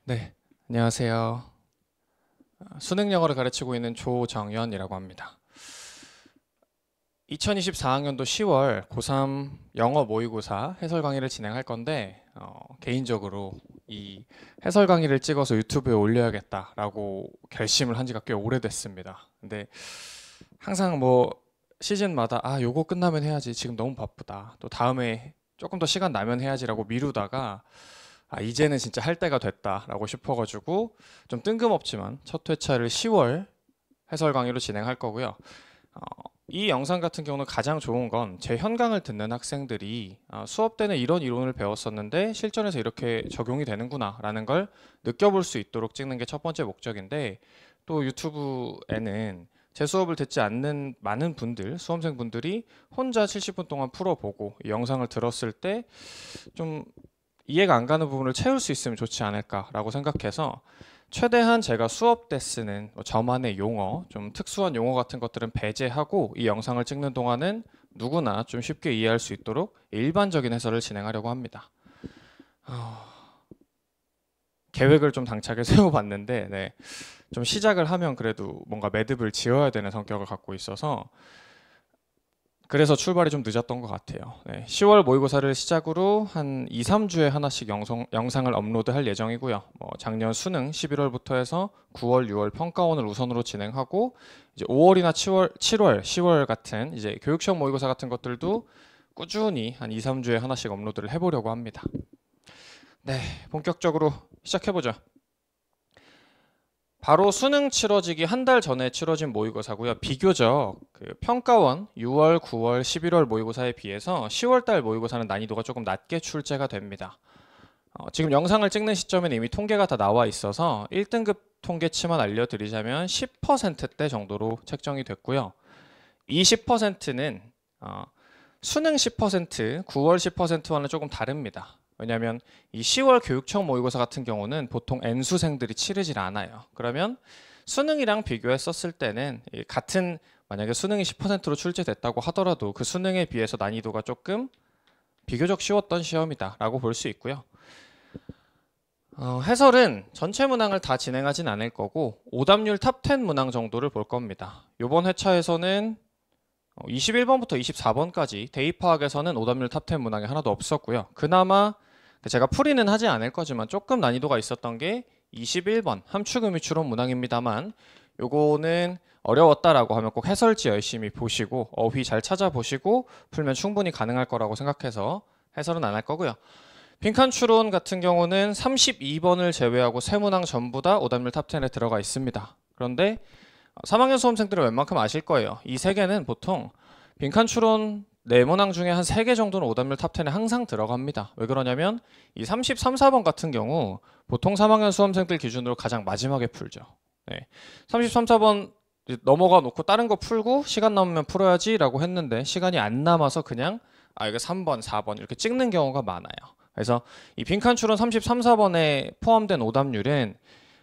네, 안녕하세요. 수능 영어를 가르치고 있는 조정연이라고 합니다. 2024학년도 10월 고3 영어 모의고사 해설 강의를 진행할 건데 개인적으로 이 해설 강의를 찍어서 유튜브에 올려야겠다라고 결심을 한 지가 꽤 오래됐습니다. 근데 항상 뭐 시즌마다 요거 끝나면 해야지, 지금 너무 바쁘다, 또 다음에 조금 더 시간 나면 해야지라고 미루다가 이제는 진짜 할 때가 됐다라고 싶어가지고 좀 뜬금없지만 첫 회차를 10월 해설 강의로 진행할 거고요. 어, 이 영상 같은 경우는 가장 좋은 건 제 현강을 듣는 학생들이 수업 때는 이런 이론을 배웠었는데 실전에서 이렇게 적용이 되는구나 라는 걸 느껴볼 수 있도록 찍는 게 첫 번째 목적인데, 또 유튜브에는 제 수업을 듣지 않는 많은 분들, 수험생분들이 혼자 70분 동안 풀어보고 이 영상을 들었을 때 좀 이해가 안 가는 부분을 채울 수 있으면 좋지 않을까라고 생각해서 최대한 제가 수업 때 쓰는 저만의 용어, 좀 특수한 용어 같은 것들은 배제하고 이 영상을 찍는 동안은 누구나 좀 쉽게 이해할 수 있도록 일반적인 해설을 진행하려고 합니다. 계획을 좀 당차게 세워봤는데, 좀 시작을 하면 그래도 뭔가 매듭을 지어야 되는 성격을 갖고 있어서 그래서 출발이 좀 늦었던 것 같아요. 10월 모의고사를 시작으로 한 2, 3주에 하나씩 영상을 업로드할 예정이고요. 작년 수능 11월부터 해서 9월, 6월 평가원을 우선으로 진행하고 이제 5월이나 7월, 10월 같은 이제 교육시험 모의고사 같은 것들도 꾸준히 한 2, 3주에 하나씩 업로드를 해보려고 합니다. 네, 본격적으로 시작해보죠. 바로 수능 치러지기 한 달 전에 치러진 모의고사고요. 비교적 평가원 6월, 9월, 11월 모의고사에 비해서 10월 달 모의고사는 난이도가 조금 낮게 출제가 됩니다. 지금 영상을 찍는 시점에는 이미 통계가 다 나와 있어서 1등급 통계치만 알려드리자면 10%대 정도로 책정이 됐고요. 이 10%는 수능 10%, 9월 10%와는 조금 다릅니다. 왜냐하면 이 10월 교육청 모의고사 같은 경우는 보통 N수생들이 치르질 않아요. 그러면 수능이랑 비교했었을 때는 같은, 만약에 수능이 10%로 출제됐다고 하더라도 그 수능에 비해서 난이도가 조금 비교적 쉬웠던 시험이다 라고 볼 수 있고요. 해설은 전체 문항을 다 진행하진 않을 거고 오답률 탑10 문항 정도를 볼 겁니다. 이번 회차에서는 21번부터 24번까지 대입파악에서는 오답률 탑10 문항이 하나도 없었고요. 그나마 제가 풀이는 하지 않을 거지만 조금 난이도가 있었던 게 21번 함축음유 추론 문항입니다만, 요거는 어려웠다라고 하면 꼭 해설지 열심히 보시고 어휘 잘 찾아보시고 풀면 충분히 가능할 거라고 생각해서 해설은 안 할 거고요. 빈칸 추론 같은 경우는 32번을 제외하고 세 문항 전부 다 오답률 탑10에 들어가 있습니다. 그런데 3학년 수험생들은 웬만큼 아실 거예요. 이 세 개는 보통 빈칸 추론 4문항 중에 한 3개 정도는 오답률 탑10에 항상 들어갑니다. 왜 그러냐면 이 33, 4번 같은 경우 보통 3학년 수험생들 기준으로 가장 마지막에 풀죠. 33, 4번 넘어가 놓고 다른 거 풀고 시간 남으면 풀어야지 라고 했는데 시간이 안 남아서 그냥 이거 3번, 4번 이렇게 찍는 경우가 많아요. 그래서 이 빈칸 추론 33, 4번에 포함된 오답률은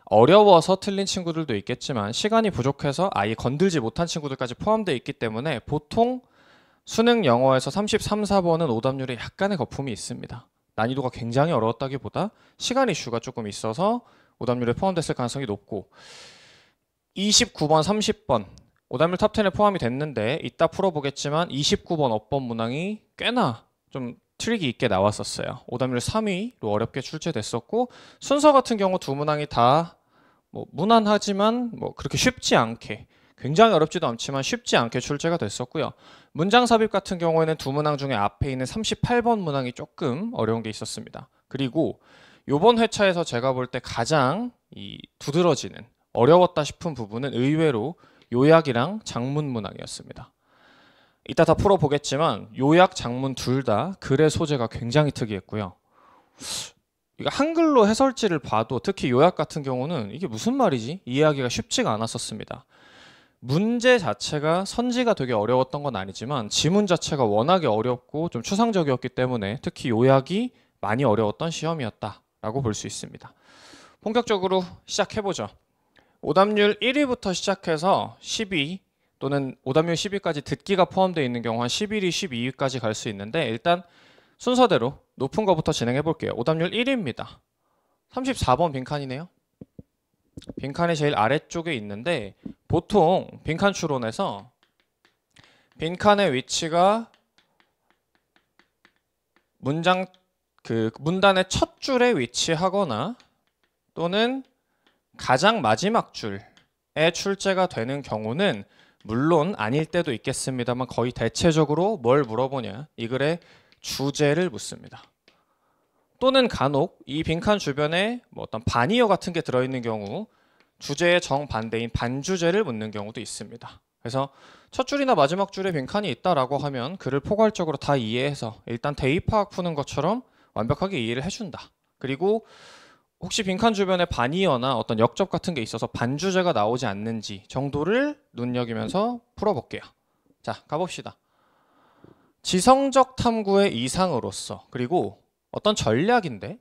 어려워서 틀린 친구들도 있겠지만 시간이 부족해서 아예 건들지 못한 친구들까지 포함되어 있기 때문에 보통 수능 영어에서 33, 4번은 오답률에 약간의 거품이 있습니다. 난이도가 굉장히 어려웠다기보다 시간 이슈가 조금 있어서 오답률에 포함됐을 가능성이 높고, 29번, 30번 오답률 탑10에 포함이 됐는데 이따 풀어보겠지만 29번 업법 문항이 꽤나 좀 트릭이 있게 나왔었어요. 오답률 3위로 어렵게 출제됐었고, 순서 같은 경우 두 문항이 다 무난하지만 그렇게 쉽지 않게, 굉장히 어렵지도 않지만 쉽지 않게 출제가 됐었고요. 문장 삽입 같은 경우에는 두 문항 중에 앞에 있는 38번 문항이 조금 어려운 게 있었습니다. 그리고 이번 회차에서 제가 볼 때 가장 두드러지는 어려웠다 싶은 부분은 의외로 요약이랑 장문 문항이었습니다. 이따 다 풀어보겠지만 요약, 장문 둘 다 글의 소재가 굉장히 특이했고요. 이거 한글로 해설지를 봐도 특히 요약 같은 경우는 이게 무슨 말이지? 이해하기가 쉽지가 않았었습니다. 문제 자체가 선지가 되게 어려웠던 건 아니지만 지문 자체가 워낙에 어렵고 좀 추상적이었기 때문에 특히 요약이 많이 어려웠던 시험이었다라고 볼 수 있습니다. 본격적으로 시작해보죠. 오답률 1위부터 시작해서 10위 또는 오답률 10위까지 듣기가 포함되어 있는 경우 한 11위, 12위까지 갈 수 있는데 일단 순서대로 높은 거부터 진행해 볼게요. 오답률 1위입니다. 34번 빈칸이네요. 빈칸의 제일 아래쪽에 있는데 보통 빈칸 추론에서 빈칸의 위치가 문단의 첫 줄에 위치하거나 또는 가장 마지막 줄에 출제가 되는 경우는 물론 아닐 때도 있겠습니다만 거의 대체적으로 뭘 물어보냐, 이 글의 주제를 묻습니다. 또는 간혹 이 빈칸 주변에 뭐 어떤 반의어 같은 게 들어있는 경우 주제의 정반대인 반주제를 묻는 경우도 있습니다. 그래서 첫 줄이나 마지막 줄에 빈칸이 있다라고 하면 글을 포괄적으로 다 이해해서 일단 대입파악 푸는 것처럼 완벽하게 이해를 해준다. 그리고 혹시 빈칸 주변에 반의어나 어떤 역접 같은 게 있어서 반주제가 나오지 않는지 정도를 눈여기면서 풀어볼게요. 자, 가봅시다. 지성적 탐구의 이상으로서, 그리고 어떤 전략인데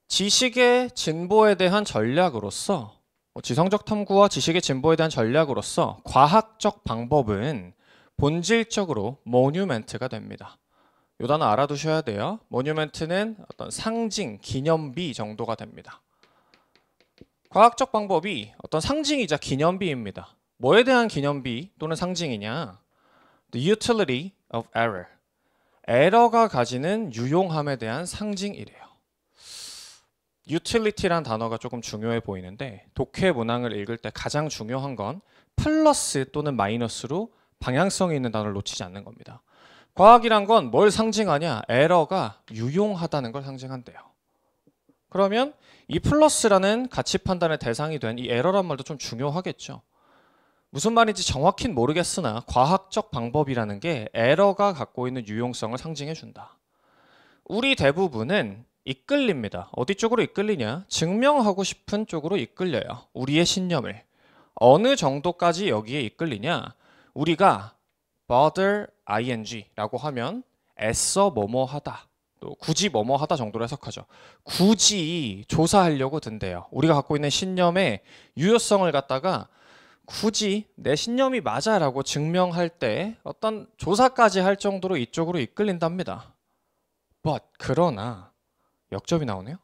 지식의 진보에 대한 전략으로서, 지성적 탐구와 지식의 진보에 대한 전략으로서 과학적 방법은 본질적으로 모뉴멘트가 됩니다. 이 단어 알아두셔야 돼요. 모뉴멘트는 어떤 상징, 기념비 정도가 됩니다. 과학적 방법이 어떤 상징이자 기념비입니다. 뭐에 대한 기념비 또는 상징이냐? The utility of error. 에러가 가지는 유용함에 대한 상징이래요. utility란 단어가 조금 중요해 보이는데 독해 문항을 읽을 때 가장 중요한 건 플러스 또는 마이너스로 방향성이 있는 단어를 놓치지 않는 겁니다. 과학이란 건 뭘 상징하냐? 에러가 유용하다는 걸 상징한대요. 그러면 이 플러스라는 가치 판단의 대상이 된 이 에러란 말도 좀 중요하겠죠. 무슨 말인지 정확히는 모르겠으나 과학적 방법이라는 게 에러가 갖고 있는 유용성을 상징해 준다. 우리 대부분은 이끌립니다. 어디 쪽으로 이끌리냐? 증명하고 싶은 쪽으로 이끌려요. 우리의 신념을. 어느 정도까지 여기에 이끌리냐? 우리가 bother ing라고 하면 애써 뭐뭐 하다, 또 굳이 뭐뭐 하다 정도로 해석하죠. 굳이 조사하려고 든대요. 우리가 갖고 있는 신념의 유효성을 갖다가 굳이 내 신념이 맞아 라고 증명할 때 어떤 조사까지 할 정도로 이쪽으로 이끌린답니다. But 그러나 역접이 나오네요.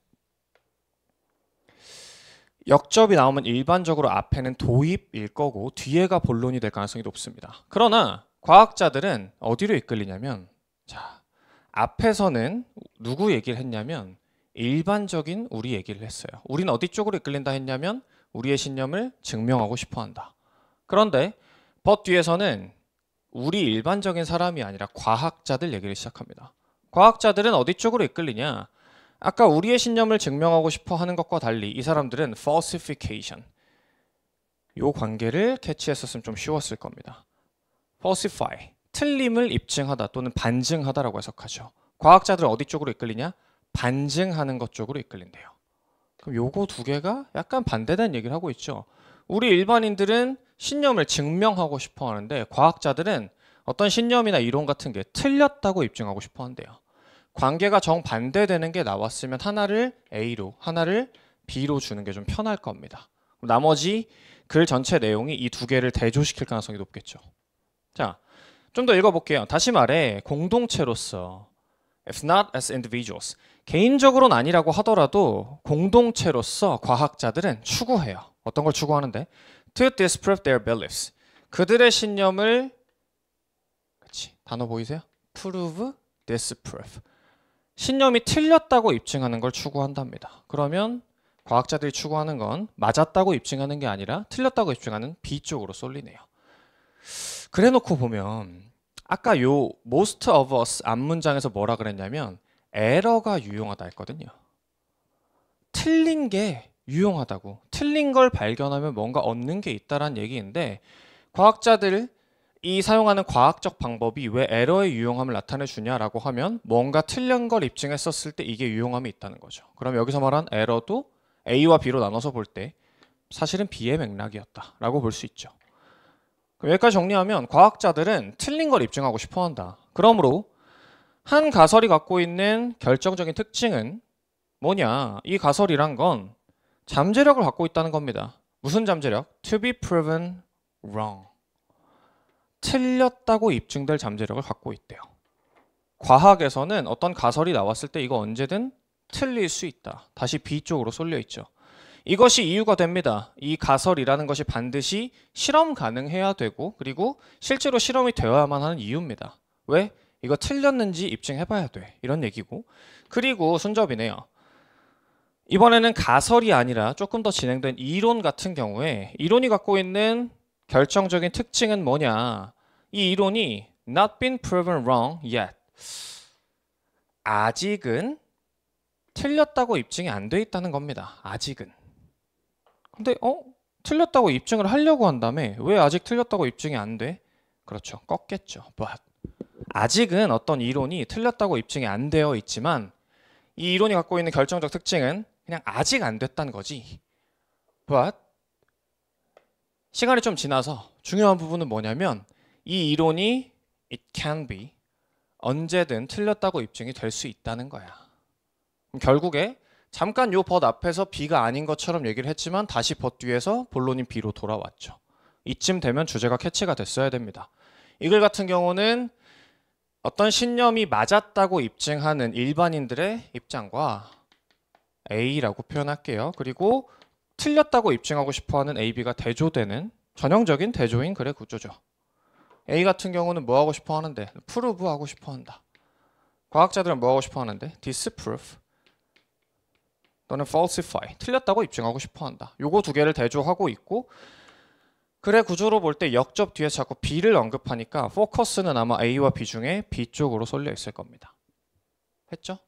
역접이 나오면 일반적으로 앞에는 도입일 거고 뒤에가 본론이 될 가능성이 높습니다. 그러나 과학자들은 어디로 이끌리냐면, 자, 앞에서는 누구 얘기를 했냐면 일반적인 우리 얘기를 했어요. 우리는 어디 쪽으로 이끌린다 했냐면 우리의 신념을 증명하고 싶어 한다. 그런데 but 뒤에서는 우리 일반적인 사람이 아니라 과학자들 얘기를 시작합니다. 과학자들은 어디 쪽으로 이끌리냐? 아까 우리의 신념을 증명하고 싶어 하는 것과 달리 이 사람들은 falsification, 요 관계를 캐치했었으면 좀 쉬웠을 겁니다. falsify, 틀림을 입증하다 또는 반증하다라고 해석하죠. 과학자들은 어디 쪽으로 이끌리냐? 반증하는 것 쪽으로 이끌린대요. 그럼 요거 두 개가 약간 반대된 얘기를 하고 있죠. 우리 일반인들은 신념을 증명하고 싶어 하는데 과학자들은 어떤 신념이나 이론 같은 게 틀렸다고 입증하고 싶어 한대요. 관계가 정반대되는 게 나왔으면 하나를 A로, 하나를 B로 주는 게 좀 편할 겁니다. 나머지 글 전체 내용이 이 두 개를 대조시킬 가능성이 높겠죠. 자, 좀 더 읽어볼게요. 다시 말해 공동체로서, if not as individuals, 개인적으로는 아니라고 하더라도 공동체로서 과학자들은 추구해요. 어떤 걸 추구하는데? To disprove their beliefs. 그들의 신념을, 그치, 단어 보이세요? prove, disprove. 신념이 틀렸다고 입증하는 걸 추구한답니다. 그러면 과학자들이 추구하는 건 맞았다고 입증하는 게 아니라 틀렸다고 입증하는 B 쪽으로 쏠리네요. 그래놓고 보면 아까 요 most of us 앞문장에서 뭐라 그랬냐면 에러가 유용하다 했거든요. 틀린 게 유용하다고, 틀린 걸 발견하면 뭔가 얻는 게 있다란 얘기인데 과학자들 이 사용하는 과학적 방법이 왜 에러의 유용함을 나타내 주냐라고 하면 뭔가 틀린 걸 입증했었을 때 이게 유용함이 있다는 거죠. 그럼 여기서 말한 에러도 A와 B로 나눠서 볼 때 사실은 B의 맥락이었다라고 볼 수 있죠. 그럼 여기까지 정리하면 과학자들은 틀린 걸 입증하고 싶어 한다. 그러므로 한 가설이 갖고 있는 결정적인 특징은 뭐냐? 이 가설이란 건 잠재력을 갖고 있다는 겁니다. 무슨 잠재력? To be proven wrong. 틀렸다고 입증될 잠재력을 갖고 있대요. 과학에서는 어떤 가설이 나왔을 때 이거 언제든 틀릴 수 있다. 다시 B 쪽으로 쏠려 있죠. 이것이 이유가 됩니다. 이 가설이라는 것이 반드시 실험 가능해야 되고 그리고 실제로 실험이 되어야만 하는 이유입니다. 왜? 이거 틀렸는지 입증해봐야 돼. 이런 얘기고. 그리고 순접이네요. 이번에는 가설이 아니라 조금 더 진행된 이론 같은 경우에 이론이 갖고 있는 결정적인 특징은 뭐냐? 이 이론이 not been proven wrong yet. 아직은 틀렸다고 입증이 안 돼 있다는 겁니다. 아직은. 근데 틀렸다고 입증을 하려고 한다며 왜 아직 틀렸다고 입증이 안 돼? 그렇죠. 꺾겠죠. But 아직은 어떤 이론이 틀렸다고 입증이 안 되어 있지만 이 이론이 갖고 있는 결정적 특징은 그냥 아직 안 됐다는 거지. But 시간이 좀 지나서 중요한 부분은 뭐냐면 이 이론이 it can be 언제든 틀렸다고 입증이 될 수 있다는 거야. 그럼 결국에 잠깐 요 벗 앞에서 B가 아닌 것처럼 얘기를 했지만 다시 벗 뒤에서 본론인 B로 돌아왔죠. 이쯤 되면 주제가 캐치가 됐어야 됩니다. 이 글 같은 경우는 어떤 신념이 맞았다고 입증하는 일반인들의 입장과 A라고 표현할게요. 그리고 틀렸다고 입증하고 싶어하는 A, B가 대조되는 전형적인 대조인 글의 구조죠. A 같은 경우는 뭐 하고 싶어 하는데? 프루브 하고 싶어 한다. 과학자들은 뭐 하고 싶어 하는데? disprove 또는 falsify, 틀렸다고 입증하고 싶어 한다. 요거 두 개를 대조하고 있고 글의 구조로 볼 때 역접 뒤에 자꾸 B를 언급하니까 포커스는 아마 A와 B 중에 B 쪽으로 쏠려 있을 겁니다. 했죠?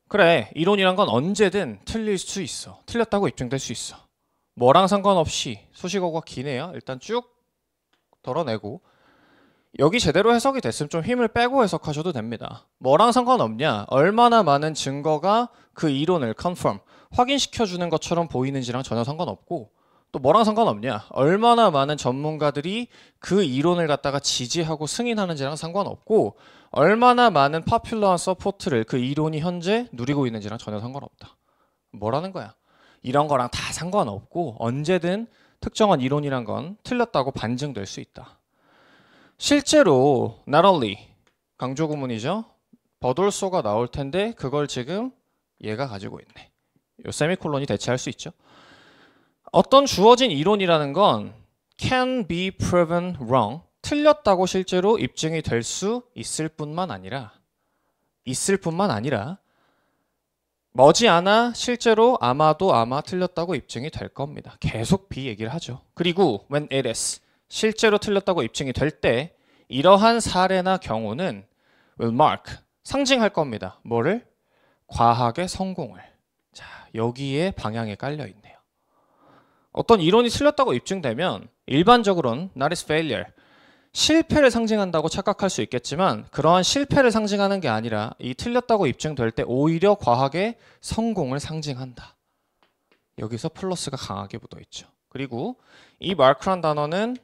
그래, 이론이란 건 언제든 틀릴 수 있어. 틀렸다고 입증될 수 있어. 뭐랑 상관없이 수식어가 기네요. 일단 쭉 덜어내고 여기 제대로 해석이 됐으면 좀 힘을 빼고 해석하셔도 됩니다. 뭐랑 상관없냐? 얼마나 많은 증거가 그 이론을 confirm, 확인시켜주는 것처럼 보이는지랑 전혀 상관없고 또 뭐랑 상관없냐? 얼마나 많은 전문가들이 그 이론을 갖다가 지지하고 승인하는지랑 상관없고 얼마나 많은 파퓰러한 서포트를 그 이론이 현재 누리고 있는지랑 전혀 상관없다. 뭐라는 거야? 이런 거랑 다 상관없고 언제든 특정한 이론이란 건 틀렸다고 반증될 수 있다. 실제로 not only 강조 구문이죠. 버돌소가 나올 텐데 그걸 지금 얘가 가지고 있네. 요 세미콜론이 대체할 수 있죠. 어떤 주어진 이론이라는 건 can be proven wrong, 틀렸다고 실제로 입증이 될 수 있을 뿐만 아니라 머지않아 실제로 아마도 아마 틀렸다고 입증이 될 겁니다. 계속 B 얘기를 하죠. 그리고 when it is, 실제로 틀렸다고 입증이 될 때 이러한 사례나 경우는 will mark, 상징할 겁니다. 뭐를? 과학의 성공을. 자, 여기에 방향이 깔려 있네요. 어떤 이론이 틀렸다고 입증되면 일반적으로는 not is failure, 실패를 상징한다고 착각할 수 있겠지만 그러한 실패를 상징하는 게 아니라 이 틀렸다고 입증될 때 오히려 과학의 성공을 상징한다. 여기서 플러스가 강하게 묻어있죠. 그리고 이 마크란 단어는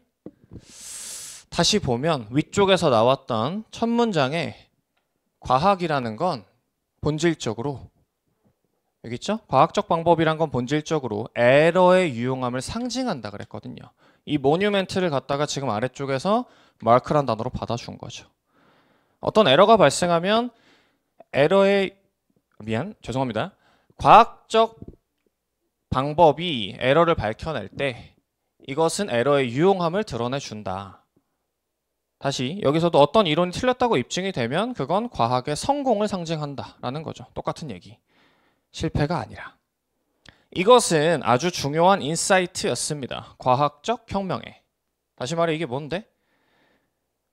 다시 보면 위쪽에서 나왔던 첫 문장에 과학이라는 건 본질적으로 여기 있죠? 과학적 방법이란 건 본질적으로 에러의 유용함을 상징한다 그랬거든요. 이 모뉴멘트를 갖다가 지금 아래쪽에서 마크란 단어로 받아준 거죠. 어떤 에러가 발생하면 죄송합니다. 과학적 방법이 에러를 밝혀낼 때 이것은 에러의 유용함을 드러내준다. 다시 여기서도 어떤 이론이 틀렸다고 입증이 되면 그건 과학의 성공을 상징한다라는 거죠. 똑같은 얘기. 실패가 아니라. 이것은 아주 중요한 인사이트였습니다. 과학적 혁명에. 다시 말해 이게 뭔데?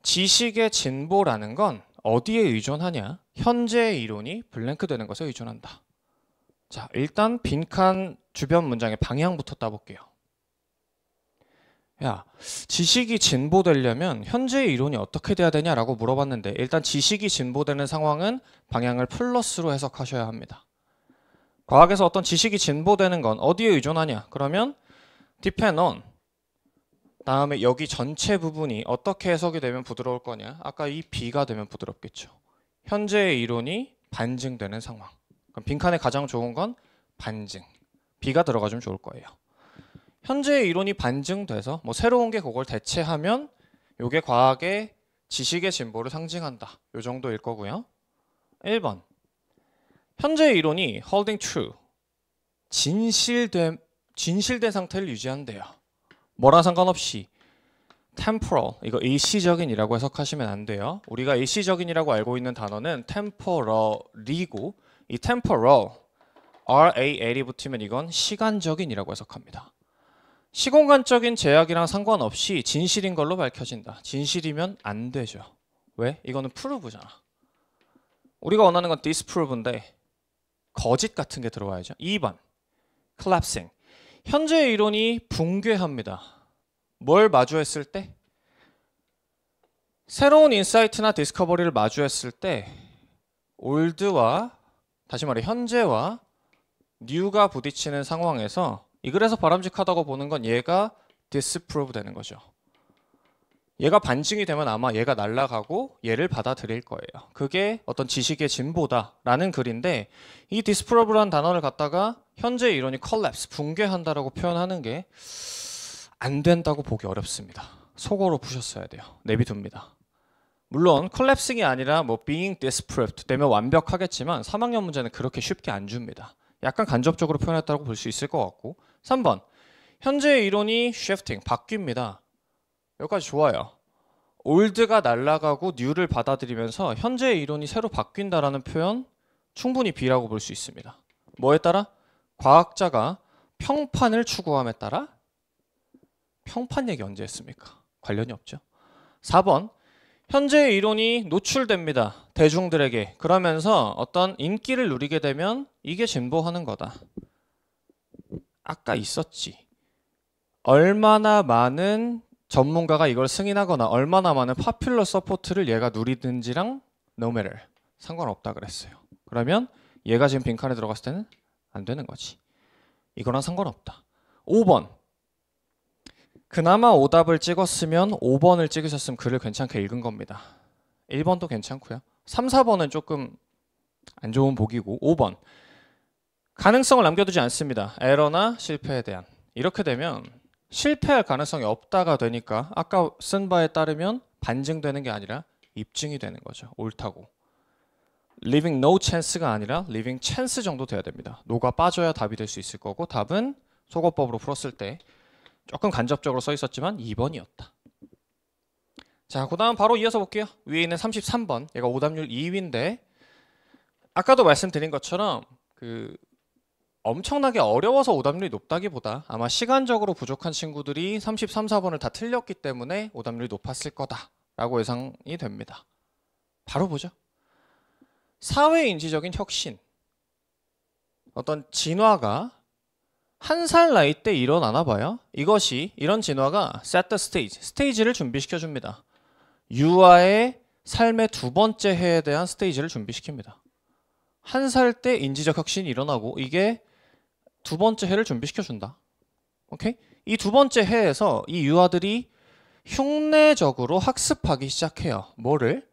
지식의 진보라는 건 어디에 의존하냐? 현재의 이론이 블랭크 되는 것에 의존한다. 자, 일단 빈칸 주변 문장의 방향부터 따볼게요. 야, 지식이 진보되려면 현재의 이론이 어떻게 돼야 되냐라고 물어봤는데 일단 지식이 진보되는 상황은 방향을 플러스로 해석하셔야 합니다. 과학에서 어떤 지식이 진보되는 건 어디에 의존하냐? 그러면 depend on 다음에 여기 전체 부분이 어떻게 해석이 되면 부드러울 거냐? 아까 이 B가 되면 부드럽겠죠. 현재의 이론이 반증되는 상황. 그럼 빈칸에 가장 좋은 건 반증. B가 들어가주면 좋을 거예요. 현재의 이론이 반증돼서 뭐 새로운 게 그걸 대체하면 이게 과학의 지식의 진보를 상징한다. 요 정도일 거고요. 1번. 현재의 이론이 holding true. 진실된 상태를 유지한대요. 뭐랑 상관없이 temporal, 이거 일시적인이라고 해석하시면 안 돼요. 우리가 일시적인이라고 알고 있는 단어는 temporal이고 이 temporal, RAL이 붙으면 이건 시간적인이라고 해석합니다. 시공간적인 제약이랑 상관없이 진실인 걸로 밝혀진다. 진실이면 안 되죠. 왜? 이거는 prove잖아. 우리가 원하는 건 disprove인데 거짓 같은 게 들어와야죠. 2번 collapsing. 현재의 이론이 붕괴합니다. 뭘 마주했을 때? 새로운 인사이트나 디스커버리를 마주했을 때 올드와 다시 말해 현재와 뉴가 부딪히는 상황에서 이 글에서 바람직하다고 보는 건 얘가 disprove 되는 거죠. 얘가 반증이 되면 아마 얘가 날아가고 얘를 받아들일 거예요. 그게 어떤 지식의 진보다라는 글인데 이 disprove라는 단어를 갖다가 현재의 이론이 collapse, 붕괴한다라고 표현하는 게 안 된다고 보기 어렵습니다. 속어로 푸셨어야 돼요. 내비둡니다. 물론 collapsing이 아니라 뭐 being disproved 되면 완벽하겠지만 3학년 문제는 그렇게 쉽게 안 줍니다. 약간 간접적으로 표현했다고 볼 수 있을 것 같고 3번 현재의 이론이 shifting, 바뀝니다. 여기까지 좋아요. 올드가 날아가고 뉴를 받아들이면서 현재의 이론이 새로 바뀐다라는 표현 충분히 B라고 볼 수 있습니다. 뭐에 따라? 과학자가 평판을 추구함에 따라? 평판 얘기 언제 했습니까? 관련이 없죠. 4번 현재의 이론이 노출됩니다. 대중들에게. 그러면서 어떤 인기를 누리게 되면 이게 진보하는 거다. 아까 있었지. 얼마나 많은 전문가가 이걸 승인하거나 얼마나 많은 파퓰러 서포트를 얘가 누리든지랑 no matter. 상관없다 그랬어요. 그러면 얘가 지금 빈칸에 들어갔을 때는 안 되는 거지. 이거랑 상관없다. 5번. 그나마 오답을 찍었으면 5번을 찍으셨으면 글을 괜찮게 읽은 겁니다. 1번도 괜찮고요. 3, 4번은 조금 안 좋은 보기고 5번. 가능성을 남겨두지 않습니다. 에러나 실패에 대한. 이렇게 되면 실패할 가능성이 없다가 되니까 아까 쓴 바에 따르면 반증되는 게 아니라 입증이 되는 거죠. 옳다고. leaving no chance가 아니라 leaving chance 정도 돼야 됩니다. 노가 빠져야 답이 될 수 있을 거고 답은 속어법으로 풀었을 때 조금 간접적으로 써 있었지만 2번이었다. 자, 그 다음 바로 이어서 볼게요. 위에 있는 33번. 얘가 오답률 2위인데 아까도 말씀드린 것처럼 엄청나게 어려워서 오답률이 높다기보다 아마 시간적으로 부족한 친구들이 33, 4번을 다 틀렸기 때문에 오답률이 높았을 거다라고 예상이 됩니다. 바로 보죠. 사회인지적인 혁신. 어떤 진화가 한 살 나이 때 일어나나 봐요. 이런 진화가 set the stage, 스테이지를 준비시켜 줍니다. 유아의 삶의 두 번째 해에 대한 스테이지를 준비시킵니다. 한 살 때 인지적 혁신이 일어나고 이게 두 번째 해를 준비시켜 준다. 오케이? 이 두 번째 해에서 이 유아들이 흉내적으로 학습하기 시작해요. 뭐를?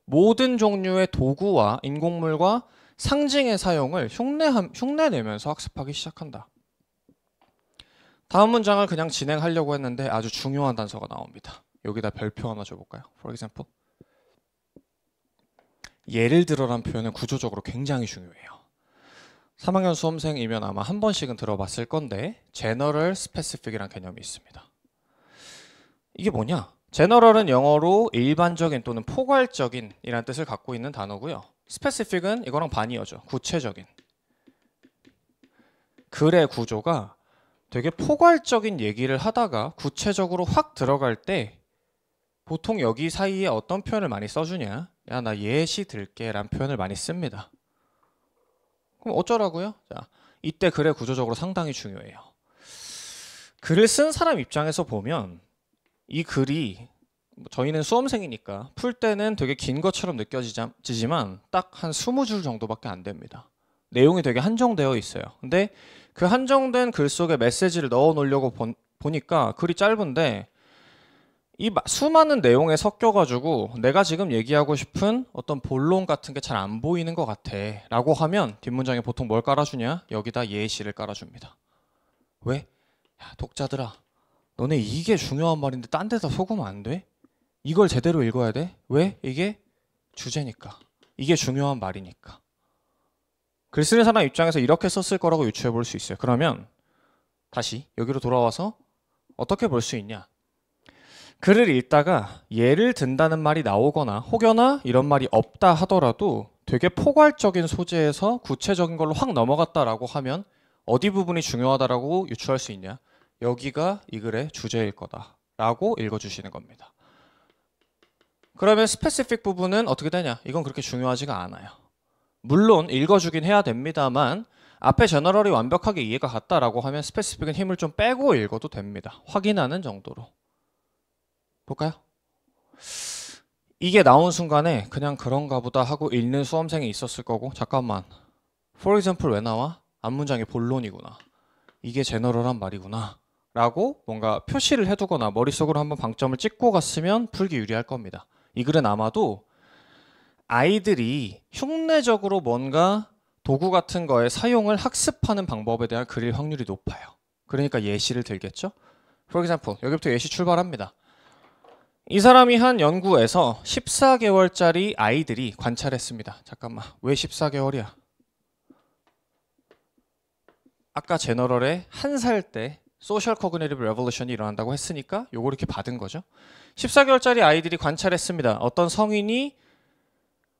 모든 종류의 도구와 인공물과 상징의 사용을 흉내내면서 학습하기 시작한다. 다음 문장을 그냥 진행하려고 했는데 아주 중요한 단서가 나옵니다. 여기다 별표 하나 줘볼까요? For example. 예를 들어란 표현은 구조적으로 굉장히 중요해요. 3학년 수험생이면 아마 한 번씩은 들어봤을 건데 General Specific이라는 개념이 있습니다. 이게 뭐냐? General은 영어로 일반적인 또는 포괄적인 이라는 뜻을 갖고 있는 단어고요. Specific은 이거랑 반이어죠. 구체적인. 글의 구조가 되게 포괄적인 얘기를 하다가 구체적으로 확 들어갈 때 보통 여기 사이에 어떤 표현을 많이 써주냐? 야, 나 예시 들게 라는 표현을 많이 씁니다. 그럼 어쩌라고요? 자, 이때 글의 구조적으로 상당히 중요해요. 글을 쓴 사람 입장에서 보면 이 글이 저희는 수험생이니까 풀 때는 되게 긴 것처럼 느껴지지만 딱 한 20줄 정도밖에 안 됩니다. 내용이 되게 한정되어 있어요. 근데 그 한정된 글 속에 메시지를 넣어 놓으려고 보니까 글이 짧은데 이 수많은 내용에 섞여가지고 내가 지금 얘기하고 싶은 어떤 본론 같은 게 잘 안 보이는 것 같아 라고 하면 뒷문장에 보통 뭘 깔아주냐? 여기다 예시를 깔아줍니다. 왜? 야, 독자들아, 너네 이게 중요한 말인데 딴 데다 속으면 안 돼? 이걸 제대로 읽어야 돼? 왜? 이게 주제니까. 이게 중요한 말이니까. 글 쓰는 사람 입장에서 이렇게 썼을 거라고 유추해 볼 수 있어요. 그러면 다시 여기로 돌아와서 어떻게 볼 수 있냐? 글을 읽다가 예를 든다는 말이 나오거나 혹여나 이런 말이 없다 하더라도 되게 포괄적인 소재에서 구체적인 걸로 확 넘어갔다라고 하면 어디 부분이 중요하다라고 유추할 수 있냐? 여기가 이 글의 주제일 거다라고 읽어주시는 겁니다. 그러면 스페시픽 부분은 어떻게 되냐? 이건 그렇게 중요하지가 않아요. 물론 읽어주긴 해야 됩니다만 앞에 제너럴이 완벽하게 이해가 갔다라고 하면 스페시픽은 힘을 좀 빼고 읽어도 됩니다. 확인하는 정도로. 볼까요? 이게 나온 순간에 그냥 그런가 보다 하고 읽는 수험생이 있었을 거고 잠깐만 for example 왜 나와? 앞문장이 본론이구나. 이게 제너럴한 말이구나 라고 뭔가 표시를 해두거나 머릿속으로 한번 방점을 찍고 갔으면 풀기 유리할 겁니다. 이 글은 아마도 아이들이 흉내적으로 뭔가 도구 같은 거의 사용을 학습하는 방법에 대한 글일 확률이 높아요. 그러니까 예시를 들겠죠? For example, 여기부터 예시 출발합니다. 이 사람이 한 연구에서 14개월짜리 아이들이 관찰했습니다. 잠깐만, 왜 14개월이야? 아까 제너럴에 1살 때 소셜 코그니티브 레볼루션이 일어난다고 했으니까 요거 이렇게 받은 거죠. 14개월짜리 아이들이 관찰했습니다. 어떤 성인이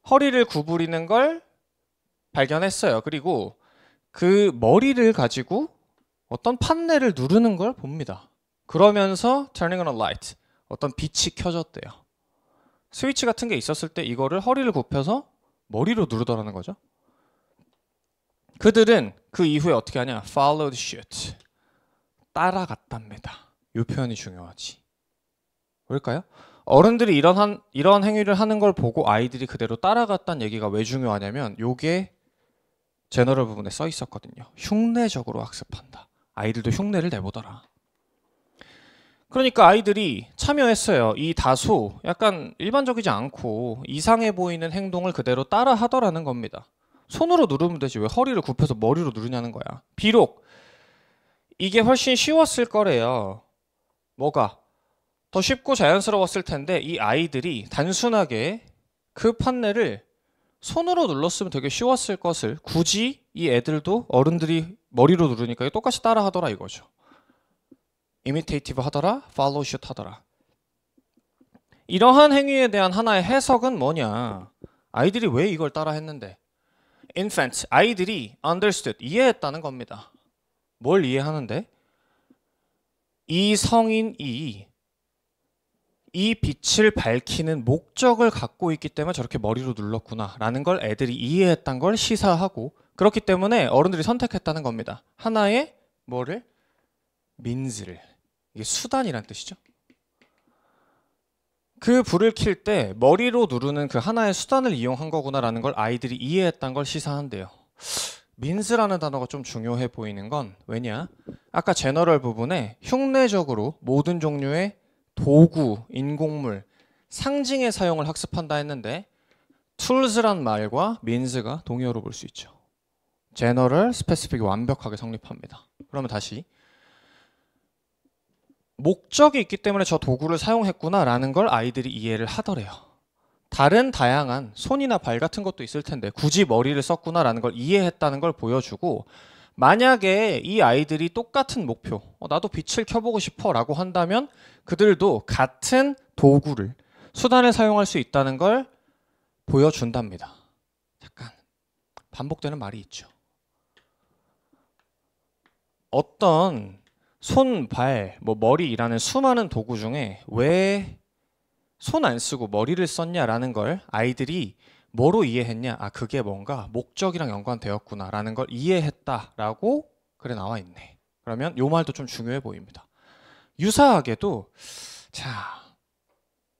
허리를 구부리는 걸 발견했어요. 그리고 그 머리를 가지고 어떤 판넬을 누르는 걸 봅니다. 그러면서 turning on a light, 어떤 빛이 켜졌대요. 스위치 같은 게 있었을 때 이거를 허리를 굽혀서 머리로 누르더라는 거죠. 그들은 그 이후에 어떻게 하냐? followed suit. 따라갔답니다. 이 표현이 중요하지. 왜일까요? 어른들이 이런 행위를 하는 걸 보고 아이들이 그대로 따라갔다는 얘기가 왜 중요하냐면 요게 제너럴 부분에 써 있었거든요. 흉내적으로 학습한다. 아이들도 흉내를 내보더라. 그러니까 아이들이 참여했어요. 이 다소 약간 일반적이지 않고 이상해 보이는 행동을 그대로 따라 하더라는 겁니다. 손으로 누르면 되지 왜 허리를 굽혀서 머리로 누르냐는 거야. 비록 이게 훨씬 쉬웠을 거래요. 뭐가? 더 쉽고 자연스러웠을 텐데 이 아이들이 단순하게 그 판넬을 손으로 눌렀으면 되게 쉬웠을 것을 굳이 이 애들도 어른들이 머리로 누르니까 똑같이 따라 하더라 이거죠. 이미테이티브 하더라, 팔로우슛 하더라. 이러한 행위에 대한 하나의 해석은 뭐냐? 아이들이 왜 이걸 따라 했는데? infant, 아이들이 understood, 이해했다는 겁니다. 뭘 이해하는데? 이 성인이 이 빛을 밝히는 목적을 갖고 있기 때문에 저렇게 머리로 눌렀구나 라는 걸 애들이 이해했다는 걸 시사하고 그렇기 때문에 어른들이 선택했다는 겁니다. 하나의 뭐를? means를. 이게 수단이란 뜻이죠. 그 불을 켤 때 머리로 누르는 그 하나의 수단을 이용한 거구나라는 걸 아이들이 이해했다는 걸 시사한대요. means라는 단어가 좀 중요해 보이는 건 왜냐? 아까 제너럴 부분에 흉내적으로 모든 종류의 도구, 인공물, 상징의 사용을 학습한다 했는데 tools란 말과 means가 동의어로 볼 수 있죠. general, specific이 완벽하게 성립합니다. 그러면 다시 목적이 있기 때문에 저 도구를 사용했구나 라는 걸 아이들이 이해를 하더래요. 다른 다양한 손이나 발 같은 것도 있을 텐데 굳이 머리를 썼구나 라는 걸 이해했다는 걸 보여주고 만약에 이 아이들이 똑같은 목표, 나도 빛을 켜보고 싶어 라고 한다면 그들도 같은 도구를, 수단을 사용할 수 있다는 걸 보여준답니다. 잠깐 반복되는 말이 있죠. 어떤 손, 발, 머리라는 수많은 도구 중에 왜 손 안 쓰고 머리를 썼냐라는 걸 아이들이 뭐로 이해했냐? 아, 그게 뭔가 목적이랑 연관되었구나 라는 걸 이해했다라고 글에 나와 있네. 그러면 요 말도 좀 중요해 보입니다. 유사하게도 자,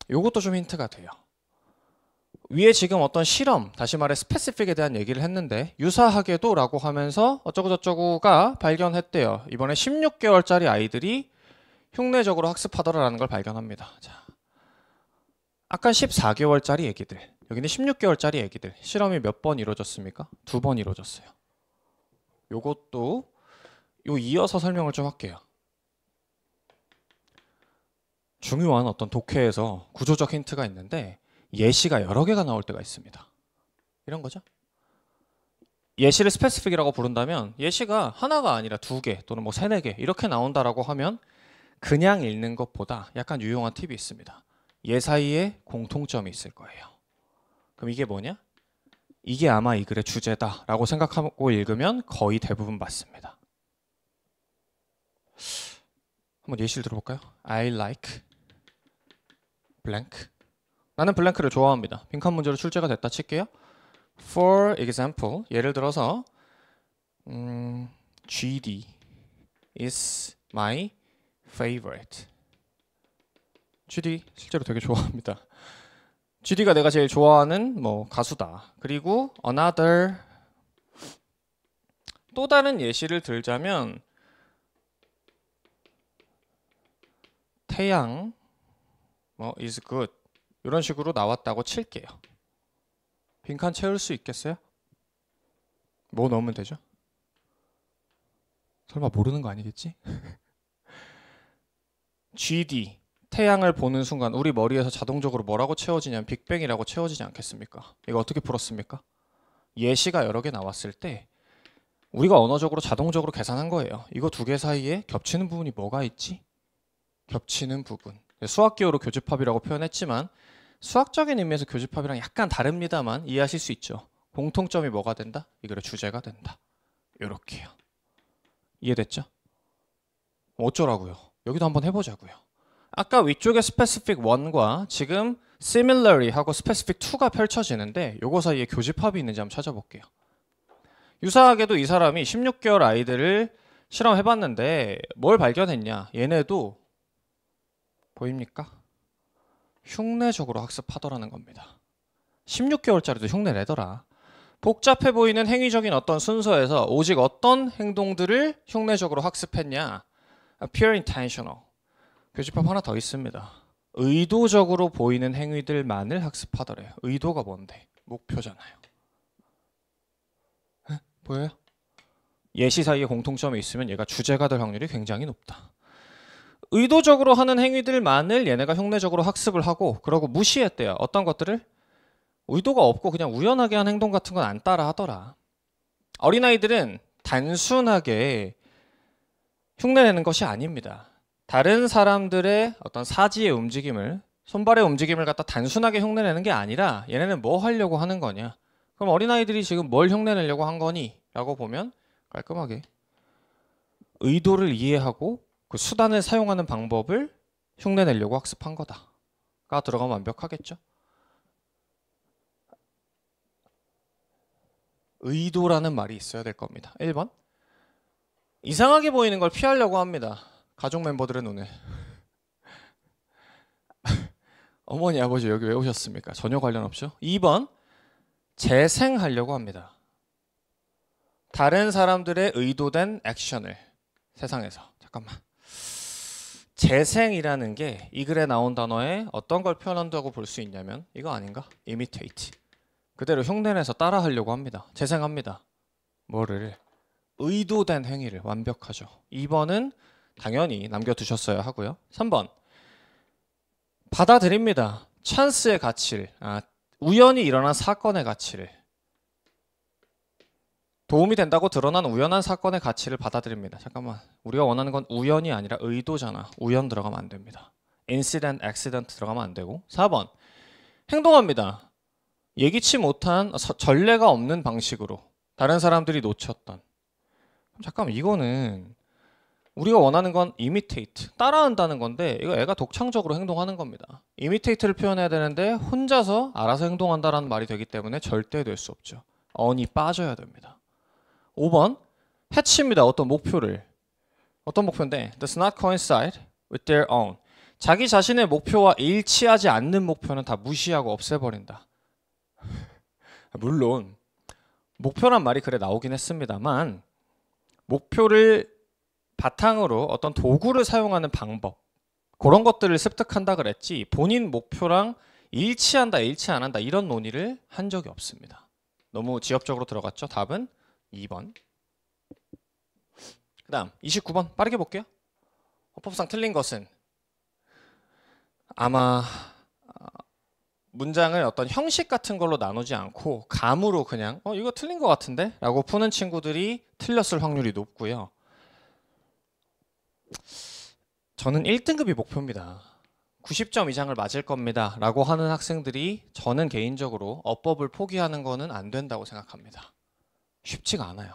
요것도 좀 힌트가 돼요. 위에 지금 어떤 실험, 다시 말해 스페시픽에 대한 얘기를 했는데 유사하게도 라고 하면서 어쩌고저쩌고가 발견했대요. 이번에 16개월짜리 아이들이 흉내적으로 학습하더라라는 걸 발견합니다. 자, 아까 14개월짜리 애기들, 여기는 16개월짜리 애기들 실험이 몇 번 이루어졌습니까? 2번 이루어졌어요. 요것도 이어서 설명을 좀 할게요. 중요한 어떤 독해에서 구조적 힌트가 있는데 예시가 여러 개가 나올 때가 있습니다. 이런 거죠. 예시를 스페시픽이라고 부른다면 예시가 하나가 아니라 두 개 또는 뭐 세네 개 이렇게 나온다라고 하면 그냥 읽는 것보다 약간 유용한 팁이 있습니다. 얘 사이에 공통점이 있을 거예요. 그럼 이게 뭐냐? 이게 아마 이 글의 주제다라고 생각하고 읽으면 거의 대부분 맞습니다. 한번 예시를 들어볼까요? I like blank. 나는 블랭크를 좋아합니다. 빈칸 문제로 출제가 됐다 칠게요. For example, 예를 들어서 GD is my favorite. GD 실제로 되게 좋아합니다. GD가 내가 제일 좋아하는 뭐 가수다. 그리고 another 또 다른 예시를 들자면 태양 뭐 is good 이런 식으로 나왔다고 칠게요. 빈칸 채울 수 있겠어요? 뭐 넣으면 되죠? 설마 모르는 거 아니겠지? GD 태양을 보는 순간 우리 머리에서 자동적으로 뭐라고 채워지냐면 빅뱅이라고 채워지지 않겠습니까? 이거 어떻게 풀었습니까? 예시가 여러 개 나왔을 때 우리가 언어적으로 자동적으로 계산한 거예요. 이거 두 개 사이에 겹치는 부분이 뭐가 있지? 겹치는 부분. 수학기호로 교집합이라고 표현했지만 수학적인 의미에서 교집합이랑 약간 다릅니다만 이해하실 수 있죠. 공통점이 뭐가 된다? 이 글의 주제가 된다. 이렇게요. 이해됐죠? 어쩌라고요? 여기도 한번 해보자고요. 아까 위쪽에 specific 1과 지금 similarly 하고 specific 2가 펼쳐지는데 요거 사이에 교집합이 있는지 한번 찾아볼게요. 유사하게도 이 사람이 16개월 아이들을 실험해봤는데 뭘 발견했냐? 얘네도 보입니까? 흉내적으로 학습하더라는 겁니다. 16개월짜리도 흉내 내더라. 복잡해 보이는 행위적인 어떤 순서에서 오직 어떤 행동들을 흉내적으로 학습했냐? Pure intentional. 교집합 하나 더 있습니다. 의도적으로 보이는 행위들만을 학습하더래요. 의도가 뭔데? 목표잖아요. 에? 보여요? 예시 사이에 공통점이 있으면 얘가 주제가 될 확률이 굉장히 높다. 의도적으로 하는 행위들만을 얘네가 흉내적으로 학습을 하고 그러고 무시했대요. 어떤 것들을? 의도가 없고 그냥 우연하게 한 행동 같은 건 안 따라 하더라. 어린아이들은 단순하게 흉내내는 것이 아닙니다. 다른 사람들의 어떤 사지의 움직임을 손발의 움직임을 갖다 단순하게 흉내내는 게 아니라 얘네는 뭐 하려고 하는 거냐. 그럼 어린아이들이 지금 뭘 흉내내려고 한 거니? 라고 보면 깔끔하게 의도를 이해하고 그 수단을 사용하는 방법을 흉내내려고 학습한 거다가 들어가면 완벽하겠죠. 의도라는 말이 있어야 될 겁니다. 1번 이상하게 보이는 걸 피하려고 합니다. 가족 멤버들의 눈에. 어머니 아버지 여기 왜 오셨습니까? 전혀 관련 없죠. 2번 재생하려고 합니다. 다른 사람들의 의도된 액션을 세상에서. 잠깐만. 재생이라는 게 이 글에 나온 단어에 어떤 걸 표현한다고 볼 수 있냐면 이거 아닌가? imitate. 그대로 흉내내서 따라하려고 합니다. 재생합니다. 뭐를? 의도된 행위를. 완벽하죠. 2번은 당연히 남겨두셨어야 하고요. 3번 받아들입니다. 찬스의 가치를. 우연히 일어난 사건의 가치를. 도움이 된다고 드러난 우연한 사건의 가치를 받아들입니다. 잠깐만. 우리가 원하는 건 우연이 아니라 의도잖아. 우연 들어가면 안 됩니다. incident, accident 들어가면 안 되고. 4번. 행동합니다. 예기치 못한 전례가 없는 방식으로 다른 사람들이 놓쳤던. 잠깐만 이거는 우리가 원하는 건 imitate, 따라한다는 건데 이거 애가 독창적으로 행동하는 겁니다. imitate를 표현해야 되는데 혼자서 알아서 행동한다라는 말이 되기 때문에 절대 될 수 없죠. 언이 빠져야 됩니다. 5번 해치입니다. 어떤 목표를. 어떤 목표인데 does not coincide with their own. 자기 자신의 목표와 일치하지 않는 목표는 다 무시하고 없애버린다. 물론 목표란 말이 글에 나오긴 했습니다만 목표를 바탕으로 어떤 도구를 사용하는 방법 그런 것들을 습득한다 그랬지 본인 목표랑 일치한다 일치 안 한다 이런 논의를 한 적이 없습니다. 너무 지엽적으로 들어갔죠? 답은 2번. 그 다음 29번 빠르게 볼게요. 헌법상 틀린 것은 아마 문장을 어떤 형식 같은 걸로 나누지 않고 감으로 그냥 이거 틀린 것 같은데? 라고 푸는 친구들이 틀렸을 확률이 높고요. 저는 1등급이 목표입니다. 90점 이상을 맞을 겁니다. 라고 하는 학생들이 저는 개인적으로 어법을 포기하는 거는 안 된다고 생각합니다. 쉽지가 않아요.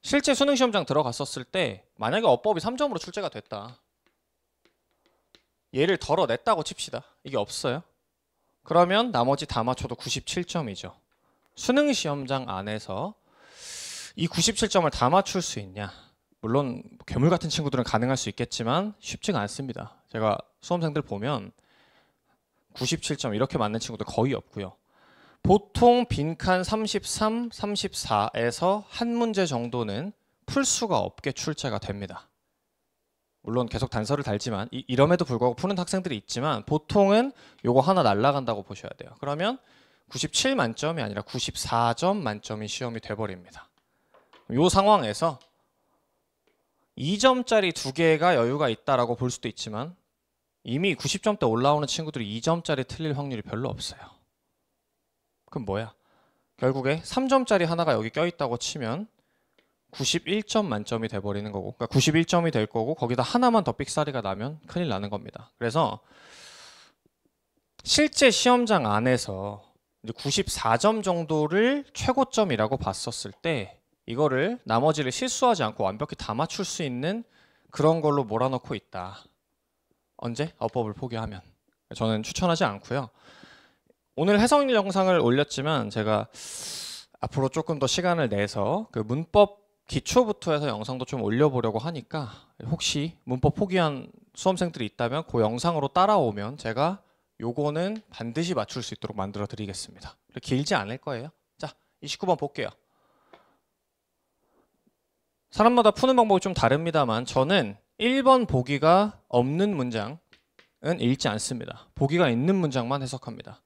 실제 수능 시험장 들어갔었을 때 만약에 어법이 3점으로 출제가 됐다. 얘를 덜어냈다고 칩시다. 이게 없어요. 그러면 나머지 다 맞춰도 97점이죠. 수능 시험장 안에서 이 97점을 다 맞출 수 있냐? 물론 괴물 같은 친구들은 가능할 수 있겠지만 쉽지가 않습니다. 제가 수험생들 보면 97점 이렇게 맞는 친구들 거의 없고요. 보통 빈칸 33, 34에서 한 문제 정도는 풀 수가 없게 출제가 됩니다. 물론 계속 단서를 달지만 이럼에도 불구하고 푸는 학생들이 있지만 보통은 요거 하나 날라간다고 보셔야 돼요. 그러면 97 만점이 아니라 94점 만점이 시험이 돼버립니다. 요 상황에서 2점짜리 두 개가 여유가 있다라고 볼 수도 있지만 이미 90점대 올라오는 친구들이 2점짜리 틀릴 확률이 별로 없어요. 그럼 뭐야? 결국에 3점짜리 하나가 여기 껴있다고 치면 91점 만점이 돼버리는 거고, 그러니까 91점이 될 거고 거기다 하나만 더 삑사리가 나면 큰일 나는 겁니다. 그래서 실제 시험장 안에서 이제 94점 정도를 최고점이라고 봤었을 때 이거를 나머지를 실수하지 않고 완벽히 다 맞출 수 있는 그런 걸로 몰아넣고 있다. 언제? 어법을 포기하면. 저는 추천하지 않고요. 오늘 해석 영상을 올렸지만 제가 앞으로 조금 더 시간을 내서 그 문법 기초부터 해서 영상도 좀 올려보려고 하니까 혹시 문법 포기한 수험생들이 있다면 그 영상으로 따라오면 제가 요거는 반드시 맞출 수 있도록 만들어 드리겠습니다. 길지 않을 거예요. 자, 29번 볼게요. 사람마다 푸는 방법이 좀 다릅니다만 저는 1번 보기가 없는 문장은 읽지 않습니다. 보기가 있는 문장만 해석합니다.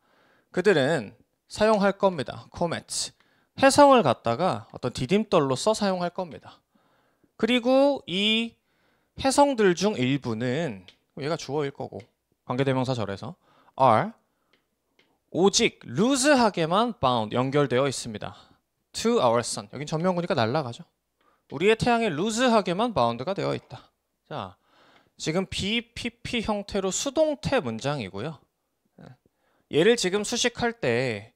그들은 사용할 겁니다. comments. 해성을 갖다가 어떤 디딤돌로써 사용할 겁니다. 그리고 이 해성들 중 일부는 얘가 주어일 거고 관계대명사절에서 are 오직 루즈하게만 bound 연결되어 있습니다. to our sun. 여긴 전면구니까 날라가죠. 우리의 태양에 루즈하게만 바운드가 되어 있다. 자, 지금 BPP 형태로 수동태 문장이고요. 얘를 지금 수식할 때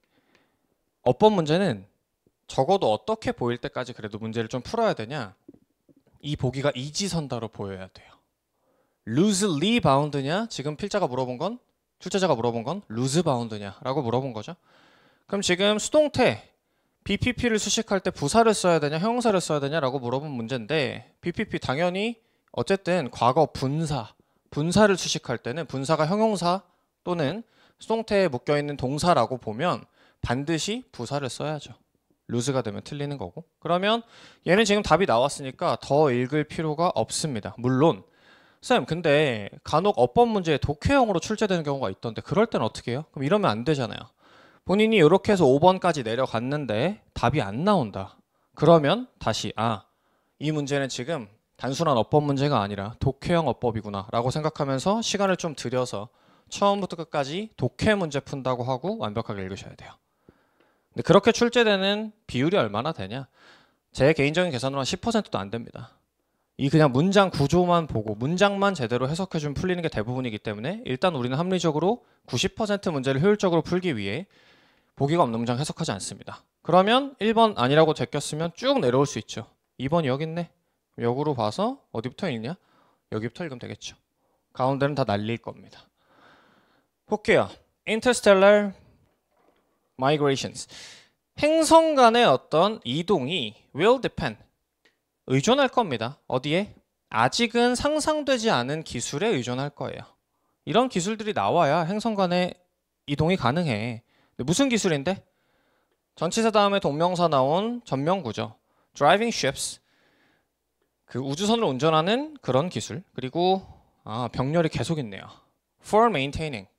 어법 문제는 적어도 어떻게 보일 때까지 그래도 문제를 좀 풀어야 되냐? 이 보기가 이지선다로 보여야 돼요. loosely bound냐? 지금 필자가 물어본 건, 출제자가 물어본 건 loose bound냐? 라고 물어본 거죠. 그럼 지금 수동태 BPP를 수식할 때 부사를 써야 되냐, 형용사를 써야 되냐 라고 물어본 문제인데 BPP 당연히 어쨌든 과거 분사를 수식할 때는 분사가 형용사 또는 수동태에 묶여있는 동사라고 보면 반드시 부사를 써야죠. 루즈가 되면 틀리는 거고. 그러면 얘는 지금 답이 나왔으니까 더 읽을 필요가 없습니다. 물론 쌤 근데 간혹 어법 문제에 독해형으로 출제되는 경우가 있던데 그럴 땐 어떻게 해요? 그럼 이러면 안 되잖아요. 본인이 이렇게 해서 5번까지 내려갔는데 답이 안 나온다. 그러면 다시 이 문제는 지금 단순한 어법 문제가 아니라 독해형 어법이구나 라고 생각하면서 시간을 좀 들여서 처음부터 끝까지 독해 문제 푼다고 하고 완벽하게 읽으셔야 돼요. 근데 그렇게 출제되는 비율이 얼마나 되냐? 제 개인적인 계산으로 한 10%도 안 됩니다. 이 그냥 문장 구조만 보고 문장만 제대로 해석해주면 풀리는 게 대부분이기 때문에 일단 우리는 합리적으로 90% 문제를 효율적으로 풀기 위해 보기가 없는 문장 해석하지 않습니다. 그러면 1번 아니라고 제꼈으면 쭉 내려올 수 있죠. 2번이 여기 있네. 역으로 봐서 어디부터 읽냐? 여기부터 읽으면 되겠죠. 가운데는 다 날릴 겁니다. 볼게요. Interstellar migrations. 행성 간의 어떤 이동이 will depend. 의존할 겁니다. 어디에? 아직은 상상되지 않은 기술에 의존할 거예요. 이런 기술들이 나와야 행성 간의 이동이 가능해. 근데 무슨 기술인데? 전치사 다음에 동명사 나온 전명구죠. Driving ships. 그 우주선을 운전하는 그런 기술. 그리고 병렬이 계속 있네요. For maintaining.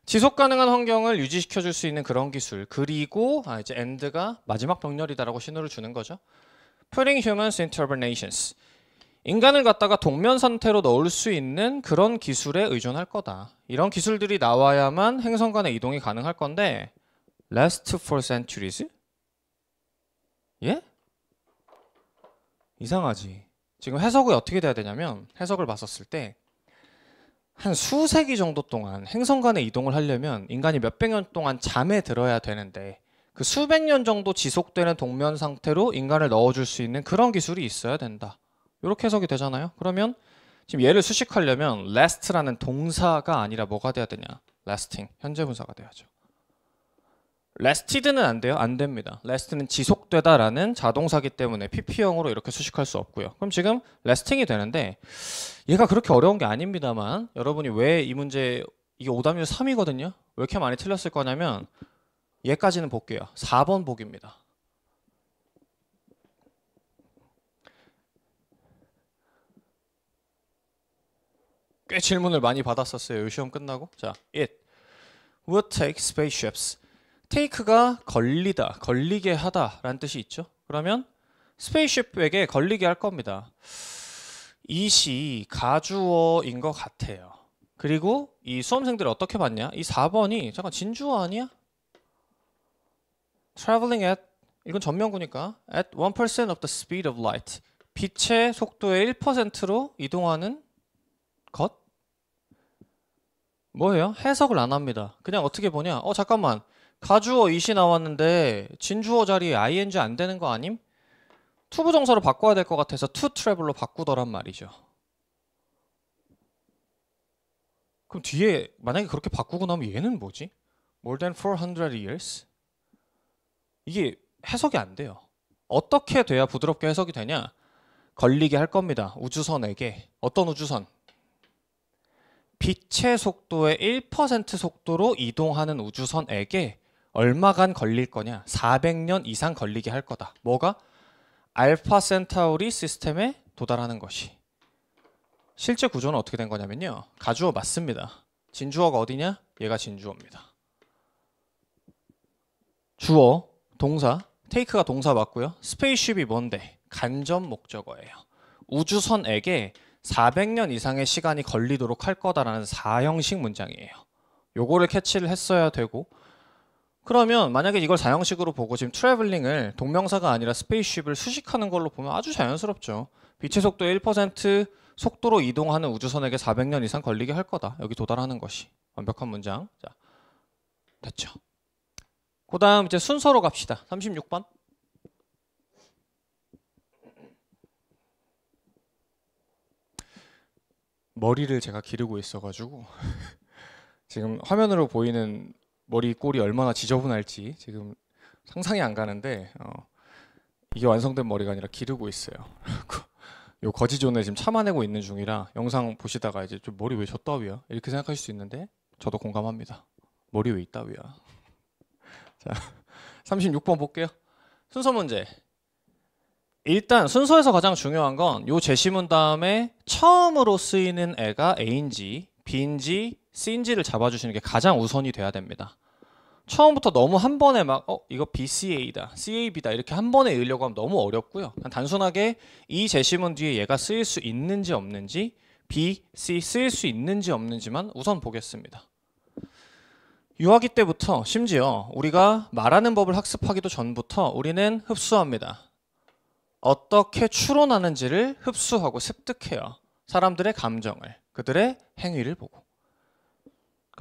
지속 가능한 환경을 유지시켜 줄 수 있는 그런 기술. 그리고 이제 end가 마지막 병렬이다라고 신호를 주는 거죠. Putting humans into urban nations. 인간을 갖다가 동면 상태로 넣을 수 있는 그런 기술에 의존할 거다. 이런 기술들이 나와야만 행성 간의 이동이 가능할 건데 last for centuries? 예? 이상하지. 지금 해석이 어떻게 돼야 되냐면 해석을 봤었을 때 한 수세기 정도 동안 행성 간의 이동을 하려면 인간이 몇백 년 동안 잠에 들어야 되는데 그 수백 년 정도 지속되는 동면 상태로 인간을 넣어줄 수 있는 그런 기술이 있어야 된다. 이렇게 해석이 되잖아요. 그러면 지금 얘를 수식하려면 last라는 동사가 아니라 뭐가 돼야 되냐? lasting, 현재 분사가 돼야죠. lasted는 안 돼요? 안 됩니다. last는 지속되다라는 자동사기 때문에 pp형으로 이렇게 수식할 수 없고요. 그럼 지금 lasting이 되는데 얘가 그렇게 어려운 게 아닙니다만 여러분이 왜 이 문제 이게 오답률 3이거든요. 왜 이렇게 많이 틀렸을 거냐면 얘까지는 볼게요. 4번 보기입니다. 꽤 질문을 많이 받았었어요. 이 시험 끝나고. 자, it would take spaceships. take가 걸리다, 걸리게 하다 라는 뜻이 있죠. 그러면 spaceship에게 걸리게 할 겁니다. it이 가주어인 것 같아요. 그리고 이 수험생들이 어떻게 봤냐? 이 4번이 잠깐 진주어 아니야? traveling at 이건 전면구니까 at 1% of the speed of light. 빛의 속도의 1%로 이동하는 것? 뭐예요? 해석을 안 합니다. 그냥 어떻게 보냐? 잠깐만. 가주어 it이 나왔는데 진주어 자리에 ing 안 되는 거 아님? 투부정사로 바꿔야 될 것 같아서 to travel로 바꾸더란 말이죠. 그럼 뒤에 만약에 그렇게 바꾸고 나면 얘는 뭐지? More than 400 years? 이게 해석이 안 돼요. 어떻게 돼야 부드럽게 해석이 되냐? 걸리게 할 겁니다. 우주선에게. 어떤 우주선? 빛의 속도의 1% 속도로 이동하는 우주선에게 얼마간 걸릴 거냐? 400년 이상 걸리게 할 거다. 뭐가? 알파 센타우리 시스템에 도달하는 것이. 실제 구조는 어떻게 된 거냐면요. 가주어 맞습니다. 진주어가 어디냐? 얘가 진주어입니다. 주어, 동사, take가 동사 맞고요. 스페이스쉽이 뭔데? 간접 목적어예요. 우주선에게 400년 이상의 시간이 걸리도록 할 거다라는 4형식 문장이에요. 요거를 캐치를 했어야 되고 그러면 만약에 이걸 4형식으로 보고 지금 트래블링을 동명사가 아니라 스페이스쉽을 수식하는 걸로 보면 아주 자연스럽죠. 빛의 속도의 1% 속도로 이동하는 우주선에게 400년 이상 걸리게 할 거다. 여기 도달하는 것이. 완벽한 문장. 자, 됐죠. 그 다음 이제 순서로 갑시다. 36번. 머리를 제가 기르고 있어가지고 지금 화면으로 보이는 머리 꼴이 얼마나 지저분할지 지금 상상이 안 가는데 이게 완성된 머리가 아니라 기르고 있어요. 요 거지존에 지금 참아내고 있는 중이라 영상 보시다가 이제 좀 머리 왜 저 따위야? 이렇게 생각하실 수 있는데 저도 공감합니다. 머리 왜 이따위야? 자, 36번 볼게요. 순서 문제. 일단 순서에서 가장 중요한 건 요 제시문 다음에 처음으로 쓰이는 애가 A인지 B인지 C인지를 잡아주시는 게 가장 우선이 돼야 됩니다. 처음부터 너무 한 번에 막 이거 BCA다, CAB다 이렇게 한 번에 읽으려고 하면 너무 어렵고요. 단순하게 이 제시문 뒤에 얘가 쓰일 수 있는지 없는지 B, C 쓰일 수 있는지 없는지만 우선 보겠습니다. 유아기 때부터 심지어 우리가 말하는 법을 학습하기도 전부터 우리는 흡수합니다. 어떻게 추론하는지를 흡수하고 습득해요. 사람들의 감정을, 그들의 행위를 보고.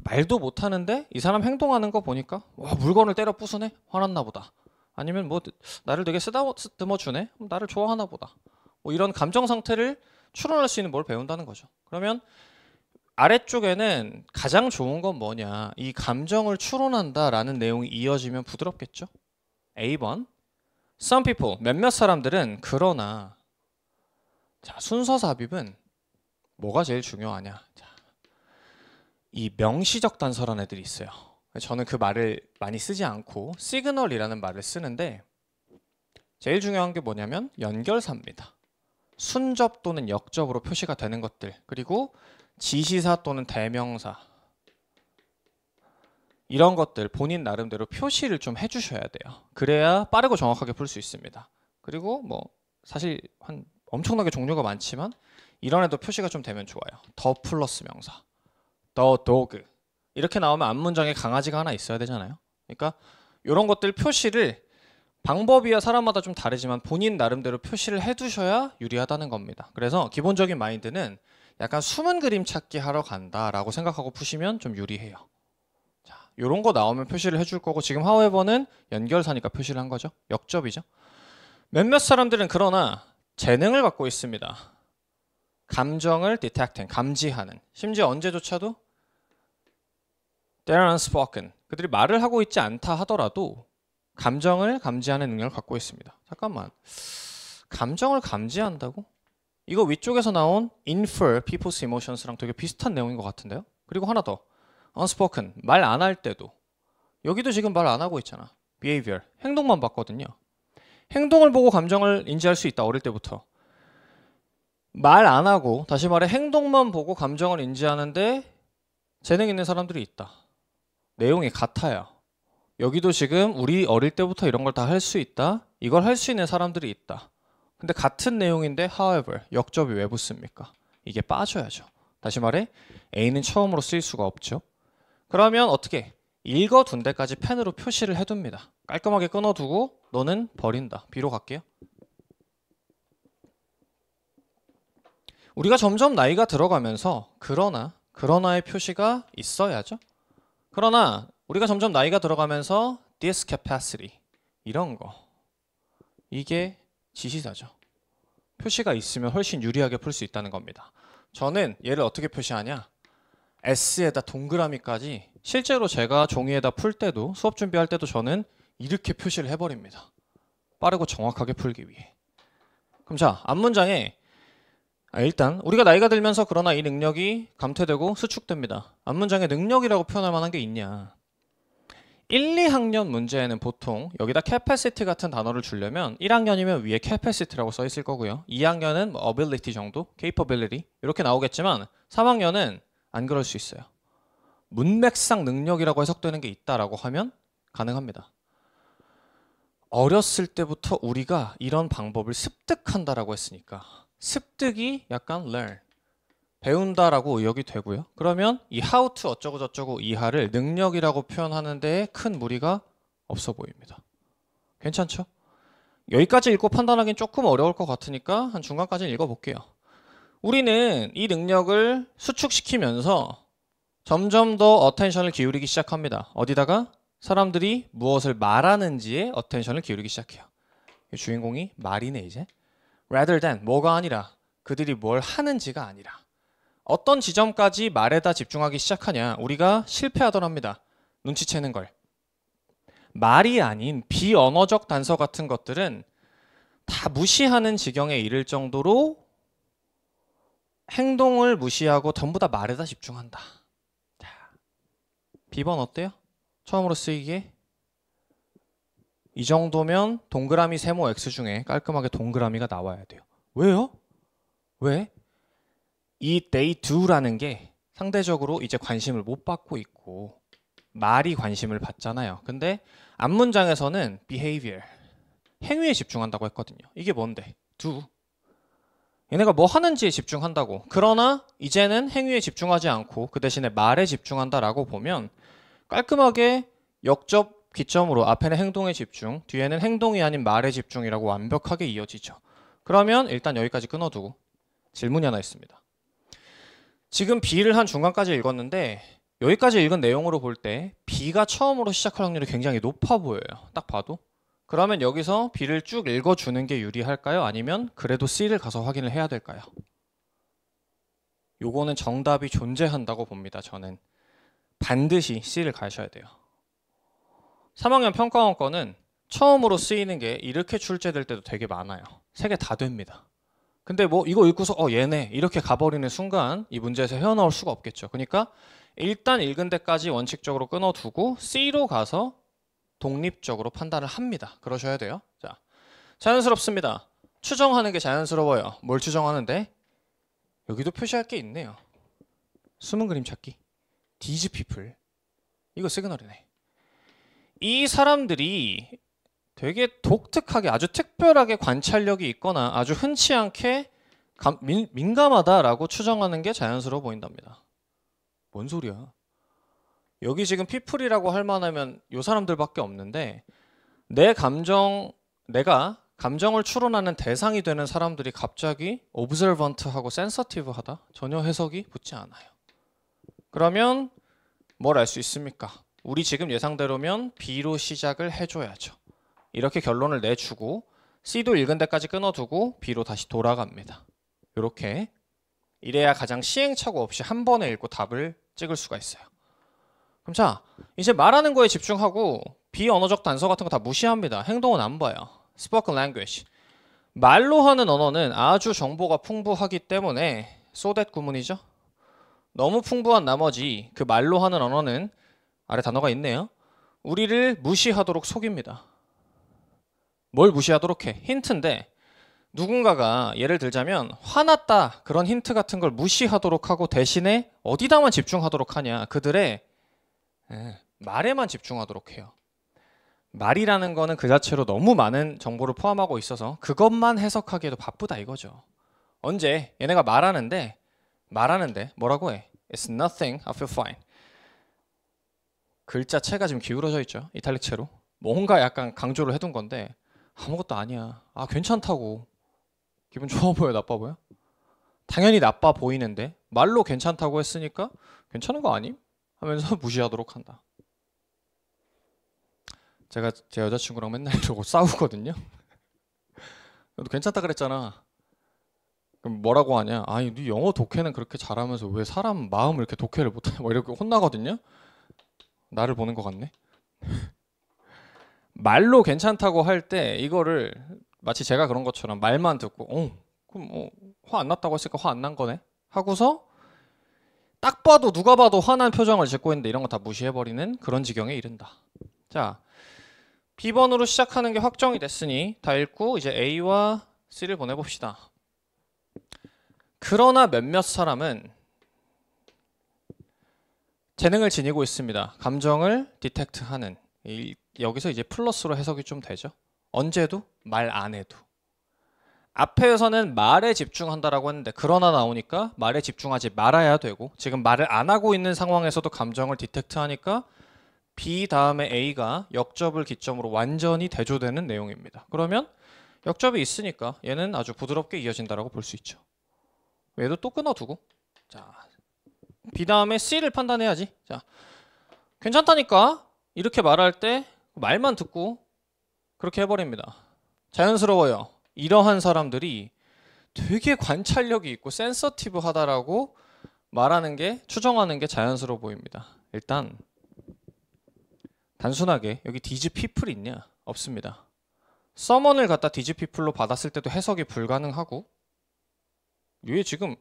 말도 못하는데 이 사람 행동하는 거 보니까 와 물건을 때려 부수네? 화났나 보다. 아니면 뭐 나를 되게 쓰다듬어 주네? 나를 좋아하나 보다. 뭐 이런 감정 상태를 추론할 수 있는 뭘 배운다는 거죠. 그러면 아래쪽에는 가장 좋은 건 뭐냐? 이 감정을 추론한다라는 내용이 이어지면 부드럽겠죠? A번 Some people, 몇몇 사람들은 그러나 자, 순서 삽입은 뭐가 제일 중요하냐? 자, 이 명시적 단서라는 애들이 있어요. 저는 그 말을 많이 쓰지 않고 시그널이라는 말을 쓰는데 제일 중요한 게 뭐냐면 연결사입니다. 순접 또는 역접으로 표시가 되는 것들 그리고 지시사 또는 대명사 이런 것들 본인 나름대로 표시를 좀 해주셔야 돼요. 그래야 빠르고 정확하게 풀 수 있습니다. 그리고 뭐 사실 한 엄청나게 종류가 많지만 이런 애도 표시가 좀 되면 좋아요. 더 플러스 명사, the dog 이렇게 나오면 앞문장에 강아지가 하나 있어야 되잖아요. 그러니까 이런 것들 표시를 방법이야 사람마다 좀 다르지만 본인 나름대로 표시를 해두셔야 유리하다는 겁니다. 그래서 기본적인 마인드는 약간 숨은 그림 찾기 하러 간다라고 생각하고 푸시면 좀 유리해요. 자, 이런 거 나오면 표시를 해줄 거고 지금 however는 연결사니까 표시를 한 거죠. 역접이죠. 몇몇 사람들은 그러나 재능을 갖고 있습니다. 감정을 detecting, 감지하는. 심지어 언제조차도 they're unspoken. 그들이 말을 하고 있지 않다 하더라도 감정을 감지하는 능력을 갖고 있습니다. 잠깐만. 감정을 감지한다고? 이거 위쪽에서 나온 infer people's emotions랑 되게 비슷한 내용인 것 같은데요? 그리고 하나 더. unspoken. 말 안 할 때도. 여기도 지금 말 안 하고 있잖아. behavior. 행동만 봤거든요. 행동을 보고 감정을 인지할 수 있다. 어릴 때부터. 말 안 하고 다시 말해 행동만 보고 감정을 인지하는데 재능 있는 사람들이 있다. 내용이 같아요. 여기도 지금 우리 어릴 때부터 이런 걸 다 할 수 있다. 이걸 할 수 있는 사람들이 있다. 근데 같은 내용인데 however, 역접이 왜 붙습니까? 이게 빠져야죠. 다시 말해 A는 처음으로 쓰일 수가 없죠. 그러면 어떻게? 읽어둔 데까지 펜으로 표시를 해둡니다. 깔끔하게 끊어두고 너는 버린다. B로 갈게요. 우리가 점점 나이가 들어가면서 그러나의 표시가 있어야죠. 그러나 우리가 점점 나이가 들어가면서 this capacity 이런 거 이게 지시사죠. 표시가 있으면 훨씬 유리하게 풀 수 있다는 겁니다. 저는 얘를 어떻게 표시하냐? S에다 동그라미까지 실제로 제가 종이에다 풀 때도 수업 준비할 때도 저는 이렇게 표시를 해버립니다. 빠르고 정확하게 풀기 위해. 그럼 자, 앞문장에 일단 우리가 나이가 들면서 그러나 이 능력이 감퇴되고 수축됩니다. 앞문장에 능력이라고 표현할 만한 게 있냐? 1, 2학년 문제에는 보통 여기다 capacity 같은 단어를 주려면 1학년이면 위에 capacity라고 써 있을 거고요. 2학년은 ability 정도, capability 이렇게 나오겠지만 3학년은 안 그럴 수 있어요. 문맥상 능력이라고 해석되는 게 있다라고 하면 가능합니다. 어렸을 때부터 우리가 이런 방법을 습득한다라고 했으니까 습득이 약간 learn, 배운다라고 의역이 되고요. 그러면 이 how to 어쩌고 저쩌고 이하를 능력이라고 표현하는 데에 큰 무리가 없어 보입니다. 괜찮죠? 여기까지 읽고 판단하기는 조금 어려울 것 같으니까 한 중간까지 읽어볼게요. 우리는 이 능력을 수축시키면서 점점 더 어텐션을 기울이기 시작합니다. 어디다가? 사람들이 무엇을 말하는지에 어텐션을 기울이기 시작해요. 주인공이 말이네 이제. rather than 뭐가 아니라 그들이 뭘 하는지가 아니라 어떤 지점까지 말에다 집중하기 시작하냐 우리가 실패하더랍니다. 눈치채는 걸. 말이 아닌 비언어적 단서 같은 것들은 다 무시하는 지경에 이를 정도로 행동을 무시하고 전부 다 말에다 집중한다. 자, B번 어때요? 처음으로 쓰이기에 이 정도면 동그라미 세모 X 중에 깔끔하게 동그라미가 나와야 돼요. 왜요? 왜? 이 they do라는 게 상대적으로 이제 관심을 못 받고 있고 말이 관심을 받잖아요. 근데 앞문장에서는 behavior, 행위에 집중한다고 했거든요. 이게 뭔데? do. 얘네가 뭐 하는지에 집중한다고. 그러나 이제는 행위에 집중하지 않고 그 대신에 말에 집중한다라고 보면 깔끔하게 역접 기점으로 앞에는 행동에 집중, 뒤에는 행동이 아닌 말에 집중이라고 완벽하게 이어지죠. 그러면 일단 여기까지 끊어두고 질문이 하나 있습니다. 지금 B를 한 중간까지 읽었는데 여기까지 읽은 내용으로 볼 때 B가 처음으로 시작할 확률이 굉장히 높아 보여요. 딱 봐도. 그러면 여기서 B를 쭉 읽어주는 게 유리할까요? 아니면 그래도 C를 가서 확인을 해야 될까요? 요거는 정답이 존재한다고 봅니다. 저는 반드시 C를 가셔야 돼요. 3학년 평가원 거는 처음으로 쓰이는 게 이렇게 출제될 때도 되게 많아요. 3개 다 됩니다. 근데 뭐 이거 읽고서 얘네 이렇게 가버리는 순간 이 문제에서 헤어나올 수가 없겠죠. 그러니까 일단 읽은 데까지 원칙적으로 끊어두고 C로 가서 독립적으로 판단을 합니다. 그러셔야 돼요. 자, 자연스럽습니다. 추정하는 게 자연스러워요. 뭘 추정하는데? 여기도 표시할 게 있네요. 숨은 그림 찾기. These people. 이거 시그널이네. 이 사람들이 되게 독특하게 아주 특별하게 관찰력이 있거나 아주 흔치 않게 민감하다라고 추정하는 게 자연스러워 보인답니다. 뭔 소리야? 여기 지금 people이라고 할 만하면 요 사람들밖에 없는데 내가 감정을 추론하는 대상이 되는 사람들이 갑자기 observant하고 sensitive하다? 전혀 해석이 붙지 않아요. 그러면 뭘 알 수 있습니까? 우리 지금 예상대로면 B로 시작을 해줘야죠. 이렇게 결론을 내주고 C도 읽은 데까지 끊어두고 B로 다시 돌아갑니다. 이렇게 이래야 가장 시행착오 없이 한 번에 읽고 답을 찍을 수가 있어요. 그럼 자, 이제 말하는 거에 집중하고 비언어적 단서 같은 거 다 무시합니다. 행동은 안 봐요. Spoken language. 말로 하는 언어는 아주 정보가 풍부하기 때문에 so that 구문이죠. 너무 풍부한 나머지 그 말로 하는 언어는 아래 단어가 있네요. 우리를 무시하도록 속입니다. 뭘 무시하도록 해? 힌트인데 누군가가 예를 들자면 화났다 그런 힌트 같은 걸 무시하도록 하고 대신에 어디다만 집중하도록 하냐? 그들의 말에만 집중하도록 해요. 말이라는 거는 그 자체로 너무 많은 정보를 포함하고 있어서 그것만 해석하기에도 바쁘다 이거죠. 언제 얘네가 말하는데 뭐라고 해? It's nothing, I feel fine. 글자체가 지금 기울어져 있죠. 이탈릭체로. 뭔가 약간 강조를 해둔 건데 아무것도 아니야. 아 괜찮다고. 기분 좋아 보여, 나빠 보여? 당연히 나빠 보이는데 말로 괜찮다고 했으니까 괜찮은 거 아님? 하면서 무시하도록 한다. 제가 제 여자친구랑 맨날 이러고 싸우거든요. 너 괜찮다 그랬잖아. 그럼 뭐라고 하냐? 아니 네 영어 독해는 그렇게 잘하면서 왜 사람 마음을 이렇게 독해를 못하냐? 뭐 이렇게 혼나거든요. 나를 보는 것 같네. 말로 괜찮다고 할 때 이거를 마치 제가 그런 것처럼 말만 듣고 그럼 화 안 났다고 했으니까 화 안 난 거네 하고서 딱 봐도 누가 봐도 화난 표정을 짓고 있는데 이런 거 다 무시해버리는 그런 지경에 이른다. 자, B번으로 시작하는 게 확정이 됐으니 다 읽고 이제 A와 C를 보내봅시다. 그러나 몇몇 사람은 재능을 지니고 있습니다. 감정을 디텍트하는. 여기서 이제 플러스로 해석이 좀 되죠. 언제도 말 안 해도. 앞에서는 말에 집중한다라고 했는데 그러나 나오니까 말에 집중하지 말아야 되고 지금 말을 안 하고 있는 상황에서도 감정을 디텍트하니까 B 다음에 A가 역접을 기점으로 완전히 대조되는 내용입니다. 그러면 역접이 있으니까 얘는 아주 부드럽게 이어진다라고 볼 수 있죠. 얘도 또 끊어두고 자 B 다음에 C를 판단해야지. 자 괜찮다니까 이렇게 말할 때 말만 듣고 그렇게 해버립니다. 자연스러워요. 이러한 사람들이 되게 관찰력이 있고 센서티브하다라고 말하는 게 추정하는 게 자연스러워 보입니다. 일단 단순하게 여기 디즈 피플 있냐? 없습니다. 서먼을 갖다 디즈 피플로 받았을 때도 해석이 불가능하고 얘 지금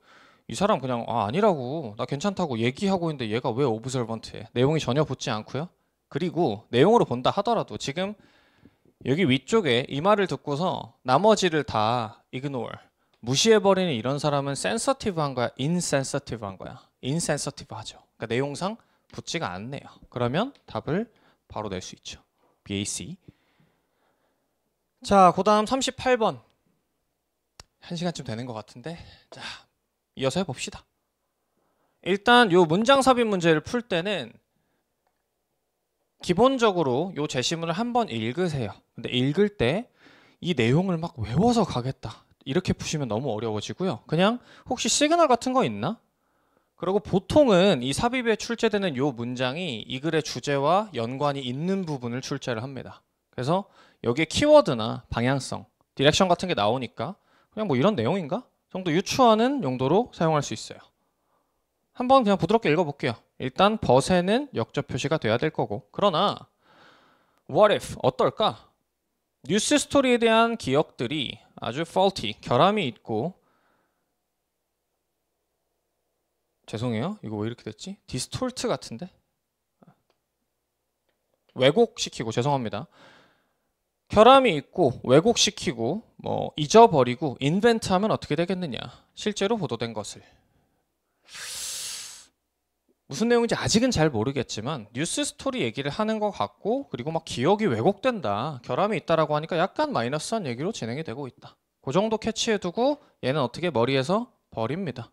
이 사람 그냥 아니라고 나 괜찮다고 얘기하고 있는데 얘가 왜 오브설번트해? 내용이 전혀 붙지 않고요. 그리고 내용으로 본다 하더라도 지금 여기 위쪽에 이 말을 듣고서 나머지를 다 ignore 무시해버리는 이런 사람은 sensitive한 거야? insensitive한 거야? insensitive하죠. 그러니까 내용상 붙지가 않네요. 그러면 답을 바로 낼 수 있죠. BAC. 자, 그 다음 38번. 1시간쯤 되는 것 같은데 자, 이어서 해봅시다. 일단 요 문장 삽입 문제를 풀 때는 기본적으로 요 제시문을 한번 읽으세요. 근데 읽을 때 이 내용을 막 외워서 가겠다 이렇게 푸시면 너무 어려워지고요. 그냥 혹시 시그널 같은 거 있나? 그리고 보통은 이 삽입에 출제되는 요 문장이 이 글의 주제와 연관이 있는 부분을 출제를 합니다. 그래서 여기에 키워드나 방향성, 디렉션 같은 게 나오니까 그냥 뭐 이런 내용인가? 정도 유추하는 용도로 사용할 수 있어요. 한번 그냥 부드럽게 읽어볼게요. 일단 but에는 역접 표시가 돼야 될 거고 그러나 what if, 어떨까? 뉴스 스토리에 대한 기억들이 아주 faulty, 결함이 있고 죄송해요. 이거 왜 이렇게 됐지? distort 같은데? 왜곡시키고 죄송합니다. 결함이 있고 왜곡시키고 뭐 잊어버리고 인벤트하면 어떻게 되겠느냐? 실제로 보도된 것을 무슨 내용인지 아직은 잘 모르겠지만 뉴스 스토리 얘기를 하는 것 같고, 그리고 막 기억이 왜곡된다, 결함이 있다라고 하니까 약간 마이너스한 얘기로 진행이 되고 있다. 그 정도 캐치해두고 얘는 어떻게 머리에서 버립니다.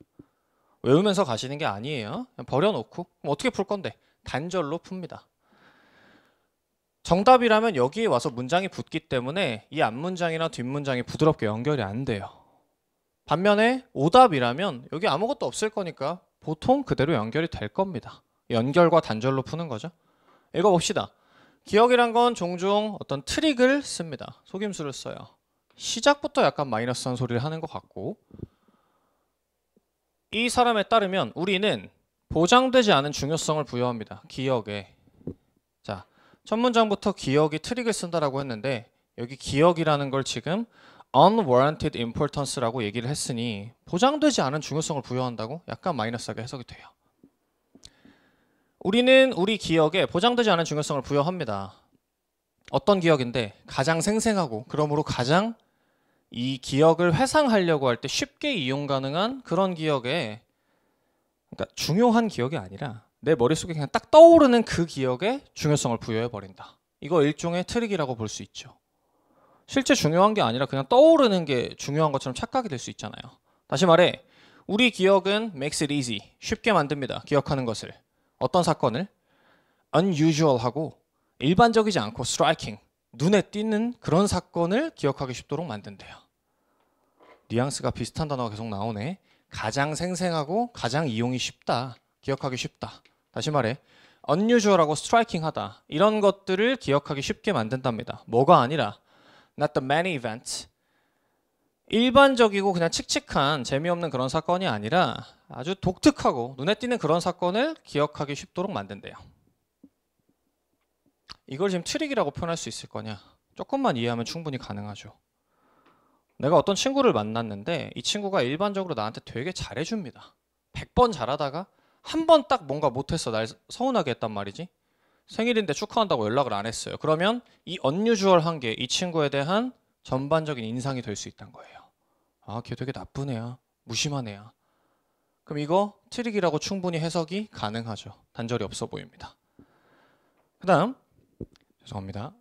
외우면서 가시는 게 아니에요. 그냥 버려놓고 그럼 어떻게 풀 건데? 단절로 풉니다. 정답이라면 여기에 와서 문장이 붙기 때문에 이 앞문장이나 뒷문장이 부드럽게 연결이 안 돼요. 반면에 오답이라면 여기 아무것도 없을 거니까 보통 그대로 연결이 될 겁니다. 연결과 단절로 푸는 거죠. 읽어봅시다. 기억이란 건 종종 어떤 트릭을 씁니다. 속임수를 써요. 시작부터 약간 마이너스한 소리를 하는 것 같고, 이 사람에 따르면 우리는 보장되지 않은 중요성을 부여합니다. 기억에. 자, 첫 문장부터 기억이 트릭을 쓴다라고 했는데 여기 기억이라는 걸 지금 unwarranted importance라고 얘기를 했으니 보장되지 않은 중요성을 부여한다고? 약간 마이너스하게 해석이 돼요. 우리는 우리 기억에 보장되지 않은 중요성을 부여합니다. 어떤 기억인데? 가장 생생하고 그러므로 가장 이 기억을 회상하려고 할 때 쉽게 이용 가능한 그런 기억에, 그러니까 중요한 기억이 아니라 내 머릿속에 그냥 딱 떠오르는 그 기억에 중요성을 부여해버린다. 이거 일종의 트릭이라고 볼 수 있죠. 실제 중요한 게 아니라 그냥 떠오르는 게 중요한 것처럼 착각이 될 수 있잖아요. 다시 말해, 우리 기억은 makes it easy, 쉽게 만듭니다. 기억하는 것을. 어떤 사건을? unusual하고 일반적이지 않고 striking, 눈에 띄는 그런 사건을 기억하기 쉽도록 만든대요. 뉘앙스가 비슷한 단어가 계속 나오네. 가장 생생하고 가장 이용이 쉽다, 기억하기 쉽다. 다시 말해, unusual하고 striking하다, 이런 것들을 기억하기 쉽게 만든답니다. 뭐가 아니라 not the many events, 일반적이고 그냥 칙칙한 재미없는 그런 사건이 아니라 아주 독특하고 눈에 띄는 그런 사건을 기억하기 쉽도록 만든대요. 이걸 지금 트릭이라고 표현할 수 있을 거냐? 조금만 이해하면 충분히 가능하죠. 내가 어떤 친구를 만났는데 이 친구가 일반적으로 나한테 되게 잘해줍니다. 100번 잘하다가 한 번 딱 뭔가 못해서 날 서운하게 했단 말이지. 생일인데 축하한다고 연락을 안 했어요. 그러면 이 unusual한 게 이 친구에 대한 전반적인 인상이 될 수 있다는 거예요. 아, 걔 되게 나쁜 애야, 무심한 애야. 그럼 이거 트릭이라고 충분히 해석이 가능하죠. 단절이 없어 보입니다. 그 다음, 죄송합니다.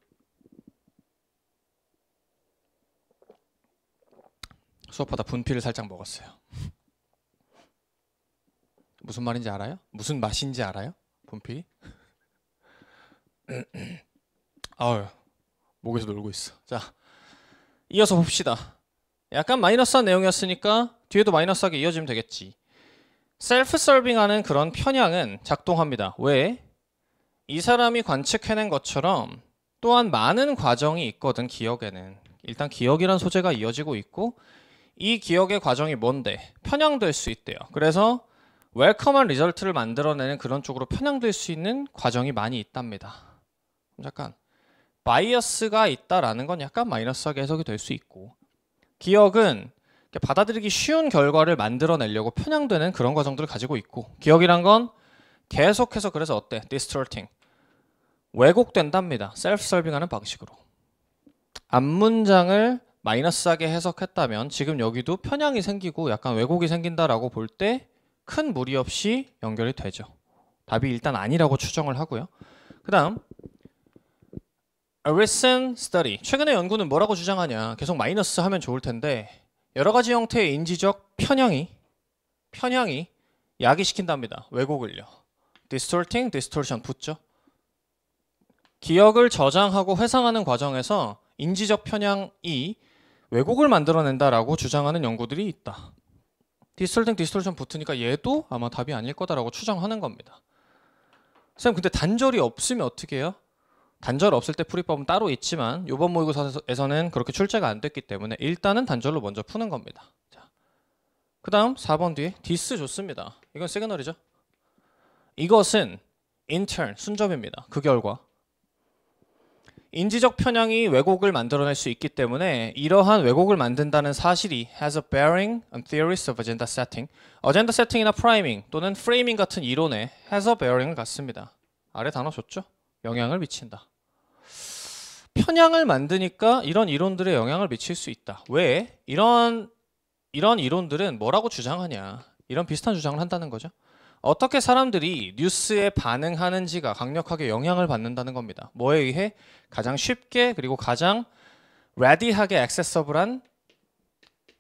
수업하다 분필을 살짝 먹었어요. 무슨 말인지 알아요? 무슨 맛인지 알아요? 분필이? 아유, 목에서 놀고 있어. 자, 이어서 봅시다. 약간 마이너스한 내용이었으니까 뒤에도 마이너스하게 이어지면 되겠지. 셀프-서빙하는 그런 편향은 작동합니다. 왜? 이 사람이 관측해낸 것처럼 또한 많은 과정이 있거든. 기억에는 일단 기억이란 소재가 이어지고 있고, 이 기억의 과정이 뭔데? 편향될 수 있대요. 그래서 웰컴한 리절트를 만들어내는 그런 쪽으로 편향될 수 있는 과정이 많이 있답니다. 잠깐, 바이어스가 있다라는 건 약간 마이너스하게 해석이 될 수 있고, 기억은 받아들이기 쉬운 결과를 만들어내려고 편향되는 그런 과정들을 가지고 있고, 기억이란 건 계속해서 그래서 어때? distorting, 왜곡된답니다. 셀프-서빙하는 방식으로. 앞문장을 마이너스하게 해석했다면 지금 여기도 편향이 생기고 약간 왜곡이 생긴다라고 볼 때 큰 무리 없이 연결이 되죠. 답이 일단 아니라고 추정을 하고요. 그 다음, A recent study, 최근의 연구는 뭐라고 주장하냐. 계속 마이너스 하면 좋을 텐데 여러 가지 형태의 인지적 편향이 야기시킨답니다. 왜곡을요. distorting, distortion 붙죠. 기억을 저장하고 회상하는 과정에서 인지적 편향이 왜곡을 만들어낸다라고 주장하는 연구들이 있다. distorting, distortion 붙으니까 얘도 아마 답이 아닐 거다라고 추정하는 겁니다. 쌤, 근데 단절이 없으면 어떻게 해요? 단절 없을 때 풀이법은 따로 있지만 이번 모의고사에서는 그렇게 출제가 안 됐기 때문에 일단은 단절로 먼저 푸는 겁니다. 자, 그 다음 4번 뒤에 dis 좋습니다. 이건 시그널이죠. 이것은 in turn, 순접입니다. 그 결과 인지적 편향이 왜곡을 만들어낼 수 있기 때문에 이러한 왜곡을 만든다는 사실이 has a bearing on theories of agenda setting, 어젠다 세팅이나 프라이밍 또는 프레이밍 같은 이론에 has a bearing을 갖습니다. 아래 단어 좋죠? 영향을 미친다. 편향을 만드니까 이런 이론들에 영향을 미칠 수 있다. 왜? 이런 이론들은 뭐라고 주장하냐. 이런 비슷한 주장을 한다는 거죠. 어떻게 사람들이 뉴스에 반응하는지가 강력하게 영향을 받는다는 겁니다. 뭐에 의해? 가장 쉽게 그리고 가장 ready하게 액세서블한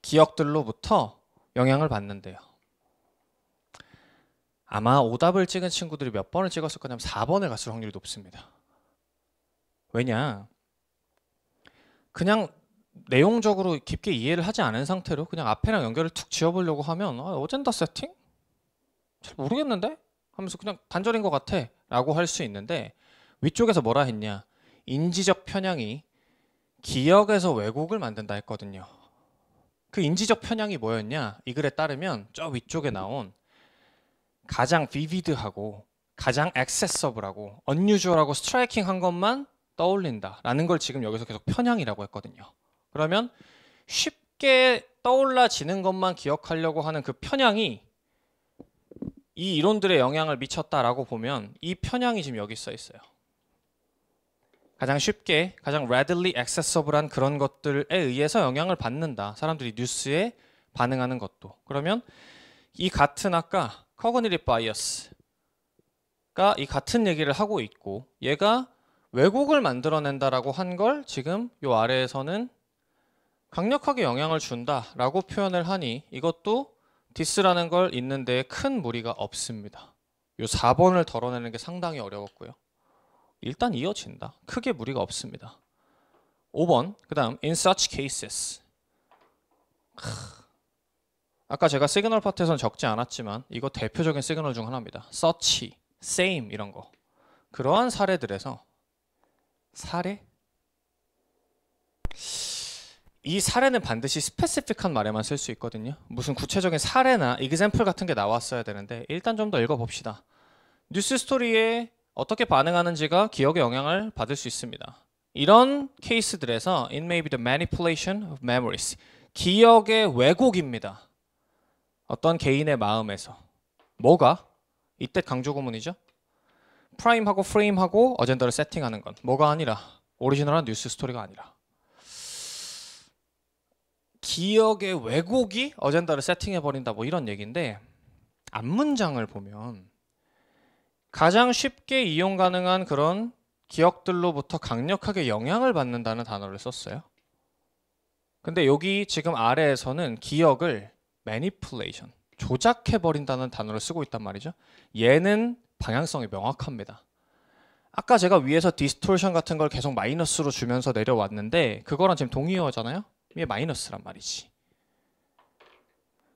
기억들로부터 영향을 받는데요. 아마 오답을 찍은 친구들이 몇 번을 찍었을 거냐면 4번을 갔을 확률이 높습니다. 왜냐? 그냥 내용적으로 깊게 이해를 하지 않은 상태로 그냥 앞에랑 연결을 툭 지어보려고 하면 어젠다 세팅? 잘 모르겠는데? 하면서 그냥 단절인 것 같아 라고 할 수 있는데 위쪽에서 뭐라 했냐? 인지적 편향이 기억에서 왜곡을 만든다 했거든요. 그 인지적 편향이 뭐였냐? 이 글에 따르면 저 위쪽에 나온 가장 vivid하고 가장 accessible하고 unusual하고 스트라이킹한 것만 떠올린다 라는 걸 지금 여기서 계속 편향이라고 했거든요. 그러면 쉽게 떠올라지는 것만 기억하려고 하는 그 편향이 이 이론들에 영향을 미쳤다라고 보면 이 편향이 지금 여기 써 있어요. 가장 쉽게 가장 readily accessible한 그런 것들에 의해서 영향을 받는다. 사람들이 뉴스에 반응하는 것도. 그러면 이 같은 아까 cognitive bias가 이 같은 얘기를 하고 있고 얘가 왜곡을 만들어낸다라고 한 걸 지금 요 아래에서는 강력하게 영향을 준다라고 표현을 하니 이것도 디스라는 걸 읽는 데 큰 무리가 없습니다. 요 4번을 덜어내는 게 상당히 어려웠고요. 일단 이어진다. 크게 무리가 없습니다. 5번 그 다음 in such cases 아까 제가 시그널 파트에서는 적지 않았지만 이거 대표적인 시그널 중 하나입니다. such, same 이런 거. 그러한 사례들에서 사례? 이 사례는 반드시 스페시픽한 말에만 쓸 수 있거든요. 무슨 구체적인 사례나 example 같은 게 나왔어야 되는데 일단 좀 더 읽어봅시다. 뉴스 스토리에 어떻게 반응하는지가 기억에 영향을 받을 수 있습니다. 이런 케이스들에서 it may be the manipulation of memories. 기억의 왜곡입니다. 어떤 개인의 마음에서. 뭐가? 이때 강조 구문이죠. 프라임하고 프레임하고 어젠다를 세팅하는 건 뭐가 아니라 오리지널한 뉴스 스토리가 아니라 기억의 왜곡이 어젠다를 세팅해버린다 뭐 이런 얘기인데 앞문장을 보면 가장 쉽게 이용 가능한 그런 기억들로부터 강력하게 영향을 받는다는 단어를 썼어요. 근데 여기 지금 아래에서는 기억을 manipulation, 조작해버린다는 단어를 쓰고 있단 말이죠. 얘는 방향성이 명확합니다. 아까 제가 위에서 distortion 같은 걸 계속 마이너스로 주면서 내려왔는데 그거랑 지금 동의어잖아요. 이게 마이너스란 말이지.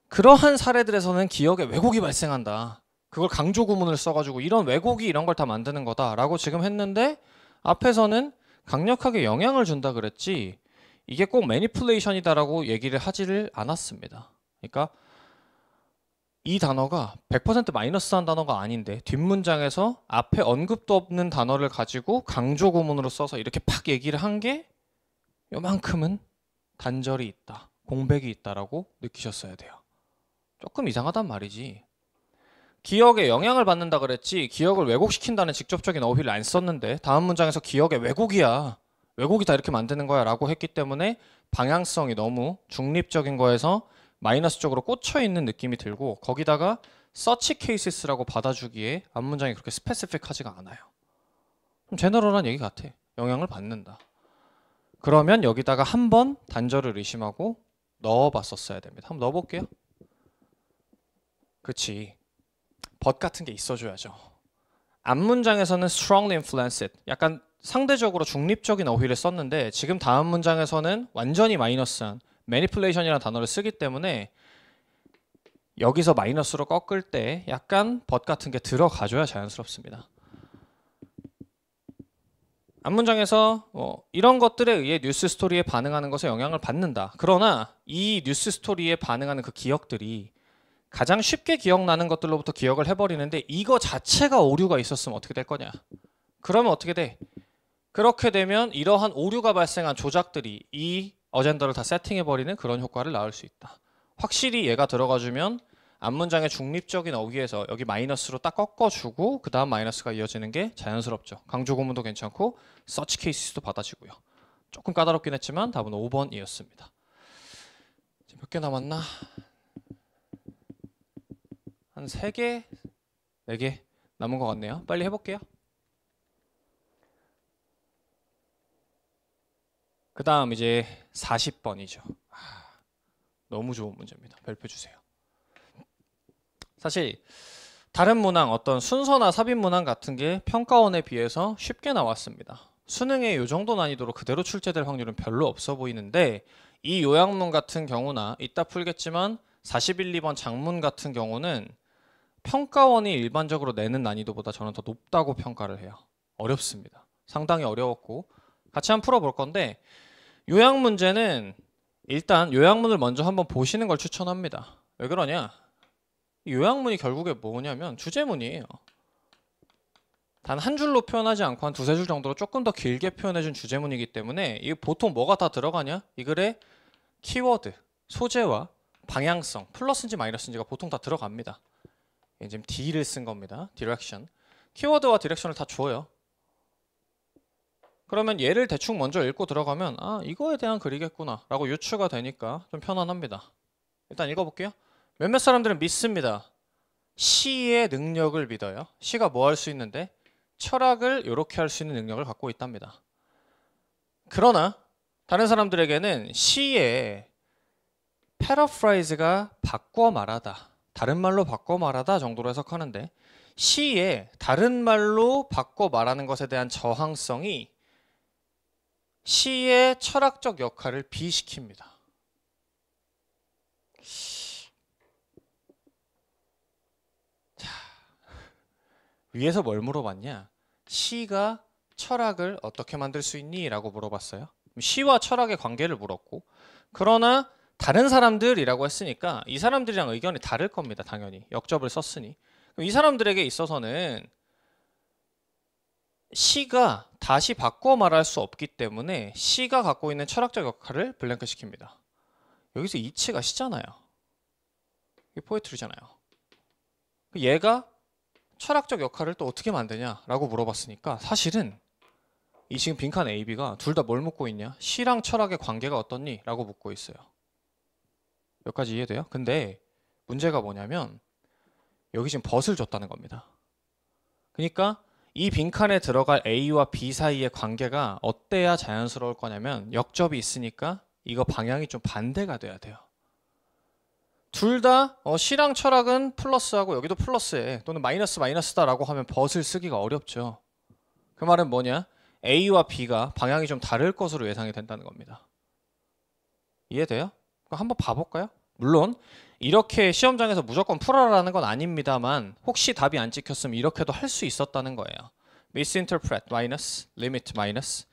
그러한 사례들에서는 기억에 왜곡이 발생한다. 그걸 강조 구문을 써가지고 이런 왜곡이 이런 걸 다 만드는 거다라고 지금 했는데 앞에서는 강력하게 영향을 준다 그랬지 이게 꼭 매니플레이션이다라고 얘기를 하지를 않았습니다. 그러니까 이 단어가 100% 마이너스한 단어가 아닌데 뒷문장에서 앞에 언급도 없는 단어를 가지고 강조 구문으로 써서 이렇게 팍 얘기를 한 게 요만큼은 단절이 있다, 공백이 있다라고 느끼셨어야 돼요. 조금 이상하단 말이지. 기억에 영향을 받는다 그랬지 기억을 왜곡시킨다는 직접적인 어휘를 안 썼는데 다음 문장에서 기억의 왜곡이야. 왜곡이다 이렇게 만드는 거야 라고 했기 때문에 방향성이 너무 중립적인 거에서 마이너스 쪽으로 꽂혀 있는 느낌이 들고 거기다가 such cases라고 받아주기에 앞문장이 그렇게 스페시픽하지가 않아요. 좀 제너럴한 얘기 같아. 영향을 받는다. 그러면 여기다가 한번 단절을 의심하고 넣어봤었어야 됩니다. 한번 넣어볼게요. 그치. but 같은 게 있어줘야죠. 앞문장에서는 strongly influenced, 약간 상대적으로 중립적인 어휘를 썼는데 지금 다음 문장에서는 완전히 마이너스한 manipulation이라는 단어를 쓰기 때문에 여기서 마이너스로 꺾을 때 약간 but 같은 게 들어가줘야 자연스럽습니다. 앞문장에서 이런 것들에 의해 뉴스 스토리에 반응하는 것에 영향을 받는다. 그러나 이 뉴스 스토리에 반응하는 그 기억들이 가장 쉽게 기억나는 것들로부터 기억을 해버리는데 이거 자체가 오류가 있었으면 어떻게 될 거냐? 그러면 어떻게 돼? 그렇게 되면 이러한 오류가 발생한 조작들이 이 어젠다를 다 세팅해버리는 그런 효과를 낳을 수 있다. 확실히 얘가 들어가주면 앞문장의 중립적인 어휘에서 여기 마이너스로 딱 꺾어주고 그 다음 마이너스가 이어지는 게 자연스럽죠. 강조 구문도 괜찮고 서치 케이스도 받아지고요. 조금 까다롭긴 했지만 답은 5번이었습니다. 몇 개 남았나? 한 3개 4개 남은 것 같네요. 빨리 해볼게요. 그 다음 이제 40번이죠. 너무 좋은 문제입니다. 별표 주세요. 사실 다른 문항 어떤 순서나 삽입 문항 같은 게 평가원에 비해서 쉽게 나왔습니다. 수능에 이 정도 난이도로 그대로 출제될 확률은 별로 없어 보이는데 이 요약문 같은 경우나 이따 풀겠지만 41, 2번 장문 같은 경우는 평가원이 일반적으로 내는 난이도보다 저는 더 높다고 평가를 해요. 어렵습니다. 상당히 어려웠고 같이 한번 풀어볼 건데 요약 문제는 일단 요약문을 먼저 한번 보시는 걸 추천합니다. 왜 그러냐? 이 요약문이 결국에 뭐냐면 주제문이에요. 단 한 줄로 표현하지 않고 한 두세 줄 정도로 조금 더 길게 표현해준 주제문이기 때문에 이게 보통 뭐가 다 들어가냐? 이 글에 키워드, 소재와 방향성, 플러스인지 마이너스인지가 보통 다 들어갑니다. 지금 D를 쓴 겁니다. 디렉션. 키워드와 디렉션을 다 줘요. 그러면 얘를 대충 먼저 읽고 들어가면 아 이거에 대한 글이겠구나 라고 유추가 되니까 좀 편안합니다. 일단 읽어볼게요. 몇몇 사람들은 믿습니다. 시의 능력을 믿어요. 시가 뭐 할 수 있는데 철학을 이렇게 할 수 있는 능력을 갖고 있답니다. 그러나 다른 사람들에게는 시의 패러프라이즈가 바꿔 말하다, 다른 말로 바꿔 말하다 정도로 해석하는데 시의 다른 말로 바꿔 말하는 것에 대한 저항성이 시의 철학적 역할을 비시킵니다. 자, 위에서 뭘 물어봤냐? 시가 철학을 어떻게 만들 수 있니? 라고 물어봤어요. 시와 철학의 관계를 물었고 그러나 다른 사람들이라고 했으니까 이 사람들이랑 의견이 다를 겁니다. 당연히 역접을 썼으니 이 사람들에게 있어서는 시가 다시 바꿔 말할 수 없기 때문에 시가 갖고 있는 철학적 역할을 블랭크 시킵니다. 여기서 이치가 시잖아요. 이게 포에트리잖아요. 얘가 철학적 역할을 또 어떻게 만드냐 라고 물어봤으니까 사실은 이 지금 빈칸 A, B가 둘 다 뭘 묻고 있냐? 시랑 철학의 관계가 어떻니? 라고 묻고 있어요. 여기까지 이해돼요? 근데 문제가 뭐냐면 여기 지금 벗을 줬다는 겁니다. 그러니까 이 빈칸에 들어갈 A와 B 사이의 관계가 어때야 자연스러울 거냐면 역접이 있으니까 이거 방향이 좀 반대가 돼야 돼요. 둘 다 시랑 철학은 플러스하고 여기도 플러스에 또는 마이너스다 라고 하면 벗을 쓰기가 어렵죠. 그 말은 뭐냐? A와 B가 방향이 좀 다를 것으로 예상이 된다는 겁니다. 이해돼요? 그럼 한번 봐볼까요? 물론 이렇게 시험장에서 무조건 풀어라라는 건 아닙니다만 혹시 답이 안 찍혔으면 이렇게도 할 수 있었다는 거예요. misinterpret 마이너스, limit 마이너스,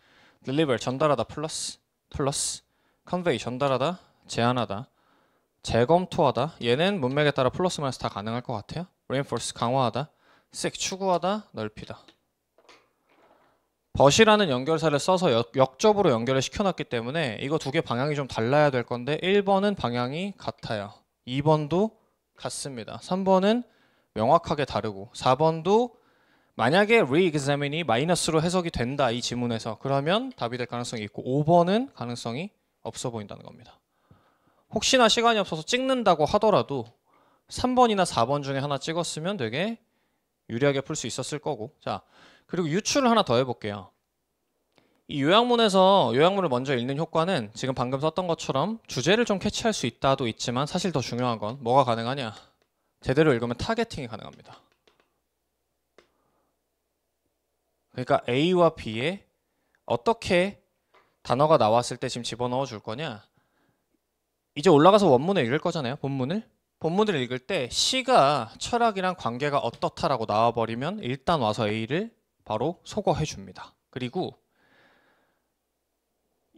deliver 전달하다 플러스, convey 전달하다, 제안하다, 재검토하다. 얘는 문맥에 따라 플러스 마이너스 다 가능할 것 같아요. reinforce 강화하다, seek 추구하다, 넓히다. 벗이라는 연결사를 써서 역접으로 연결을 시켜놨기 때문에 이거 두 개 방향이 좀 달라야 될 건데 1번은 방향이 같아요. 2번도 같습니다. 3번은 명확하게 다르고 4번도 만약에 re-examine이 마이너스로 해석이 된다 이 지문에서 그러면 답이 될 가능성이 있고 5번은 가능성이 없어 보인다는 겁니다. 혹시나 시간이 없어서 찍는다고 하더라도 3번이나 4번 중에 하나 찍었으면 되게 유리하게 풀 수 있었을 거고. 자, 그리고 유추를 하나 더 해볼게요. 이 요약문에서 요약문을 먼저 읽는 효과는 지금 방금 썼던 것처럼 주제를 좀 캐치할 수 있다도 있지만 사실 더 중요한 건 뭐가 가능하냐? 제대로 읽으면 타겟팅이 가능합니다. 그러니까 A와 B에 어떻게 단어가 나왔을 때 지금 집어넣어 줄 거냐? 이제 올라가서 원문을 읽을 거잖아요. 본문을 읽을 때 C가 철학이랑 관계가 어떻다라고 나와버리면 일단 와서 A를 바로 소거해 줍니다. 그리고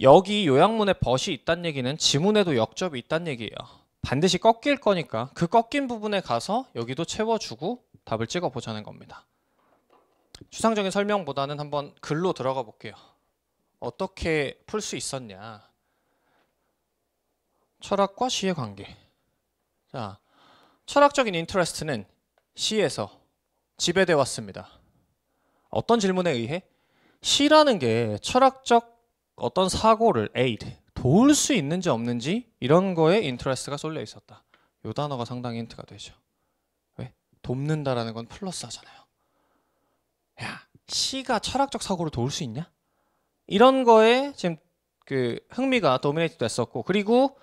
여기 요약문에 벗이 있다는 얘기는 지문에도 역접이 있다는 얘기예요. 반드시 꺾일 거니까 그 꺾인 부분에 가서 여기도 채워주고 답을 찍어보자는 겁니다. 추상적인 설명보다는 한번 글로 들어가 볼게요. 어떻게 풀 수 있었냐. 철학과 시의 관계. 자, 철학적인 인터레스트는 시에서 지배되어 왔습니다. 어떤 질문에 의해? 시라는 게 철학적 어떤 사고를 도울 수 있는지 없는지 이런 거에 인터레스트가 쏠려 있었다. 이 단어가 상당히 힌트가 되죠. 왜? 돕는다라는 건 플러스 하잖아요. 야, C가 철학적 사고를 도울 수 있냐? 이런 거에 지금 그 흥미가 도미네이트 됐었고, 그리고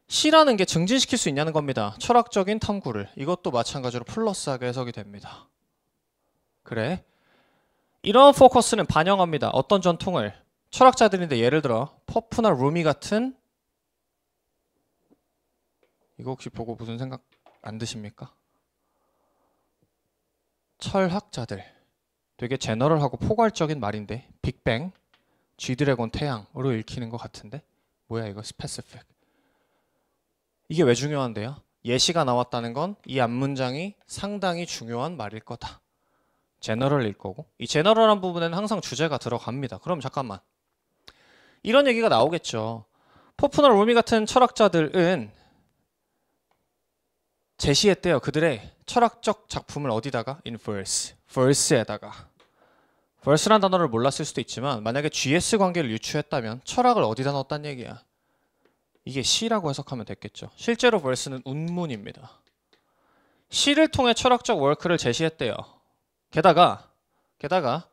C라는 게 증진시킬 수 있냐는 겁니다. 철학적인 탐구를. 이것도 마찬가지로 플러스하게 해석이 됩니다. 그래. 이런 포커스는 반영합니다. 어떤 전통을? 철학자들인데 예를 들어 퍼프나 루미 같은, 이거 혹시 보고 무슨 생각 안 드십니까? 철학자들. 되게 제너럴하고 포괄적인 말인데 빅뱅, G드래곤 태양으로 읽히는 것 같은데 뭐야 이거 스페시픽. 이게 왜 중요한데요? 예시가 나왔다는 건 이 앞문장이 상당히 중요한 말일 거다. 제너럴일 거고, 이 제너럴한 부분에는 항상 주제가 들어갑니다. 그럼 잠깐만, 이런 얘기가 나오겠죠. 포프나 루미 같은 철학자들은 제시했대요. 그들의 철학적 작품을 어디다가? in verse. verse에다가. verse란 단어를 몰랐을 수도 있지만 만약에 GS 관계를 유추했다면 철학을 어디다 넣었단 얘기야? 이게 시라고 해석하면 됐겠죠. 실제로 verse는 운문입니다. 시를 통해 철학적 워크를 제시했대요. 게다가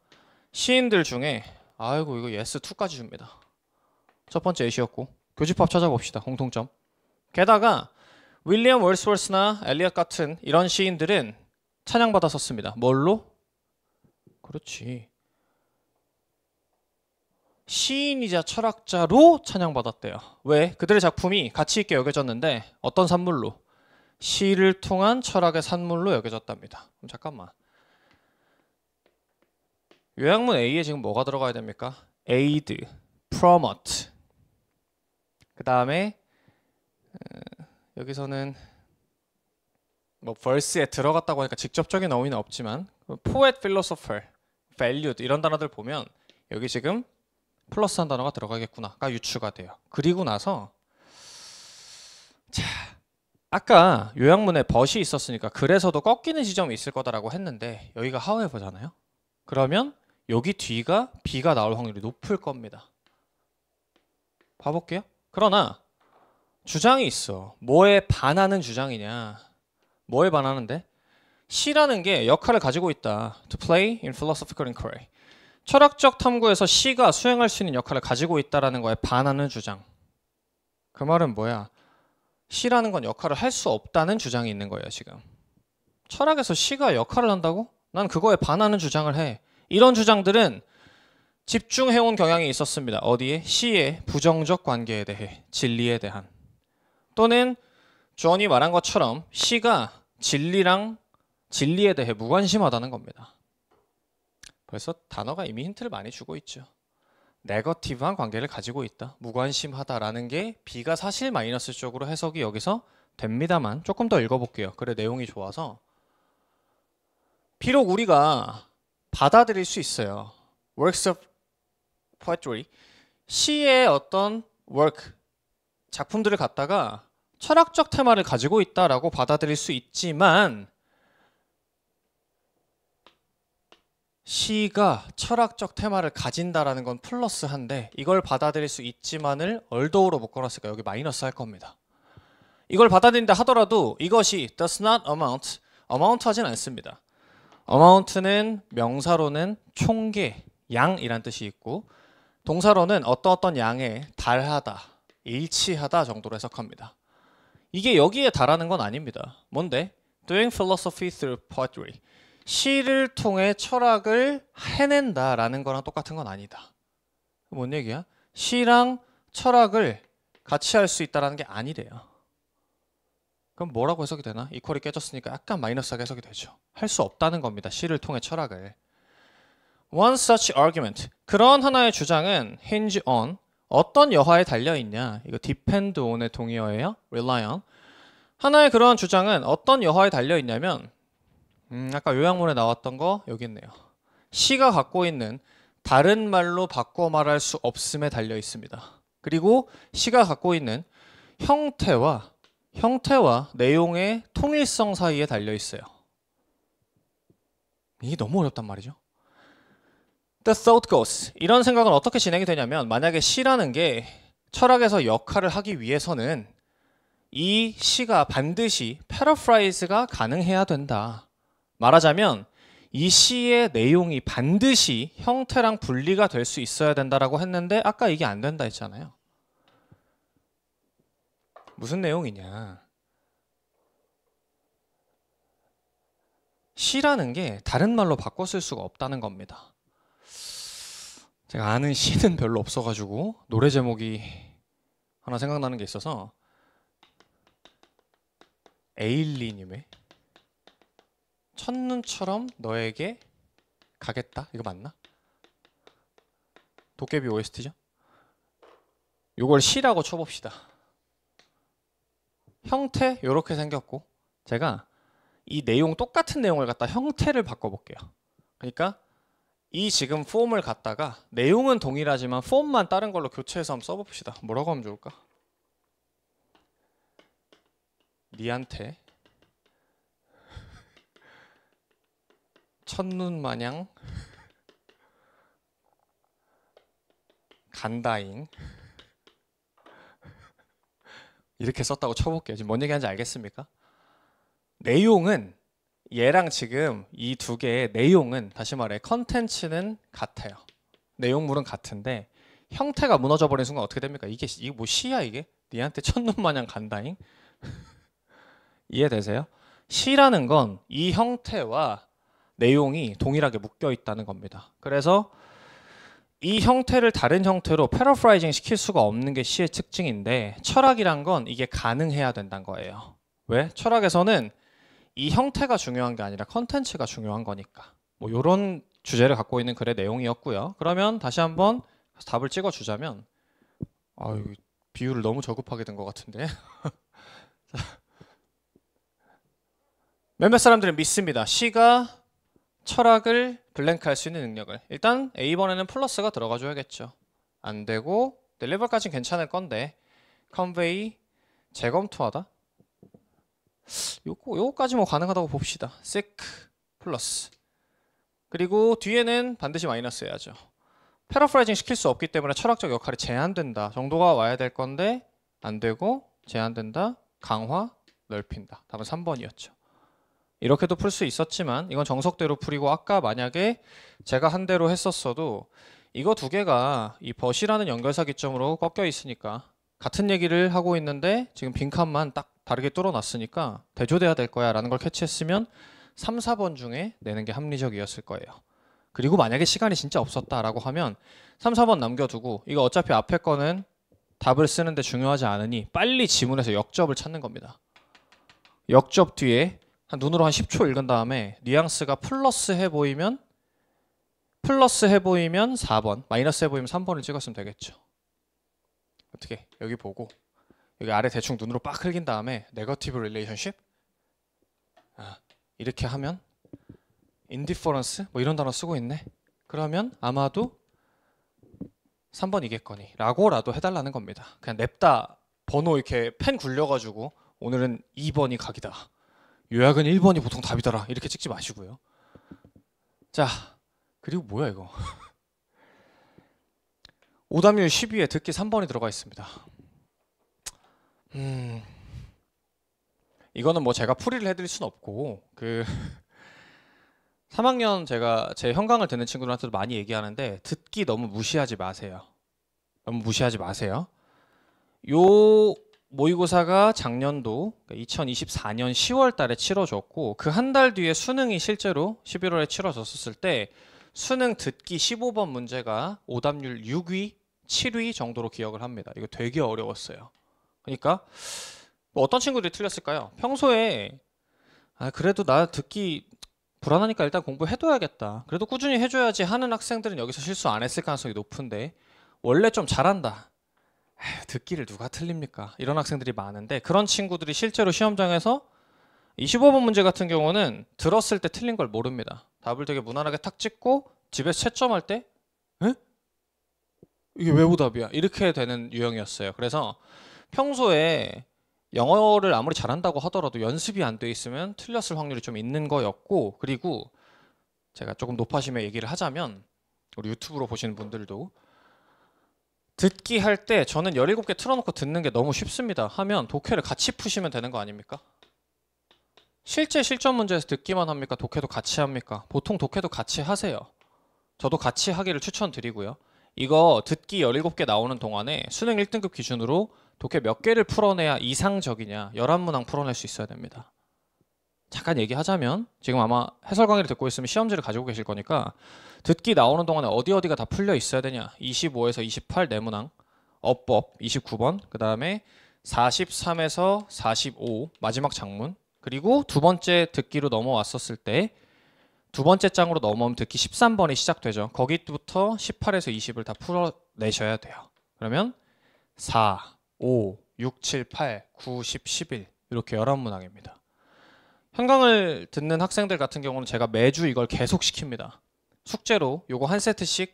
시인들 중에, 아이고 이거 yes2까지 줍니다. 첫 번째 A시였고, 교집합 찾아봅시다. 공통점. 게다가 윌리엄 월스워스나 엘리엇 같은 이런 시인들은 찬양받았었습니다. 뭘로? 그렇지, 시인이자 철학자로 찬양받았대요. 왜? 그들의 작품이 가치 있게 여겨졌는데 어떤 산물로? 시를 통한 철학의 산물로 여겨졌답니다. 그럼 잠깐만, 요약문 A에 지금 뭐가 들어가야 됩니까? aid, promote. 그 다음에 여기서는 뭐 verse에 들어갔다고 하니까 직접적인 어휘는 없지만 poet, philosopher, valued 이런 단어들 보면 여기 지금 플러스한 단어가 들어가겠구나가 유추가 돼요. 그리고 나서 자, 아까 요약문에 but이 있었으니까 그래서도 꺾이는 지점이 있을 거다라고 했는데 여기가 however잖아요. 그러면 여기 뒤가 B가 나올 확률이 높을 겁니다. 봐볼게요. 그러나 주장이 있어. 뭐에 반하는 주장이냐? 뭐에 반하는데? C라는 게 역할을 가지고 있다. To play in philosophical inquiry. 철학적 탐구에서 C가 수행할 수 있는 역할을 가지고 있다라는 거에 반하는 주장. 그 말은 뭐야? C라는 건 역할을 할 수 없다는 주장이 있는 거예요, 지금. 철학에서 C가 역할을 한다고? 난 그거에 반하는 주장을 해. 이런 주장들은 집중해온 경향이 있었습니다. 어디에? C의 부정적 관계에 대해, 진리에 대한. 또는 존이 말한 것처럼 C가 진리에 대해 무관심하다는 겁니다. 벌써 단어가 이미 힌트를 많이 주고 있죠. 네거티브한 관계를 가지고 있다, 무관심하다라는 게 B가 사실 마이너스 쪽으로 해석이 여기서 됩니다만 조금 더 읽어볼게요. 그래, 내용이 좋아서. 비록 우리가 받아들일 수 있어요. works of poetry, 시의 어떤 work, 작품들을 갖다가 철학적 테마를 가지고 있다라고 받아들일 수 있지만 시가 철학적 테마를 가진다라는 건 플러스한데 이걸 받아들일 수 있지만을 얼더우로 묶어놨으니까 여기 마이너스 할 겁니다. 이걸 받아들인다 하더라도 이것이 does not amount 하진 않습니다. amount는 명사로는 총계, 양이란 뜻이 있고 동사로는 어떤 양에 달하다, 일치하다 정도로 해석합니다. 이게 여기에 달하는 건 아닙니다. 뭔데? Doing philosophy through poetry. 시를 통해 철학을 해낸다라는 거랑 똑같은 건 아니다. 뭔 얘기야? 시랑 철학을 같이 할 수 있다는 게 아니래요. 그럼 뭐라고 해석이 되나? 이퀄이 깨졌으니까 약간 마이너스하게 해석이 되죠. 할 수 없다는 겁니다. 시를 통해 철학을. One such argument. 그런 하나의 주장은 hinge on. 어떤 여하에 달려있냐. 이거 depend on의 동의어예요. rely on. 하나의 그런 주장은 어떤 여하에 달려있냐면 아까 요약문에 나왔던 거 여기 있네요. 시가 갖고 있는 다른 말로 바꿔 말할 수 없음에 달려 있습니다. 그리고 시가 갖고 있는 형태와 내용의 통일성 사이에 달려 있어요. 이게 너무 어렵단 말이죠. The thought goes. 이런 생각은 어떻게 진행이 되냐면 만약에 시라는 게 철학에서 역할을 하기 위해서는 이 시가 반드시 패러프라이즈가 가능해야 된다. 말하자면 이 시의 내용이 반드시 형태랑 분리가 될 수 있어야 된다라고 했는데 아까 이게 안 된다 했잖아요. 무슨 내용이냐? 시라는 게 다른 말로 바꿔 쓸 수가 없다는 겁니다. 제가 아는 시는 별로 없어가지고 노래 제목이 하나 생각나는 게 있어서 에일리님의 첫눈처럼 너에게 가겠다? 이거 맞나? 도깨비 OST죠? 요걸 시라고 쳐봅시다. 형태 요렇게 생겼고 제가 이 내용 똑같은 내용을 갖다 형태를 바꿔볼게요. 그러니까 이 지금 폼을 갖다가 내용은 동일하지만 폼만 다른 걸로 교체해서 한번 써봅시다. 뭐라고 하면 좋을까? 니한테 첫눈 마냥 간다잉 이렇게 썼다고 쳐볼게요. 지금 뭔 얘기하는지 알겠습니까? 내용은 얘랑 지금 이 두 개의 내용은 다시 말해 컨텐츠는 같아요. 내용물은 같은데 형태가 무너져 버린 순간 어떻게 됩니까? 이게 뭐 시야 이게? 니한테 첫눈 마냥 간다잉? 이해되세요? 시라는 건 이 형태와 내용이 동일하게 묶여 있다는 겁니다. 그래서 이 형태를 다른 형태로 패러프라이징 시킬 수가 없는 게 시의 특징인데 철학이란 건 이게 가능해야 된다는 거예요. 왜? 철학에서는 이 형태가 중요한 게 아니라 컨텐츠가 중요한 거니까. 뭐 이런 주제를 갖고 있는 글의 내용이었고요. 그러면 다시 한번 답을 찍어주자면 비유를 너무 저급하게 된 것 같은데 몇몇 사람들은 믿습니다. 시가 철학을 블랭크할 수 있는 능력을. 일단 A번에는 플러스가 들어가 줘야겠죠. 안 되고 델리버까지는 괜찮을 건데 컨베이 재검토하다 요거까지 뭐 가능하다고 봅시다. seek 플러스. 그리고 뒤에는 반드시 마이너스 해야죠. 패러프라이징 시킬 수 없기 때문에 철학적 역할이 제한된다 정도가 와야 될 건데 안 되고 제한된다 강화 넓힌다. 답은 3번이었죠. 이렇게도 풀 수 있었지만 이건 정석대로 풀이고 아까 만약에 제가 한 대로 했었어도 이거 두 개가 이 벗이라는 연결사 기점으로 꺾여 있으니까 같은 얘기를 하고 있는데 지금 빈칸만 딱 다르게 뚫어놨으니까 대조돼야 될 거야 라는 걸 캐치했으면 3, 4번 중에 내는 게 합리적이었을 거예요. 그리고 만약에 시간이 진짜 없었다라고 하면 3, 4번 남겨두고 이거 어차피 앞에 거는 답을 쓰는데 중요하지 않으니 빨리 지문에서 역접을 찾는 겁니다. 역접 뒤에 눈으로 한 10초 읽은 다음에 뉘앙스가 플러스 해 보이면 4번, 마이너스 해 보이면 3번을 찍었으면 되겠죠. 어떻게? 여기 보고 여기 아래 대충 눈으로 빡 흘긴 다음에 네거티브 릴레이션십 이렇게 하면 인디퍼런스 뭐 이런 단어 쓰고 있네. 그러면 아마도 3번이겠거니 라고라도 해달라는 겁니다. 그냥 냅다 번호 이렇게 펜 굴려가지고 오늘은 2번이 각이다. 요약은 1번이 보통 답이더라. 이렇게 찍지 마시고요. 자, 그리고 뭐야 이거. 오답률 12에 듣기 3번이 들어가 있습니다. 이거는 뭐 제가 풀이를 해드릴 순 없고 3학년 제가 제 현강을 듣는 친구들한테도 많이 얘기하는데 듣기 너무 무시하지 마세요. 너무 무시하지 마세요. 요 모의고사가 작년도 2024년 10월 달에 치러졌고 그 한 달 뒤에 수능이 실제로 11월에 치러졌을 때 수능 듣기 15번 문제가 오답률 6위, 7위 정도로 기억을 합니다. 이거 되게 어려웠어요. 그러니까 뭐 어떤 친구들이 틀렸을까요? 평소에 그래도 나 듣기 불안하니까 일단 공부해둬야겠다. 그래도 꾸준히 해줘야지 하는 학생들은 여기서 실수 안 했을 가능성이 높은데 원래 좀 잘한다. 듣기를 누가 틀립니까? 이런 학생들이 많은데 그런 친구들이 실제로 시험장에서 이 15번 문제 같은 경우는 들었을 때 틀린 걸 모릅니다. 답을 되게 무난하게 탁 찍고 집에서 채점할 때 에? 이게 왜 오답이야? 이렇게 되는 유형이었어요. 그래서 평소에 영어를 아무리 잘한다고 하더라도 연습이 안 돼 있으면 틀렸을 확률이 좀 있는 거였고 그리고 제가 조금 높아심에 얘기를 하자면 우리 유튜브로 보시는 분들도 듣기 할 때 저는 17개 틀어놓고 듣는 게 너무 쉽습니다 하면 독해를 같이 푸시면 되는 거 아닙니까? 실제 실전 문제에서 듣기만 합니까? 독해도 같이 합니까? 보통 독해도 같이 하세요. 저도 같이 하기를 추천드리고요. 이거 듣기 17개 나오는 동안에 수능 1등급 기준으로 독해 몇 개를 풀어내야 이상적이냐 11문항 풀어낼 수 있어야 됩니다. 잠깐 얘기하자면 지금 아마 해설 강의를 듣고 있으면 시험지를 가지고 계실 거니까 듣기 나오는 동안에 어디가 다 풀려 있어야 되냐 25에서 28 내문항 어법 29번 그 다음에 43에서 45 마지막 장문 그리고 두 번째 듣기로 넘어왔었을 때 두 번째 장으로 넘어오면 듣기 13번이 시작되죠. 거기부터 18에서 20을 다 풀어내셔야 돼요. 그러면 4, 5, 6, 7, 8, 9, 10, 11 이렇게 11문항입니다. 현강을 듣는 학생들 같은 경우는 제가 매주 이걸 계속 시킵니다. 숙제로 요거 한 세트씩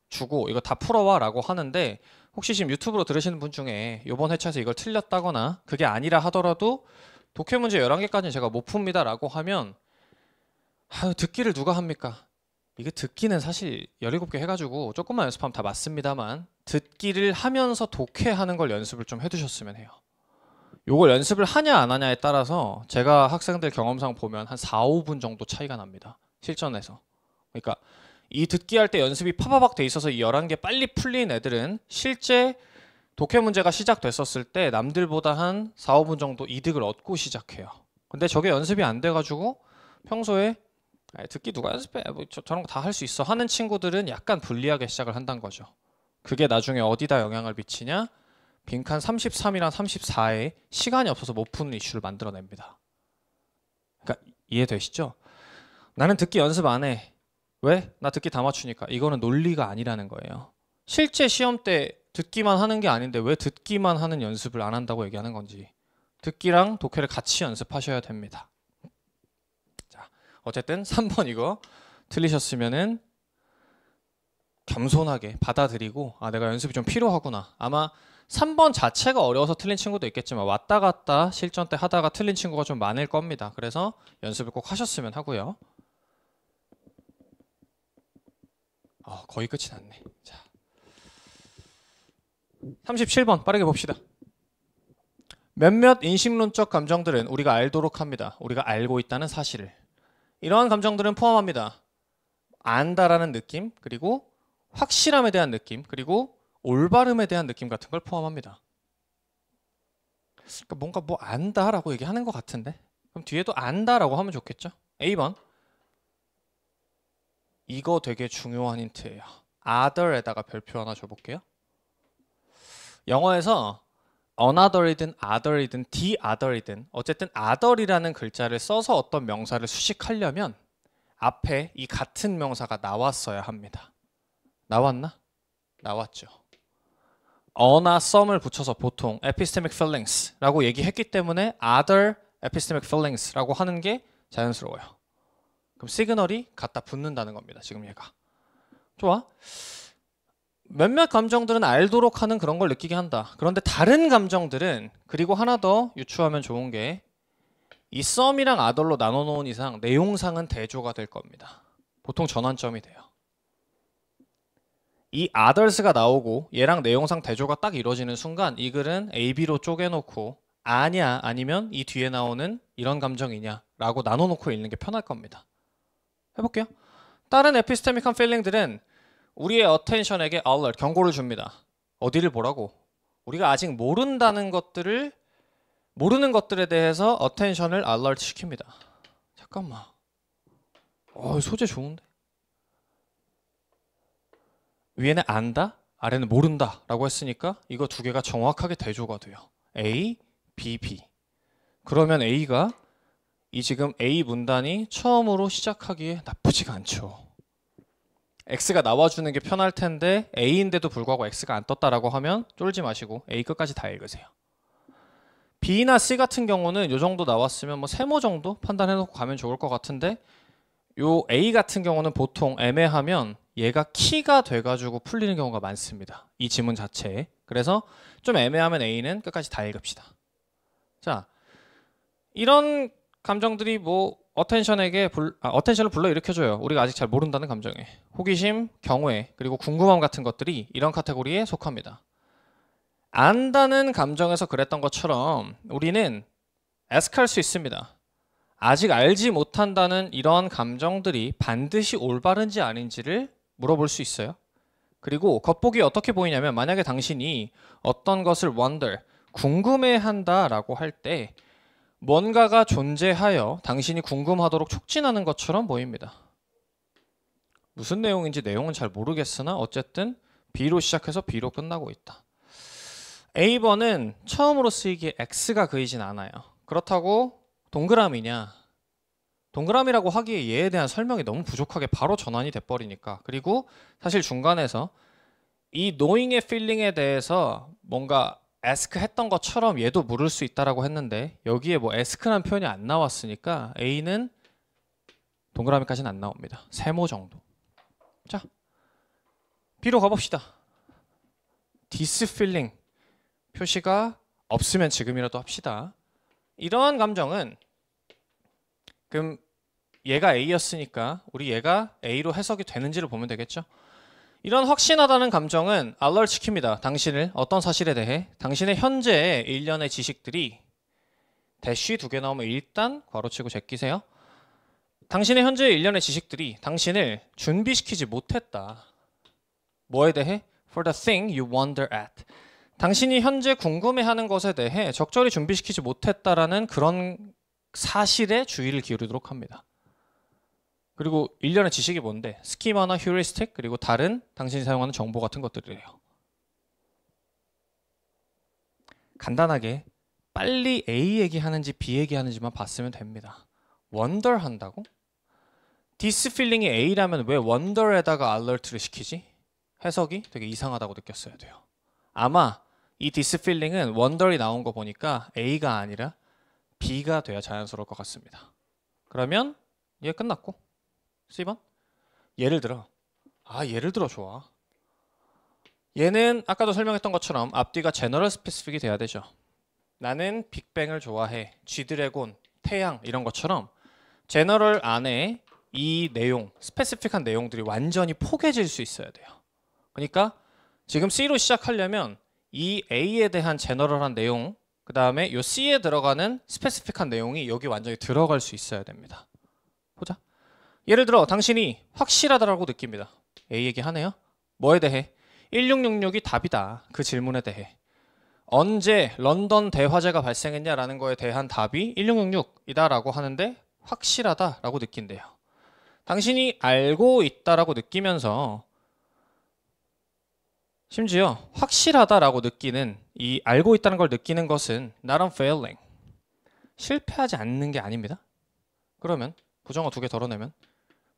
주고 이거 다 풀어와 라고 하는데 혹시 지금 유튜브로 들으시는 분 중에 요번 회차에서 이걸 틀렸다거나 그게 아니라 하더라도 독해 문제 11개까지는 제가 못 풉니다 라고 하면 듣기를 누가 합니까? 이게 듣기는 사실 17개 해가지고 조금만 연습하면 다 맞습니다만 듣기를 하면서 독해하는 걸 연습을 좀 해두셨으면 해요. 요걸 연습을 하냐 안 하냐에 따라서 제가 학생들 경험상 보면 한 4, 5분 정도 차이가 납니다. 실전에서. 그러니까 이 듣기 할 때 연습이 파바박 돼 있어서 이 11개 빨리 풀린 애들은 실제 독해 문제가 시작됐었을 때 남들보다 한 4, 5분 정도 이득을 얻고 시작해요. 근데 저게 연습이 안 돼가지고 평소에 듣기 누가 연습해? 뭐 저런 거 다 할 수 있어 하는 친구들은 약간 불리하게 시작을 한다는 거죠. 그게 나중에 어디다 영향을 미치냐? 빈칸 33이랑 34에 시간이 없어서 못 푸는 이슈를 만들어냅니다. 그러니까 이해되시죠? 나는 듣기 연습 안 해. 왜? 나 듣기 다 맞추니까. 이거는 논리가 아니라는 거예요. 실제 시험 때 듣기만 하는 게 아닌데 왜 듣기만 하는 연습을 안 한다고 얘기하는 건지. 듣기랑 독해를 같이 연습하셔야 됩니다. 자, 어쨌든 3번 이거 틀리셨으면은 겸손하게 받아들이고 내가 연습이 좀 필요하구나. 아마 3번 자체가 어려워서 틀린 친구도 있겠지만 왔다 갔다 실전 때 하다가 틀린 친구가 좀 많을 겁니다. 그래서 연습을 꼭 하셨으면 하고요. 거의 끝이 났네. 자, 37번 빠르게 봅시다. 몇몇 인식론적 감정들은 우리가 알도록 합니다. 우리가 알고 있다는 사실을. 이러한 감정들은 포함합니다. 안다라는 느낌, 그리고 확실함에 대한 느낌, 그리고 올바름에 대한 느낌 같은 걸 포함합니다. 그러니까 뭔가 뭐 안다라고 얘기하는 것 같은데 그럼 뒤에도 안다라고 하면 좋겠죠? A번 이거 되게 중요한 힌트예요. other에다가 별표 하나 줘볼게요. 영어에서 another이든 other이든 the other이든 어쨌든 other이라는 글자를 써서 어떤 명사를 수식하려면 앞에 이 같은 명사가 나왔어야 합니다. 나왔나? 나왔죠. 어나 some을 붙여서 보통 epistemic feelings라고 얘기했기 때문에 other epistemic feelings라고 하는 게 자연스러워요. 그럼 시그널이 갖다 붙는다는 겁니다. 지금 얘가. 좋아. 몇몇 감정들은 알도록 하는 그런 걸 느끼게 한다. 그런데 다른 감정들은 그리고 하나 더 유추하면 좋은 게 이 some이랑 other로 나눠놓은 이상 내용상은 대조가 될 겁니다. 보통 전환점이 돼요. 이 others가 나오고 얘랑 내용상 대조가 딱 이루어지는 순간 이 글은 A, B로 쪼개놓고 아냐 아니면 이 뒤에 나오는 이런 감정이냐 라고 나눠놓고 읽는 게 편할 겁니다. 해볼게요. 다른 에피스테믹한 필링들은 우리의 attention에게 alert, 경고를 줍니다. 어디를 보라고? 우리가 아직 모르는 것들에 대해서 attention을 alert 시킵니다. 잠깐만. 소재 좋은데? 위에는 안다, 아래는 모른다 라고 했으니까 이거 두 개가 정확하게 대조가 돼요. A, B, B. 그러면 A가 이 지금 A 문단이 처음으로 시작하기에 나쁘지가 않죠. X가 나와주는 게 편할 텐데 A인데도 불구하고 X가 안 떴다라고 하면 쫄지 마시고 A 끝까지 다 읽으세요. B나 C 같은 경우는 이 정도 나왔으면 뭐 세모 정도 판단해놓고 가면 좋을 것 같은데 요 A 같은 경우는 보통 애매하면 얘가 키가 돼가지고 풀리는 경우가 많습니다. 이 지문 자체에. 그래서 좀 애매하면 A는 끝까지 다 읽읍시다. 자, 이런 감정들이 뭐 어텐션을 불러일으켜줘요. 우리가 아직 잘 모른다는 감정에. 호기심, 경외, 그리고 궁금함 같은 것들이 이런 카테고리에 속합니다. 안다는 감정에서 그랬던 것처럼 우리는 ask 할 수 있습니다. 아직 알지 못한다는 이런 감정들이 반드시 올바른지 아닌지를 물어볼 수 있어요. 그리고 겉보기 어떻게 보이냐면 만약에 당신이 어떤 것을 wonder, 궁금해한다라고 할 때 뭔가가 존재하여 당신이 궁금하도록 촉진하는 것처럼 보입니다. 무슨 내용인지 내용은 잘 모르겠으나 어쨌든 B로 시작해서 B로 끝나고 있다. A번은 처음으로 쓰이기에 X가 그리진 않아요. 그렇다고 동그라미냐? 동그라미라고 하기에 얘에 대한 설명이 너무 부족하게 바로 전환이 돼버리니까. 그리고 사실 중간에서 이 knowing의 feeling에 대해서 뭔가 ask 했던 것처럼 얘도 물을 수 있다라고 했는데 여기에 뭐 ask라는 표현이 안 나왔으니까 A는 동그라미까지는 안 나옵니다. 세모 정도. 자, B로 가봅시다. this feeling 표시가 없으면 지금이라도 합시다. 이러한 감정은 그럼 얘가 A였으니까 우리 얘가 A로 해석이 되는지를 보면 되겠죠. 이런 확신하다는 감정은 alert 시킵니다. 당신을 어떤 사실에 대해 당신의 현재의 일련의 지식들이 대쉬 2개 나오면 일단 괄호치고 제끼세요. 당신의 현재의 일련의 지식들이 당신을 준비시키지 못했다. 뭐에 대해? For the thing you wonder at. 당신이 현재 궁금해하는 것에 대해 적절히 준비시키지 못했다라는 그런 사실에 주의를 기울이도록 합니다. 그리고 일련의 지식이 뭔데? 스키마나 휴리스틱 그리고 다른 당신이 사용하는 정보 같은 것들이래요. 간단하게 빨리 A 얘기하는지 B 얘기하는지만 봤으면 됩니다. wonder 한다고? this feeling이 A라면 왜 wonder에다가 alert를 시키지? 해석이 되게 이상하다고 느꼈어야 돼요. 아마 이 this feeling은 wonder이 나온 거 보니까 A가 아니라 B가 돼야 자연스러울 것 같습니다. 그러면 얘 끝났고 C번? 예를 들어 좋아. 얘는 아까도 설명했던 것처럼 앞뒤가 제너럴 스페시픽이 돼야 되죠. 나는 빅뱅을 좋아해. G드래곤, 태양 이런 것처럼 제너럴 안에 이 내용, 스페시픽한 내용들이 완전히 포개질 수 있어야 돼요. 그러니까 지금 C로 시작하려면 이 A에 대한 제너럴한 내용 그 다음에 이 C에 들어가는 스페시픽한 내용이 여기 완전히 들어갈 수 있어야 됩니다. 보자. 예를 들어 당신이 확실하다라고 느낍니다. A 얘기하네요. 뭐에 대해? 1666이 답이다. 그 질문에 대해. 언제 런던 대화재가 발생했냐라는 거에 대한 답이 1666이다 라고 하는데 확실하다라고 느낀대요. 당신이 알고 있다라고 느끼면서 심지어 확실하다라고 느끼는 이 알고 있다는 걸 느끼는 것은 not unfailing 실패하지 않는 게 아닙니다. 그러면 부정어 2개 덜어내면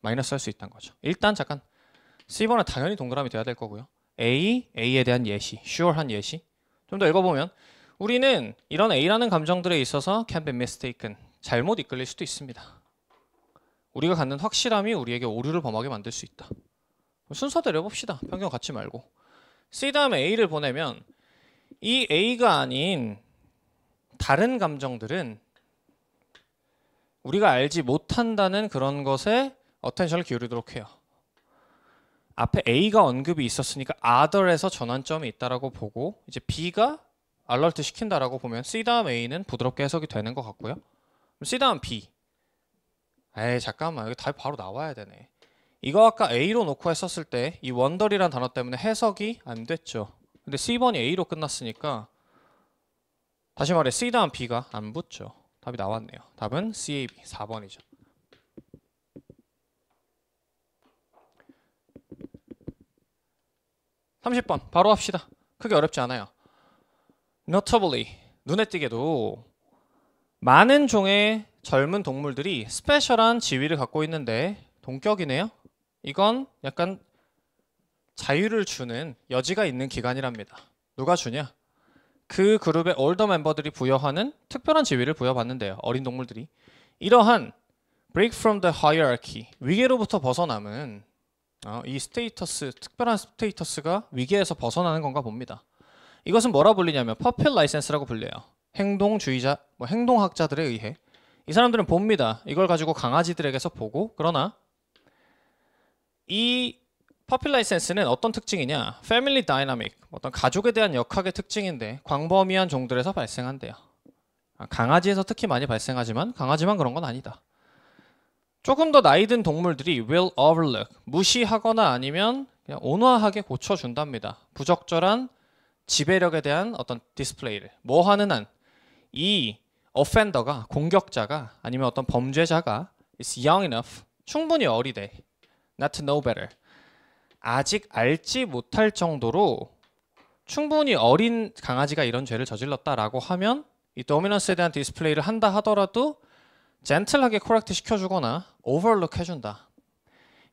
마이너스 할 수 있다는 거죠. 일단 잠깐 C번은 당연히 동그라미 돼야 될 거고요. A에 대한 예시, sure한 예시 좀 더 읽어보면 우리는 이런 A라는 감정들에 있어서 can be mistaken 잘못 이끌릴 수도 있습니다. 우리가 갖는 확실함이 우리에게 오류를 범하게 만들 수 있다. 순서대로 해봅시다. 편견 갖지 말고 C 다음에 A를 보내면 이 A가 아닌 다른 감정들은 우리가 알지 못한다는 그런 것에 어텐션을 기울이도록 해요. 앞에 A가 언급이 있었으니까 other에서 전환점이 있다라고 보고 이제 B가 alert 시킨다라고 보면 C 다음 A는 부드럽게 해석이 되는 것 같고요. C 다음 B. 에이 잠깐만 여기 답이 바로 나와야 되네. 이거 아까 A로 놓고 했었을 때 이 wonder이란 단어 때문에 해석이 안 됐죠. 근데 C번이 A로 끝났으니까 다시 말해 C 다음 B가 안 붙죠. 답이 나왔네요. 답은 CAB 4번이죠. 30번 바로 합시다. 크게 어렵지 않아요. Notably 눈에 띄게도 많은 종의 젊은 동물들이 스페셜한 지위를 갖고 있는데 동격이네요. 이건 약간 자유를 주는 여지가 있는 기간이랍니다. 누가 주냐? 그 그룹의 올더 멤버들이 부여하는 특별한 지위를 부여받는데요. 어린 동물들이. 이러한 break from the hierarchy 위계로부터 벗어남은 이 스테이터스, 특별한 스테이터스가 위계에서 벗어나는 건가 봅니다. 이것은 뭐라 불리냐면 퍼필 라이센스라고 불려요. 행동주의자, 행동학자들에 의해 이 사람들은 봅니다. 이걸 가지고 강아지들에게서 보고 그러나 이 퍼필 라이센스는 어떤 특징이냐? 패밀리 다이나믹, 어떤 가족에 대한 역학의 특징인데 광범위한 종들에서 발생한대요. 강아지에서 특히 많이 발생하지만 강아지만 그런 건 아니다. 조금 더 나이 든 동물들이 will overlook, 무시하거나 아니면 그냥 온화하게 고쳐준답니다. 부적절한 지배력에 대한 어떤 디스플레이를. 뭐 하는 한 이 offender가, 공격자가 아니면 어떤 범죄자가 is young enough, 충분히 어리대, not to know better, 아직 알지 못할 정도로 충분히 어린 강아지가 이런 죄를 저질렀다라고 하면 이 도미넌스에 대한 디스플레이를 한다 하더라도 젠틀하게 코렉트 시켜주거나 오버룩 해준다.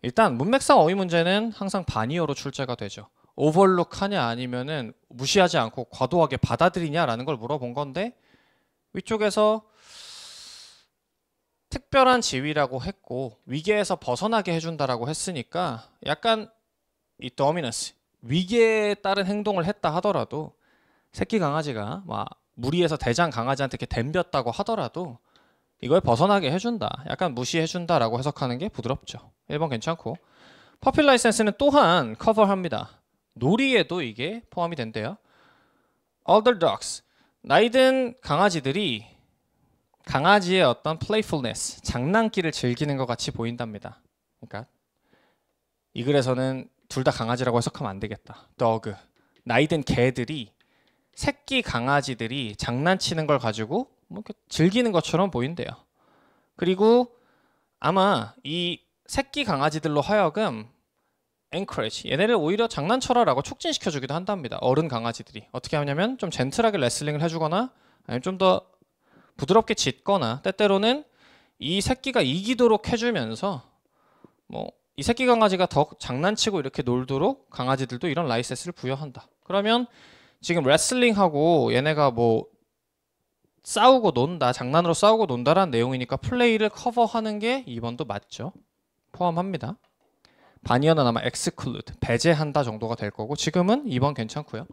일단 문맥상 어휘 문제는 항상 반이어로 출제가 되죠. 오버룩 하냐 아니면은 무시하지 않고 과도하게 받아들이냐라는 걸 물어본 건데 위쪽에서 특별한 지위라고 했고 위계에서 벗어나게 해준다라고 했으니까 약간 이 도미넌스, 위계에 따른 행동을 했다 하더라도 새끼 강아지가 막 무리해서 대장 강아지한테 이렇게 덤볐다고 하더라도 이걸 벗어나게 해준다. 약간 무시해준다라고 해석하는 게 부드럽죠. 1번 괜찮고. 퍼필 라이센스는 또한 커버합니다. 놀이에도 이게 포함이 된대요. Older dogs, 나이든 강아지들이 강아지의 어떤 playfulness, 장난기를 즐기는 것 같이 보인답니다. 그러니까 이 글에서는 둘 다 강아지라고 해석하면 안 되겠다. dog, 나이든 개들이 새끼 강아지들이 장난치는 걸 가지고 뭐 이렇게 즐기는 것처럼 보인대요. 그리고 아마 이 새끼 강아지들로 하여금 encourage, 얘네를 오히려 장난쳐라라고 촉진시켜주기도 한답니다. 어른 강아지들이 어떻게 하냐면 좀 젠틀하게 레슬링을 해주거나 아니면 좀 더 부드럽게 짖거나 때때로는 이 새끼가 이기도록 해주면서 뭐 이 새끼 강아지가 더 장난치고 이렇게 놀도록 강아지들도 이런 라이센스를 부여한다. 그러면 지금 레슬링하고 얘네가 뭐 싸우고 논다, 장난으로 싸우고 논다라는 내용이니까 플레이를 커버하는 게 2번도 맞죠. 포함합니다. 반이어는 아마 exclude, 배제한다 정도가 될 거고 지금은 2번 괜찮고요.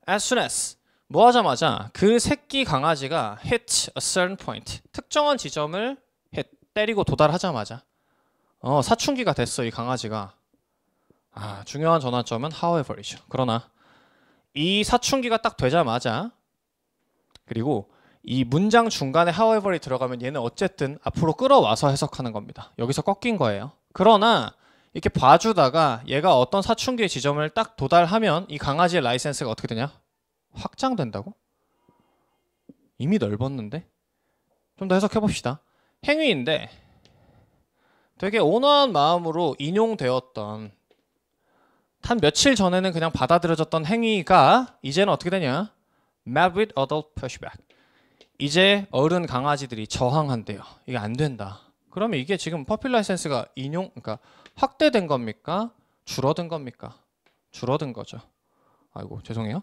As soon as, 뭐 하자마자 그 새끼 강아지가 hit a certain point, 특정한 지점을 때리고 도달하자마자 사춘기가 됐어 이 강아지가. 중요한 전환점은 however이죠. 그러나 이 사춘기가 딱 되자마자 그리고 이 문장 중간에 however이 들어가면 얘는 어쨌든 앞으로 끌어와서 해석하는 겁니다. 여기서 꺾인 거예요. 그러나 이렇게 봐주다가 얘가 어떤 사춘기의 지점을 딱 도달하면 이 강아지의 라이센스가 어떻게 되냐? 확장된다고? 이미 넓었는데? 좀 더 해석해 봅시다. 행위인데 되게 온화한 마음으로 인용되었던 한 며칠 전에는 그냥 받아들여졌던 행위가 이제는 어떻게 되냐? Met with adult pushback. 이제 어른 강아지들이 저항한대요. 이게 안 된다. 그러면 이게 지금 퍼필 라이센스가 그러니까 확대된 겁니까? 줄어든 겁니까? 줄어든 거죠. 아이고 죄송해요.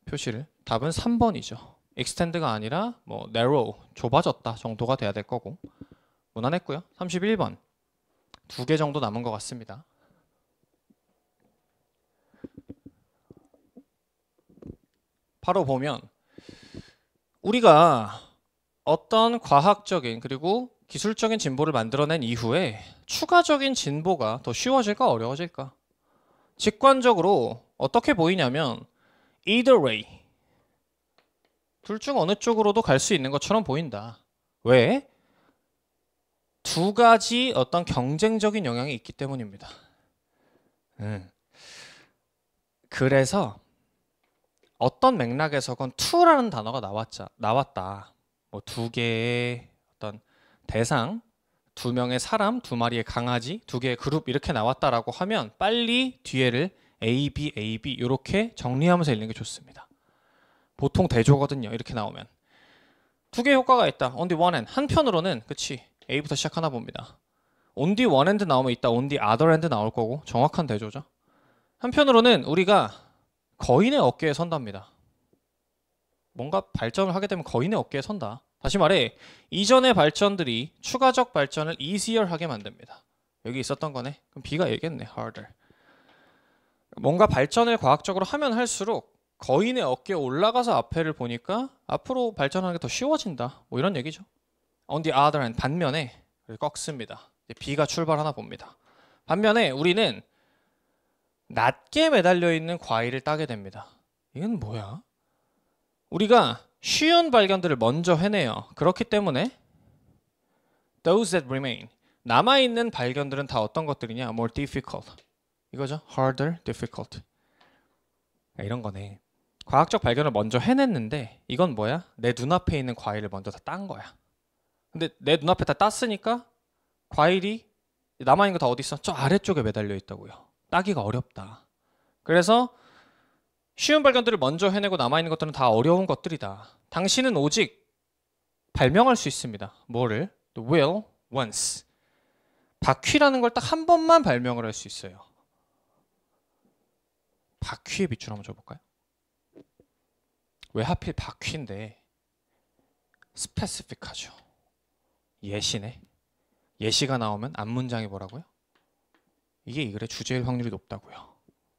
표시를. 답은 3번이죠. extend가 아니라 뭐 narrow, 좁아졌다 정도가 돼야 될 거고. 무난했고요. 31번. 2개 정도 남은 것 같습니다. 바로 보면 우리가 어떤 과학적인 그리고 기술적인 진보를 만들어낸 이후에 추가적인 진보가 더 쉬워질까 어려워질까? 직관적으로 어떻게 보이냐면 either way, 둘 중 어느 쪽으로도 갈 수 있는 것처럼 보인다. 왜? 두 가지 어떤 경쟁적인 영향이 있기 때문입니다. 그래서 어떤 맥락에서건 to라는 단어가 나왔다. 뭐 두 개의 어떤 대상, 두 명의 사람, 두 마리의 강아지, 두 개의 그룹 이렇게 나왔다라고 하면 빨리 뒤에를 A, B, A, B 이렇게 정리하면서 읽는 게 좋습니다. 보통 대조거든요. 이렇게 나오면. 두 개의 효과가 있다. On the one hand. 한편으로는 그치 A부터 시작하나 봅니다. On the one hand 나오면 이따 on the other hand 나올 거고 정확한 대조죠. 한편으로는 우리가 거인의 어깨에 선답니다. 뭔가 발전을 하게 되면 거인의 어깨에 선다. 다시 말해 이전의 발전들이 추가적 발전을 easier 하게 만듭니다. 여기 있었던 거네. 그럼 B가 얘기했네. harder. 뭔가 발전을 과학적으로 하면 할수록 거인의 어깨에 올라가서 앞에를 보니까 앞으로 발전하는 게 더 쉬워진다. 뭐 이런 얘기죠. On the other hand, 반면에 꺾습니다. B가 출발하나 봅니다. 반면에 우리는 낮게 매달려 있는 과일을 따게 됩니다. 이건 뭐야? 우리가 쉬운 발견들을 먼저 해내요. 그렇기 때문에 those that remain, 남아있는 발견들은 다 어떤 것들이냐? more difficult. 이거죠. harder, difficult. 이런 거네. 과학적 발견을 먼저 해냈는데 이건 뭐야? 내 눈앞에 있는 과일을 먼저 다 딴 거야. 근데 내 눈앞에 다 땄으니까 과일이 남아있는 거 다 어디 있어? 저 아래쪽에 매달려 있다고요. 따기가 어렵다. 그래서 쉬운 발견들을 먼저 해내고 남아있는 것들은 다 어려운 것들이다. 당신은 오직 발명할 수 있습니다. 뭐를? The will once. 바퀴라는 걸 딱 한 번만 발명을 할 수 있어요. 바퀴의 밑줄 한번 줘볼까요? 왜 하필 바퀴인데 스페시픽하죠. 예시네. 예시가 나오면 앞문장이 뭐라고요? 이게 이 글의 주제일 확률이 높다고요.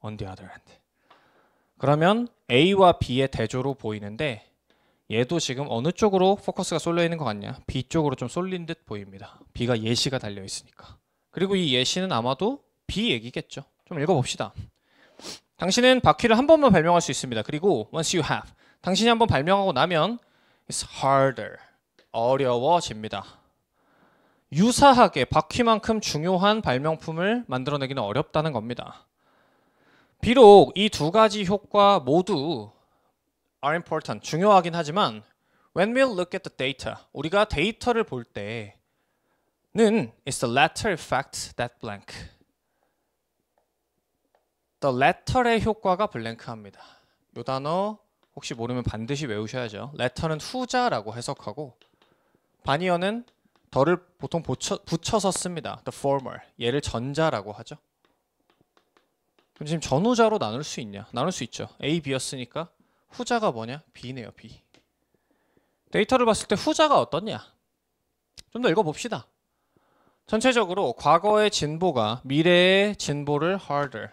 On the other hand. 그러면 A와 B의 대조로 보이는데 얘도 지금 어느 쪽으로 포커스가 쏠려 있는 것 같냐? B 쪽으로 좀 쏠린 듯 보입니다. B가 예시가 달려 있으니까. 그리고 이 예시는 아마도 B 얘기겠죠. 좀 읽어봅시다. 당신은 바퀴를 한 번만 발명할 수 있습니다. 그리고 once you have, 당신이 한번 발명하고 나면 it's harder, 어려워집니다. 유사하게 바퀴만큼 중요한 발명품을 만들어내기는 어렵다는 겁니다. 비록 이 두 가지 효과 모두 are important, 중요하긴 하지만 when we look at the data, 우리가 데이터를 볼 때는 it's the latter effect that blank. The latter의 효과가 블랭크합니다. 이 단어 혹시 모르면 반드시 외우셔야죠. latter는 후자라고 해석하고 바니어는 더를 보통 붙여서 씁니다. The former, 얘를 전자라고 하죠. 그럼 지금 전후자로 나눌 수 있냐? 나눌 수 있죠. A, B였으니까 후자가 뭐냐? B네요, B. 데이터를 봤을 때 후자가 어떻냐? 좀 더 읽어봅시다. 전체적으로 과거의 진보가 미래의 진보를 harder,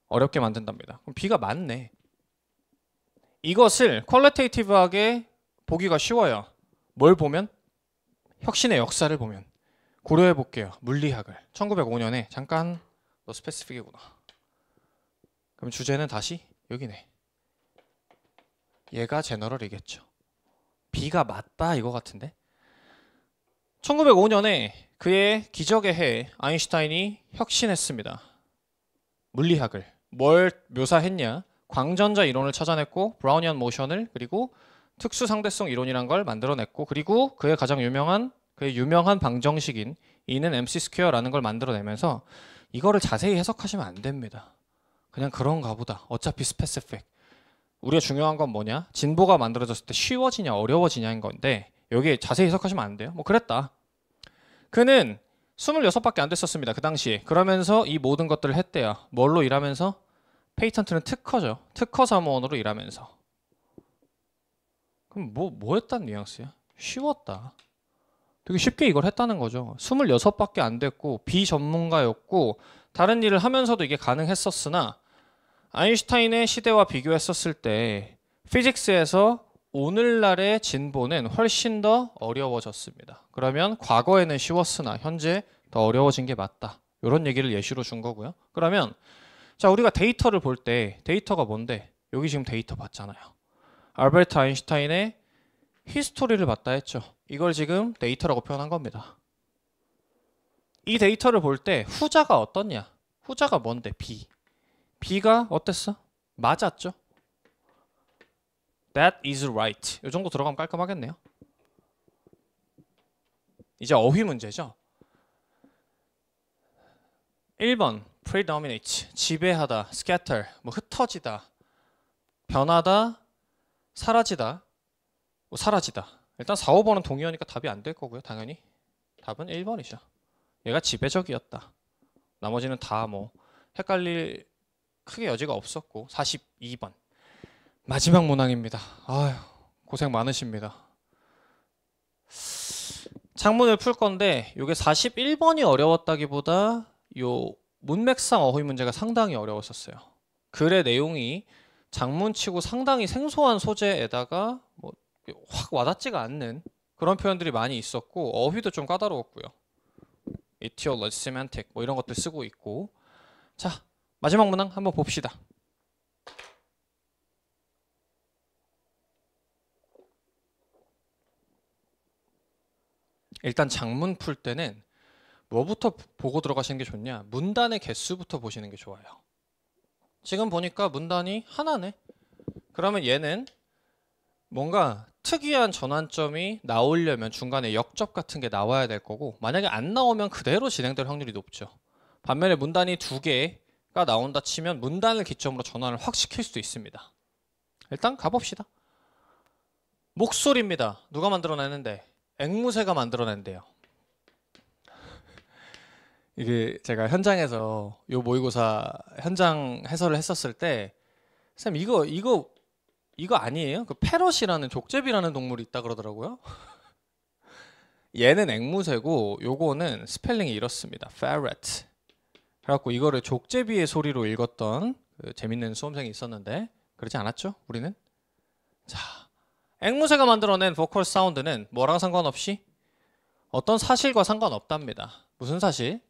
어렵게 만든답니다. 그럼 B가 맞네. 이것을 퀄리테이티브하게 보기가 쉬워요. 뭘 보면? 혁신의 역사를 보면. 고려해 볼게요. 물리학을. 1905년에 잠깐 너 스페시픽이구나. 그럼 주제는 다시 여기네. 얘가 제너럴이겠죠. B가 맞다 이거 같은데. 1905년에 그의 기적의 해에 아인슈타인이 혁신했습니다. 물리학을. 뭘 묘사했냐? 광전자 이론을 찾아냈고 브라우니안 모션을, 그리고 특수 상대성 이론이란 걸 만들어냈고, 그리고 그의 가장 유명한 방정식인 E는 MC 스퀘어라는 걸 만들어내면서 이거를 자세히 해석하시면 안 됩니다. 그냥 그런가 보다. 어차피 스페시픽. 우리가 중요한 건 뭐냐? 진보가 만들어졌을 때 쉬워지냐 어려워지냐인 건데 여기 자세히 해석하시면 안 돼요. 뭐 그랬다. 그는 26밖에 안 됐었습니다. 그 당시에. 그러면서 이 모든 것들을 했대요. 뭘로 일하면서? 페이턴트는 특허죠. 특허 사무원으로 일하면서. 그럼 뭐 했다는 뉘앙스야? 쉬웠다. 되게 쉽게 이걸 했다는 거죠. 26밖에 안 됐고 비전문가였고 다른 일을 하면서도 이게 가능했었으나 아인슈타인의 시대와 비교했었을 때 피직스에서 오늘날의 진보는 훨씬 더 어려워졌습니다. 그러면 과거에는 쉬웠으나 현재 더 어려워진 게 맞다. 이런 얘기를 예시로 준 거고요. 그러면 자, 우리가 데이터를 볼 때 데이터가 뭔데? 여기 지금 데이터 봤잖아요. 알베르트 아인슈타인의 히스토리를 봤다 했죠. 이걸 지금 데이터라고 표현한 겁니다. 이 데이터를 볼 때 후자가 어떻냐? 후자가 뭔데? B. B가 어땠어? 맞았죠? That is right. 이 정도 들어가면 깔끔하겠네요. 이제 어휘 문제죠. 1번 predominate, 지배하다, scatter, 뭐 흩어지다, 변하다, 사라지다, 뭐 사라지다. 일단 4, 5번은 동의어니까 답이 안 될 거고요. 당연히 답은 1번이죠. 얘가 지배적이었다. 나머지는 다 뭐 헷갈릴 크게 여지가 없었고. 42번 마지막 문항입니다. 아휴, 고생 많으십니다. 창문을 풀 건데 이게 41번이 어려웠다기보다 요 문맥상 어휘 문제가 상당히 어려웠었어요. 글의 내용이 장문치고 상당히 생소한 소재에다가 뭐 확 와닿지가 않는 그런 표현들이 많이 있었고 어휘도 좀 까다로웠고요. etiology, semantic 뭐 이런 것들 쓰고 있고. 자, 마지막 문항 한번 봅시다. 일단 작문 풀 때는 뭐부터 보고 들어가시는 게 좋냐? 문단의 개수부터 보시는 게 좋아요. 지금 보니까 문단이 하나네. 그러면 얘는 뭔가 특이한 전환점이 나오려면 중간에 역접 같은 게 나와야 될 거고, 만약에 안 나오면 그대로 진행될 확률이 높죠. 반면에 문단이 두 개가 나온다 치면 문단을 기점으로 전환을 확 시킬 수도 있습니다. 일단 가봅시다. 목소리입니다. 누가 만들어내는데? 앵무새가 만들어낸대요. 이게 제가 현장에서 요 모의고사 현장 해설을 했었을 때, 쌤 이거 아니에요? 그 패럿이라는 족제비라는 동물이 있다 그러더라고요. 얘는 앵무새고 요거는 스펠링이 이렇습니다. ferret. 그래갖고 이거를 족제비의 소리로 읽었던 그 재밌는 수험생이 있었는데, 그렇지 않았죠? 우리는? 자, 앵무새가 만들어낸 보컬 사운드는 뭐랑 상관없이 어떤 사실과 상관없답니다. 무슨 사실?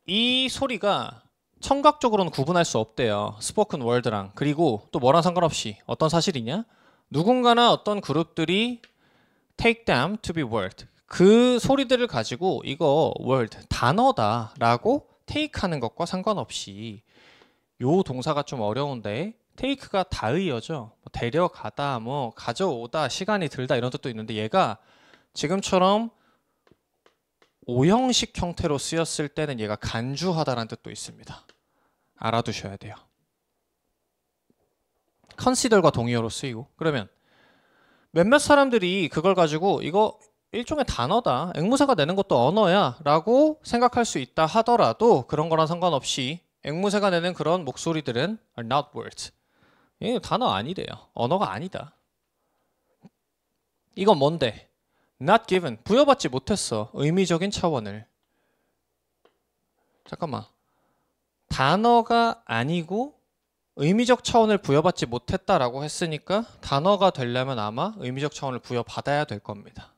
이 소리가 청각적으로는 구분할 수 없대요. 스포큰 월드랑. 그리고 또 뭐랑 상관없이 어떤 사실이냐? 누군가나 어떤 그룹들이 take them to be word. 그 소리들을 가지고 이거 word, 단어다 라고 take 하는 것과 상관없이, 요 동사가 좀 어려운데 take가 다의어죠. 데려가다, 뭐 가져오다, 시간이 들다 이런 뜻도 있는데, 얘가 지금처럼 오형식 형태로 쓰였을 때는 얘가 간주하다라는 뜻도 있습니다. 알아두셔야 돼요. consider과 동의어로 쓰이고, 그러면 몇몇 사람들이 그걸 가지고 이거 일종의 단어다, 앵무새가 내는 것도 언어야 라고 생각할 수 있다 하더라도, 그런 거랑 상관없이 앵무새가 내는 그런 목소리들은 are not words. 얘는 단어 아니래요. 언어가 아니다. 이건 뭔데? not given. 부여받지 못했어. 의미적인 차원을. 잠깐만. 단어가 아니고 의미적 차원을 부여받지 못했다라고 했으니까 단어가 되려면 아마 의미적 차원을 부여받아야 될 겁니다.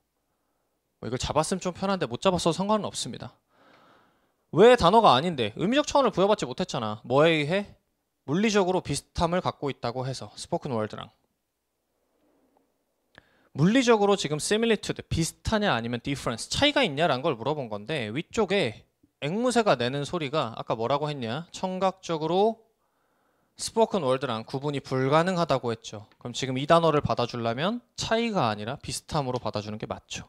뭐 이걸 잡았으면 좀 편한데 못 잡았어도 상관은 없습니다. 왜 단어가 아닌데? 의미적 차원을 부여받지 못했잖아. 뭐에 의해? 물리적으로 비슷함을 갖고 있다고 해서. 스포큰 월드랑. 물리적으로 지금 similitude, 비슷하냐 아니면 difference, 차이가 있냐라는 걸 물어본 건데, 위쪽에 앵무새가 내는 소리가 아까 뭐라고 했냐? 청각적으로 spoken word랑 구분이 불가능하다고 했죠. 그럼 지금 이 단어를 받아주려면 차이가 아니라 비슷함으로 받아주는 게 맞죠.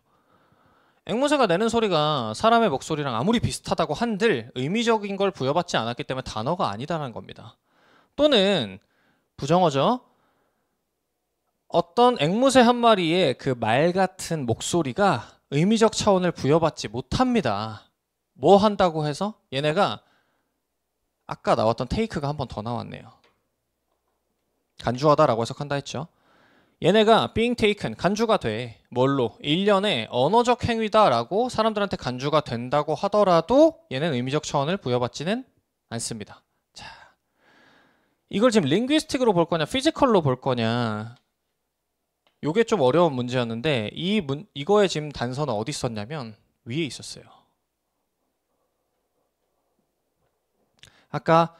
앵무새가 내는 소리가 사람의 목소리랑 아무리 비슷하다고 한들 의미적인 걸 부여받지 않았기 때문에 단어가 아니다라는 겁니다. 또는 부정어죠. 어떤 앵무새 한 마리의 그 말 같은 목소리가 의미적 차원을 부여받지 못합니다. 뭐 한다고 해서? 얘네가 아까 나왔던 take가 한 번 더 나왔네요. 간주하다라고 해석한다 했죠. 얘네가 being taken, 간주가 돼. 뭘로? 일련의 언어적 행위다라고 사람들한테 간주가 된다고 하더라도 얘는 의미적 차원을 부여받지는 않습니다. 자, 이걸 지금 링귀스틱으로 볼 거냐, 피지컬로 볼 거냐, 요게 좀 어려운 문제였는데, 이거의 지금 단서는 어디 있었냐면 위에 있었어요. 아까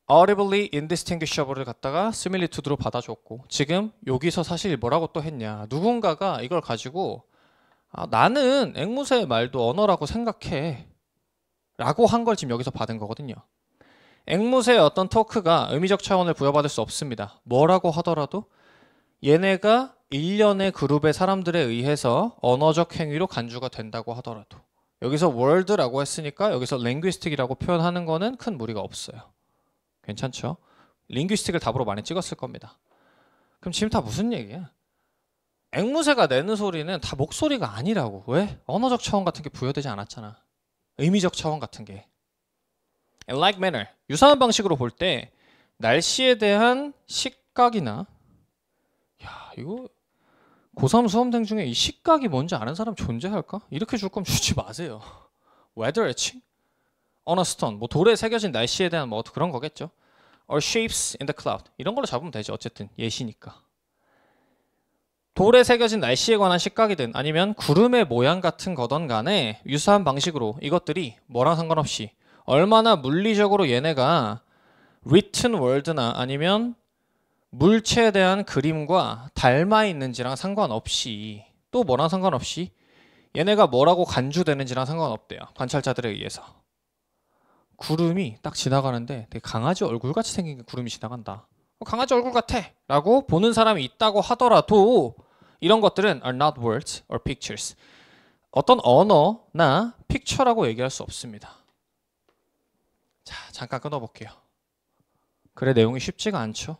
audibly indistinguishable을 갖다가 similitude로 받아줬고, 지금 여기서 사실 뭐라고 또 했냐, 누군가가 이걸 가지고 나는 앵무새의 말도 언어라고 생각해 라고 한 걸 지금 여기서 받은 거거든요. 앵무새의 어떤 토크가 의미적 차원을 부여받을 수 없습니다. 뭐라고 하더라도 얘네가 일련의 그룹의 사람들에 의해서 언어적 행위로 간주가 된다고 하더라도, 여기서 word라고 했으니까 여기서 linguistic이라고 표현하는 거는 큰 무리가 없어요. 괜찮죠? linguistic을 답으로 많이 찍었을 겁니다. 그럼 지금 다 무슨 얘기야? 앵무새가 내는 소리는 다 목소리가 아니라고. 왜? 언어적 차원 같은 게 부여되지 않았잖아. 의미적 차원 같은 게. And like manner, 유사한 방식으로 볼 때 날씨에 대한 시각이나, 야, 이거 고3 수험생 중에 이 시각이 뭔지 아는 사람 존재할까? 이렇게 줄 거면 주지 마세요. weather etching? on a stone, 뭐 돌에 새겨진 날씨에 대한 뭐 그런 거겠죠. or shapes in the cloud, 이런 걸로 잡으면 되죠. 어쨌든 예시니까. 돌에 새겨진 날씨에 관한 시각이든 아니면 구름의 모양 같은 거든 간에 유사한 방식으로 이것들이 뭐랑 상관없이 얼마나 물리적으로 얘네가 written word나 아니면 물체에 대한 그림과 닮아 있는지랑 상관없이, 또 뭐랑 상관없이 얘네가 뭐라고 간주되는지랑 상관없대요. 관찰자들에 의해서. 구름이 딱 지나가는데 되게 강아지 얼굴같이 생긴 게 구름이 지나간다. 강아지 얼굴 같아 라고 보는 사람이 있다고 하더라도 이런 것들은 are not words or pictures. 어떤 언어나 픽처라고 얘기할 수 없습니다. 자, 잠깐 끊어볼게요. 그래, 내용이 쉽지가 않죠.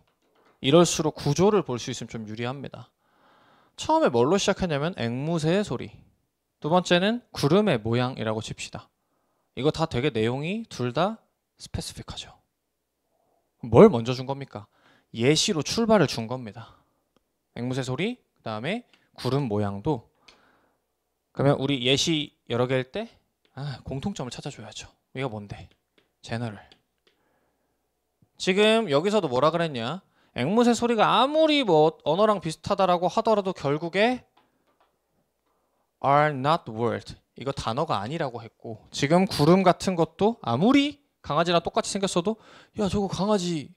이럴수록 구조를 볼 수 있으면 좀 유리합니다. 처음에 뭘로 시작했냐면 앵무새의 소리. 두 번째는 구름의 모양이라고 칩시다. 이거 다 되게 내용이 둘 다 스페시픽하죠. 뭘 먼저 준 겁니까? 예시로 출발을 준 겁니다. 앵무새 소리, 그 다음에 구름 모양도. 그러면 우리 예시 여러 개일 때 공통점을 찾아줘야죠. 이거 뭔데? 제너럴. 지금 여기서도 뭐라 그랬냐? 앵무새 소리가 아무리 뭐 언어랑 비슷하다라고 하더라도 결국에 are not word. 이거 단어가 아니라고 했고, 지금 구름 같은 것도 아무리 강아지랑 똑같이 생겼어도 야, 저거 강아지에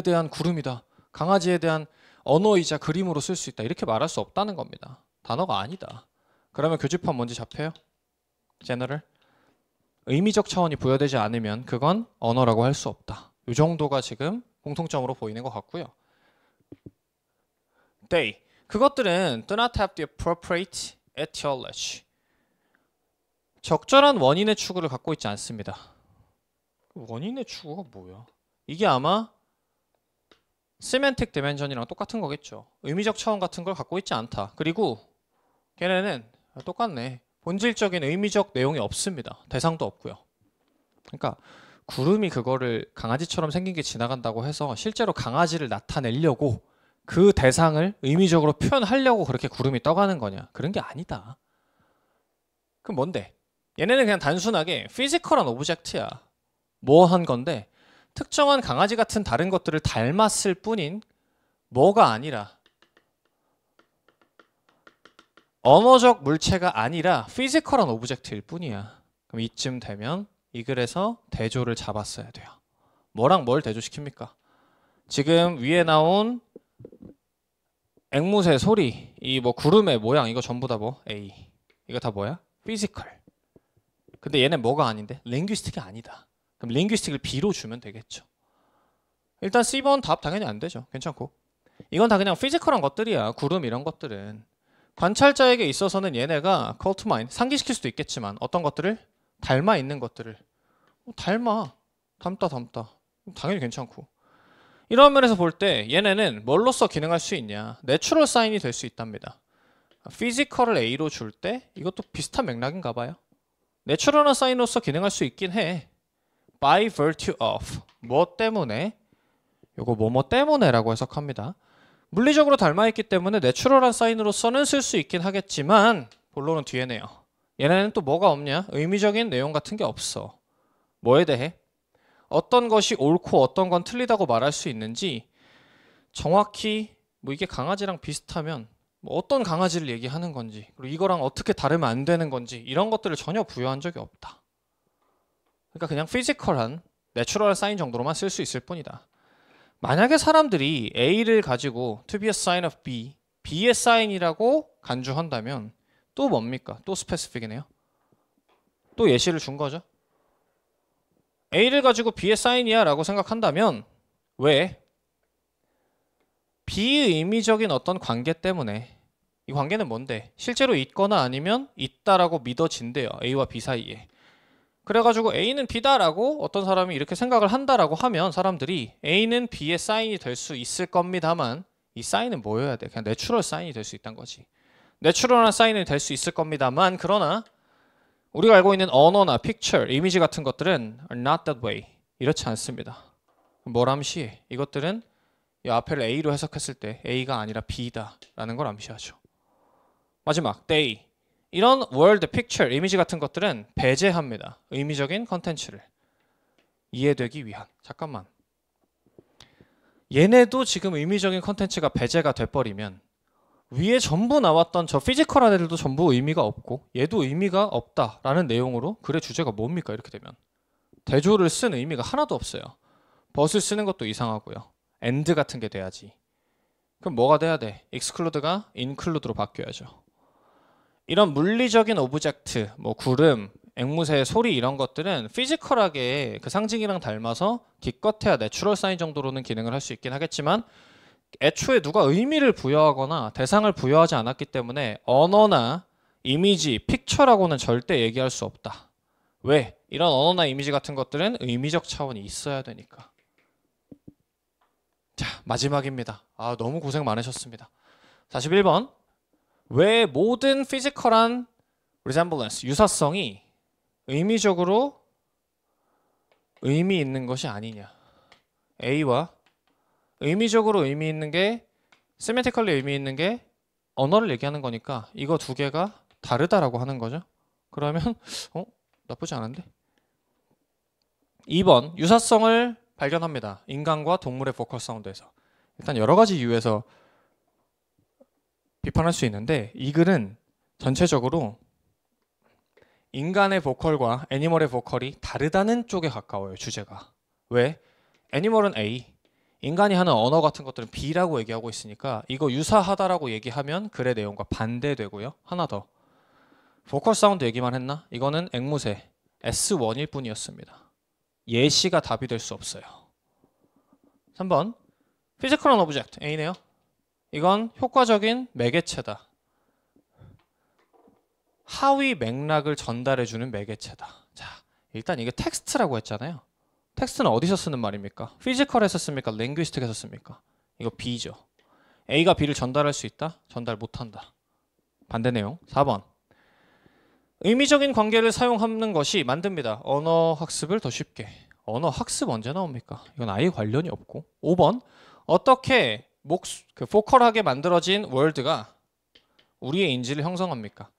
대한 구름이다. 강아지에 대한 언어이자 그림으로 쓸 수 있다. 이렇게 말할 수 없다는 겁니다. 단어가 아니다. 그러면 교집합 뭔지 잡혀요? 제너럴. 의미적 차원이 부여되지 않으면 그건 언어라고 할 수 없다. 이 정도가 지금 공통점으로 보이는 것 같고요. They. 그것들은 do not have the appropriate etiology. 적절한 원인의 추구를 갖고 있지 않습니다. 원인의 추구가 뭐야? 이게 아마 semantic dimension이랑 똑같은 거겠죠. 의미적 차원 같은 걸 갖고 있지 않다. 그리고 걔네는 똑같네. 본질적인 의미적 내용이 없습니다. 대상도 없고요. 그러니까 구름이 그거를 강아지처럼 생긴 게 지나간다고 해서 실제로 강아지를 나타내려고 그 대상을 의미적으로 표현하려고 그렇게 구름이 떠가는 거냐? 그런 게 아니다. 그럼 뭔데? 얘네는 그냥 단순하게 피지컬한 오브젝트야. 뭐 한 건데 특정한 강아지 같은 다른 것들을 닮았을 뿐인 뭐가 아니라 언어적 물체가 아니라 피지컬한 오브젝트일 뿐이야. 그럼 이쯤 되면 이 글에서 대조를 잡았어야 돼요. 뭐랑 뭘 대조시킵니까? 지금 위에 나온 앵무새 소리, 이 뭐 구름의 모양, 이거 전부 다 뭐 A. 이거 다 뭐야? 피지컬. 근데 얘는 뭐가 아닌데? 링귀스틱이 아니다. 그럼 링귀스틱을 B로 주면 되겠죠. 일단 C번 답 당연히 안 되죠. 괜찮고. 이건 다 그냥 피지컬한 것들이야. 구름 이런 것들은. 관찰자에게 있어서는 얘네가 call to mind, 상기시킬 수도 있겠지만 어떤 것들을? 닮아 있는 것들을. 닮아. 닮다. 당연히 괜찮고. 이런 면에서 볼 때 얘네는 뭘로써 기능할 수 있냐? 내추럴 사인이 될 수 있답니다. 피지컬을 A로 줄 때 이것도 비슷한 맥락인가 봐요. 내추럴한 사인으로서 기능할 수 있긴 해. by virtue of. 뭐 때문에? 요거 뭐뭐 때문에라고 해석합니다. 물리적으로 닮아있기 때문에 내추럴한 사인으로서는 쓸 수 있긴 하겠지만 본론은 뒤에네요. 얘네는 또 뭐가 없냐? 의미적인 내용 같은 게 없어. 뭐에 대해? 어떤 것이 옳고 어떤 건 틀리다고 말할 수 있는지 정확히 뭐 이게 강아지랑 비슷하면 뭐 어떤 강아지를 얘기하는 건지 그리고 이거랑 어떻게 다르면 안 되는 건지 이런 것들을 전혀 부여한 적이 없다. 그러니까 그냥 피지컬한 내추럴 사인 정도로만 쓸 수 있을 뿐이다. 만약에 사람들이 A를 가지고 to be a sign of B, B의 사인이라고 간주한다면 또 뭡니까? 또 스페시픽이네요. 또 예시를 준 거죠. A를 가지고 B의 사인이야 라고 생각한다면 왜? B의 의미적인 어떤 관계 때문에 이 관계는 뭔데? 실제로 있거나 아니면 있다라고 믿어진대요. A와 B 사이에. 그래가지고 A는 B다라고 어떤 사람이 이렇게 생각을 한다라고 하면 사람들이 A는 B의 사인이 될 수 있을 겁니다만 이 사인은 뭐여야 돼? 그냥 내추럴 사인이 될 수 있다는 거지. 내추럴한 사인이 될 수 있을 겁니다만 그러나 우리가 알고 있는 언어나 픽처, 이미지 같은 것들은 are not that way. 이렇지 않습니다. 뭘 암시해? 이것들은 이 앞에를 A로 해석했을 때 A가 아니라 B다 라는 걸 암시하죠. 마지막, they. 이런 word, picture, 이미지 같은 것들은 배제합니다. 의미적인 컨텐츠를 이해되기 위한. 잠깐만. 얘네도 지금 의미적인 컨텐츠가 배제가 돼버리면 위에 전부 나왔던 저 피지컬한 애들도 전부 의미가 없고 얘도 의미가 없다라는 내용으로 글의 주제가 뭡니까? 이렇게 되면 대조를 쓴 의미가 하나도 없어요. but을 쓰는 것도 이상하고요. and 같은 게 돼야지. 그럼 뭐가 돼야 돼? exclude가 include로 바뀌어야죠. 이런 물리적인 오브젝트, 뭐 구름, 앵무새, 소리 이런 것들은 피지컬하게 그 상징이랑 닮아서 기껏해야 내추럴 사인 정도로는 기능을 할 수 있긴 하겠지만 애초에 누가 의미를 부여하거나 대상을 부여하지 않았기 때문에 언어나 이미지, 픽처라고는 절대 얘기할 수 없다. 왜? 이런 언어나 이미지 같은 것들은 의미적 차원이 있어야 되니까. 자, 마지막입니다. 아, 너무 고생 많으셨습니다. 41번. 왜 모든 피지컬한 resemblance, 유사성이 의미적으로 의미 있는 것이 아니냐. A와 의미적으로 의미 있는 게 semantically 의미 있는 게 언어를 얘기하는 거니까 이거 두 개가 다르다라고 하는 거죠. 그러면 나쁘지 않은데. 2번 유사성을 발견합니다. 인간과 동물의 보컬 사운드에서. 일단 여러 가지 이유에서 비판할 수 있는데 이 글은 전체적으로 인간의 보컬과 애니멀의 보컬이 다르다는 쪽에 가까워요. 주제가. 왜? 애니멀은 A, 인간이 하는 언어 같은 것들은 B라고 얘기하고 있으니까 이거 유사하다라고 얘기하면 글의 내용과 반대되고요. 하나 더. 보컬 사운드 얘기만 했나? 이거는 앵무새 S1일 뿐이었습니다. 예시가 답이 될 수 없어요. 3번 피지컬한 오브젝트 A네요. 이건 효과적인 매개체다. 하위 맥락을 전달해주는 매개체다. 자, 일단 이게 텍스트라고 했잖아요. 텍스트는 어디서 쓰는 말입니까? 피지컬에서 씁니까? 랭귀스틱에서 씁니까? 이거 B죠. A가 B를 전달할 수 있다? 전달 못한다. 반대 내용. 4번 의미적인 관계를 사용하는 것이 만듭니다. 언어 학습을 더 쉽게. 언어 학습 언제 나옵니까? 이건 아예 관련이 없고. 5번 어떻게 포컬하게 만들어진 월드가 우리의 인지를 형성합니까?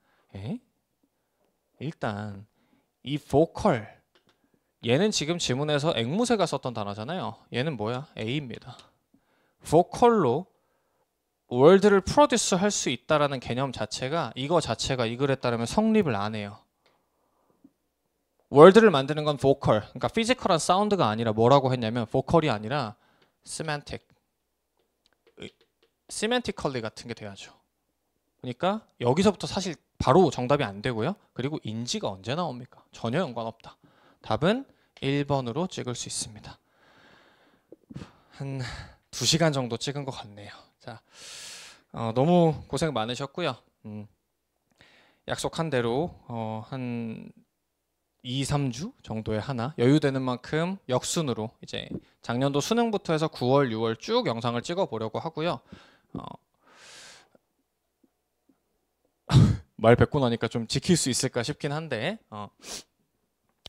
일단 이 보컬 얘는 지금 지문에서 앵무새가 썼던 단어잖아요. 얘는 뭐야? A입니다. 보컬로 월드를 프로듀스 할 수 있다라는 개념 자체가 이거 자체가 이 글에 따르면 성립을 안 해요. 월드를 만드는 건 보컬, 그러니까 피지컬한 사운드가 아니라 뭐라고 했냐면 보컬이 아니라 semantically 같은 게 돼야죠. 그러니까 여기서부터 사실 바로 정답이 안 되고요. 그리고 인지가 언제 나옵니까? 전혀 연관없다. 답은 1번으로 찍을 수 있습니다. 한 2시간 정도 찍은 것 같네요. 자, 너무 고생 많으셨고요. 약속한 대로 한 2, 3주 정도에 하나 여유되는 만큼 역순으로 이제 작년도 수능부터 해서 9월, 6월 쭉 영상을 찍어 보려고 하고요. 말 뱉고 나니까 좀 지킬 수 있을까 싶긴 한데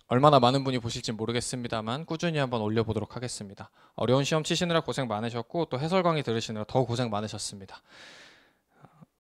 얼마나 많은 분이 보실지 모르겠습니다만 꾸준히 한번 올려보도록 하겠습니다. 어려운 시험 치시느라 고생 많으셨고 또 해설 강의 들으시느라 더 고생 많으셨습니다.